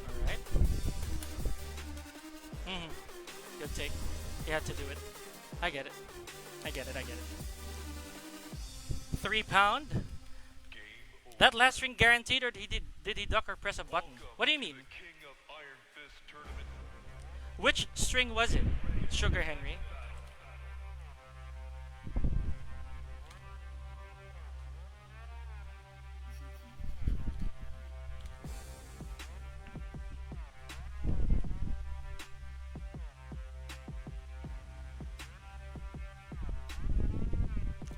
All right. Good take. He had to do it. I get it. 3 pound? Game over. That last ring guaranteed, or did he duck or press a button? Welcome What do you to mean? the King of Iron Fist tournament. Which string was it? Sugar Henry.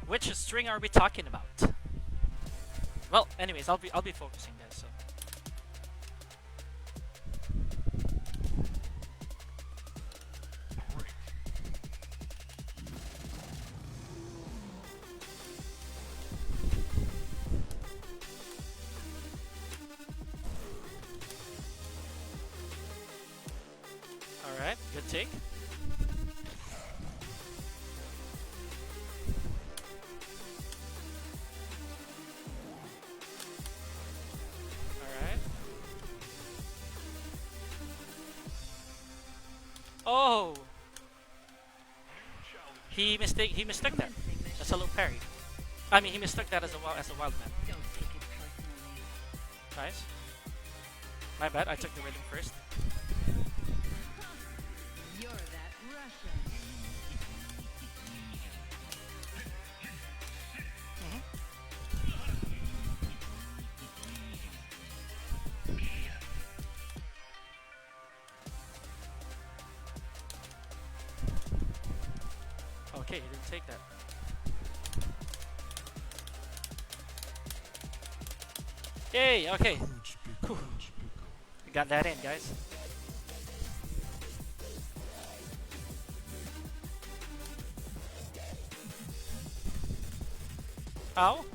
Which string are we talking about? Well, anyways, I'll be focusing, guys. So Good take. Alright. Oh! He mistook that. That's a low parry. I mean, he mistook that as a wild man. Don't take it personally. Nice. My bad, I took the rhythm first. You're that Russian. Okay, he didn't take that. Yay, okay. Coach picker. Whew. We got that in, guys. Ow.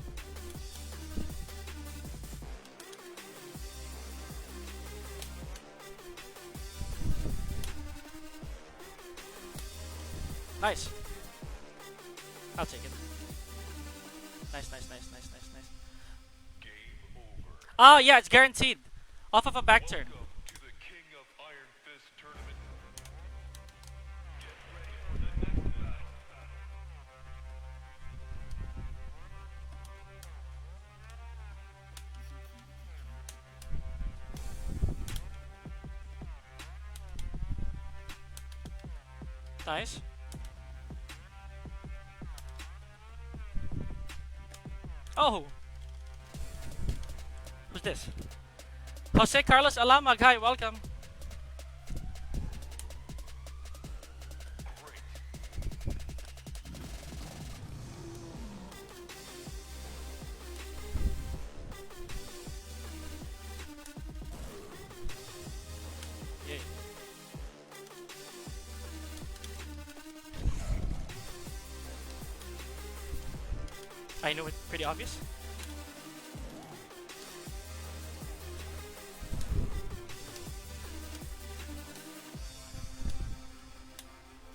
Nice. I'll take it. Nice. Game over. Ah, yeah, it's guaranteed. Off of a back turn. Welcome to the King of Iron Fist tournament. Get ready for the next battle. Nice. Oh! Who's this? Jose Carlos Alamag, hi, welcome. Yay. I know it, pretty obvious.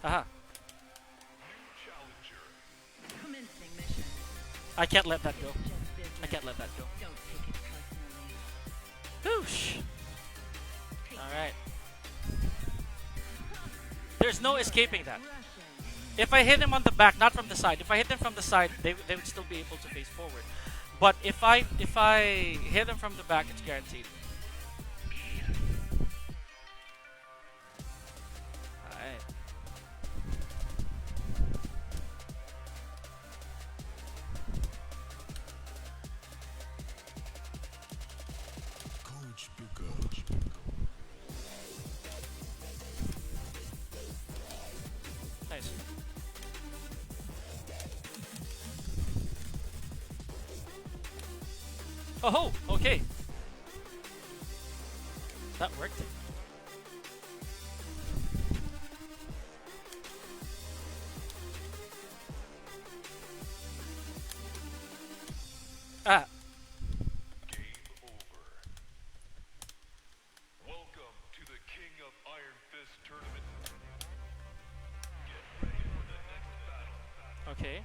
Aha. Challenger. Commencing mission. I can't let that go. Just business. I can't let that go. Don't take it personally. Whoosh! Alright. There's no escaping that. Russian. If I hit him on the back, not from the side, if I hit him from the side, they would still be able to face forward. But if I hit him from the back, it's guaranteed. Alright. Coach picker. Nice. Oh, okay. That worked. Ah, Game over. Welcome to the King of Iron Fist tournament. Get ready for the next battle. okay.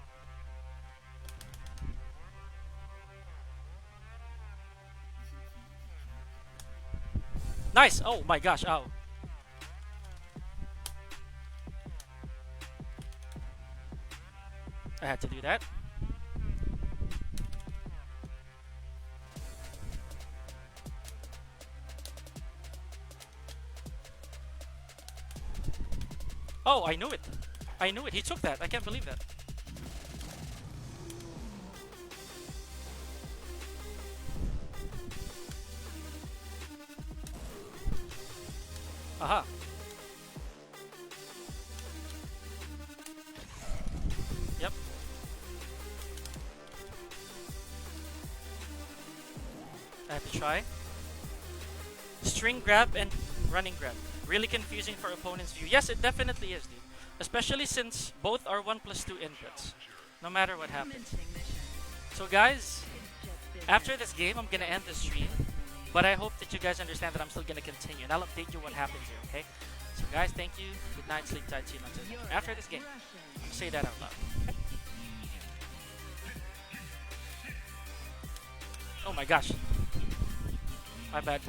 Nice! Oh my gosh, ow. I had to do that. Oh, I knew it. I knew it. He took that. I can't believe that. Aha. Yep. I have to try. String grab and running grab. Really confusing for opponent's view. Yes, it definitely is, dude. Especially since both are 1+2 inputs. No matter what happens. Commencing mission. So guys, It's just business. after this game, I'm gonna end the stream. But I hope that you guys understand that I'm still gonna continue, and I'll update you what happens here, okay? So guys, thank you. Good night, sleep tight, see you later. You're After that this game, Russian. I'm gonna say that out loud. Oh my gosh. My bad.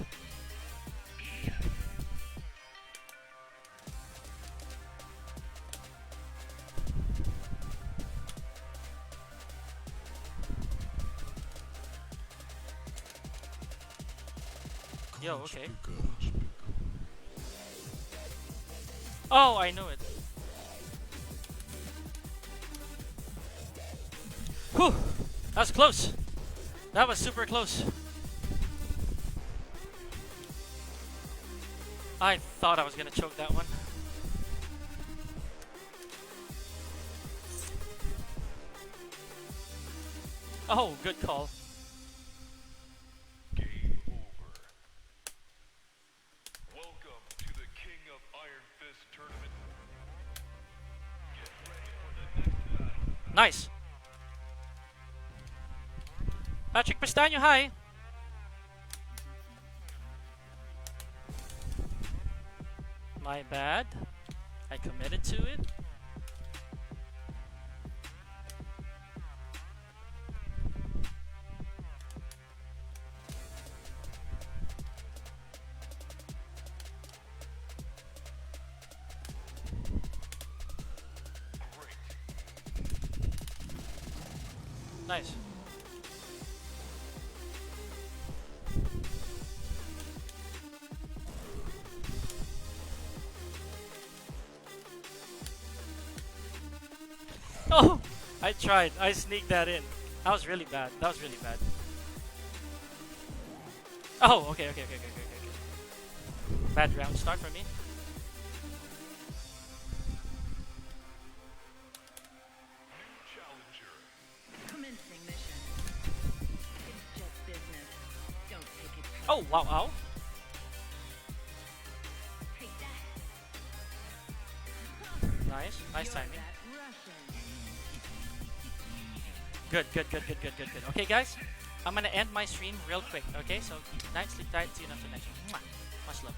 Yo, Coach okay. picker. Oh, I knew it. Whew, that was close. That was super close. I thought I was gonna choke that one. Oh, good call. Game over. Welcome to the King of Iron Fist tournament. Get ready for the next battle. Nice. Patrick Pestaño, hi. My bad. I committed to it. Nice. Oh, I tried. I sneaked that in. That was really bad. That was really bad. Oh, okay. Bad round start for me. New challenger. Commencing mission. It's just business. Don't take it. Oh, wow, wow. Take that. Nice. Nice You're timing. that Russian. Good. Okay, guys. I'm gonna end my stream real quick. Okay, so night, sleep tight. See you next time. Much love.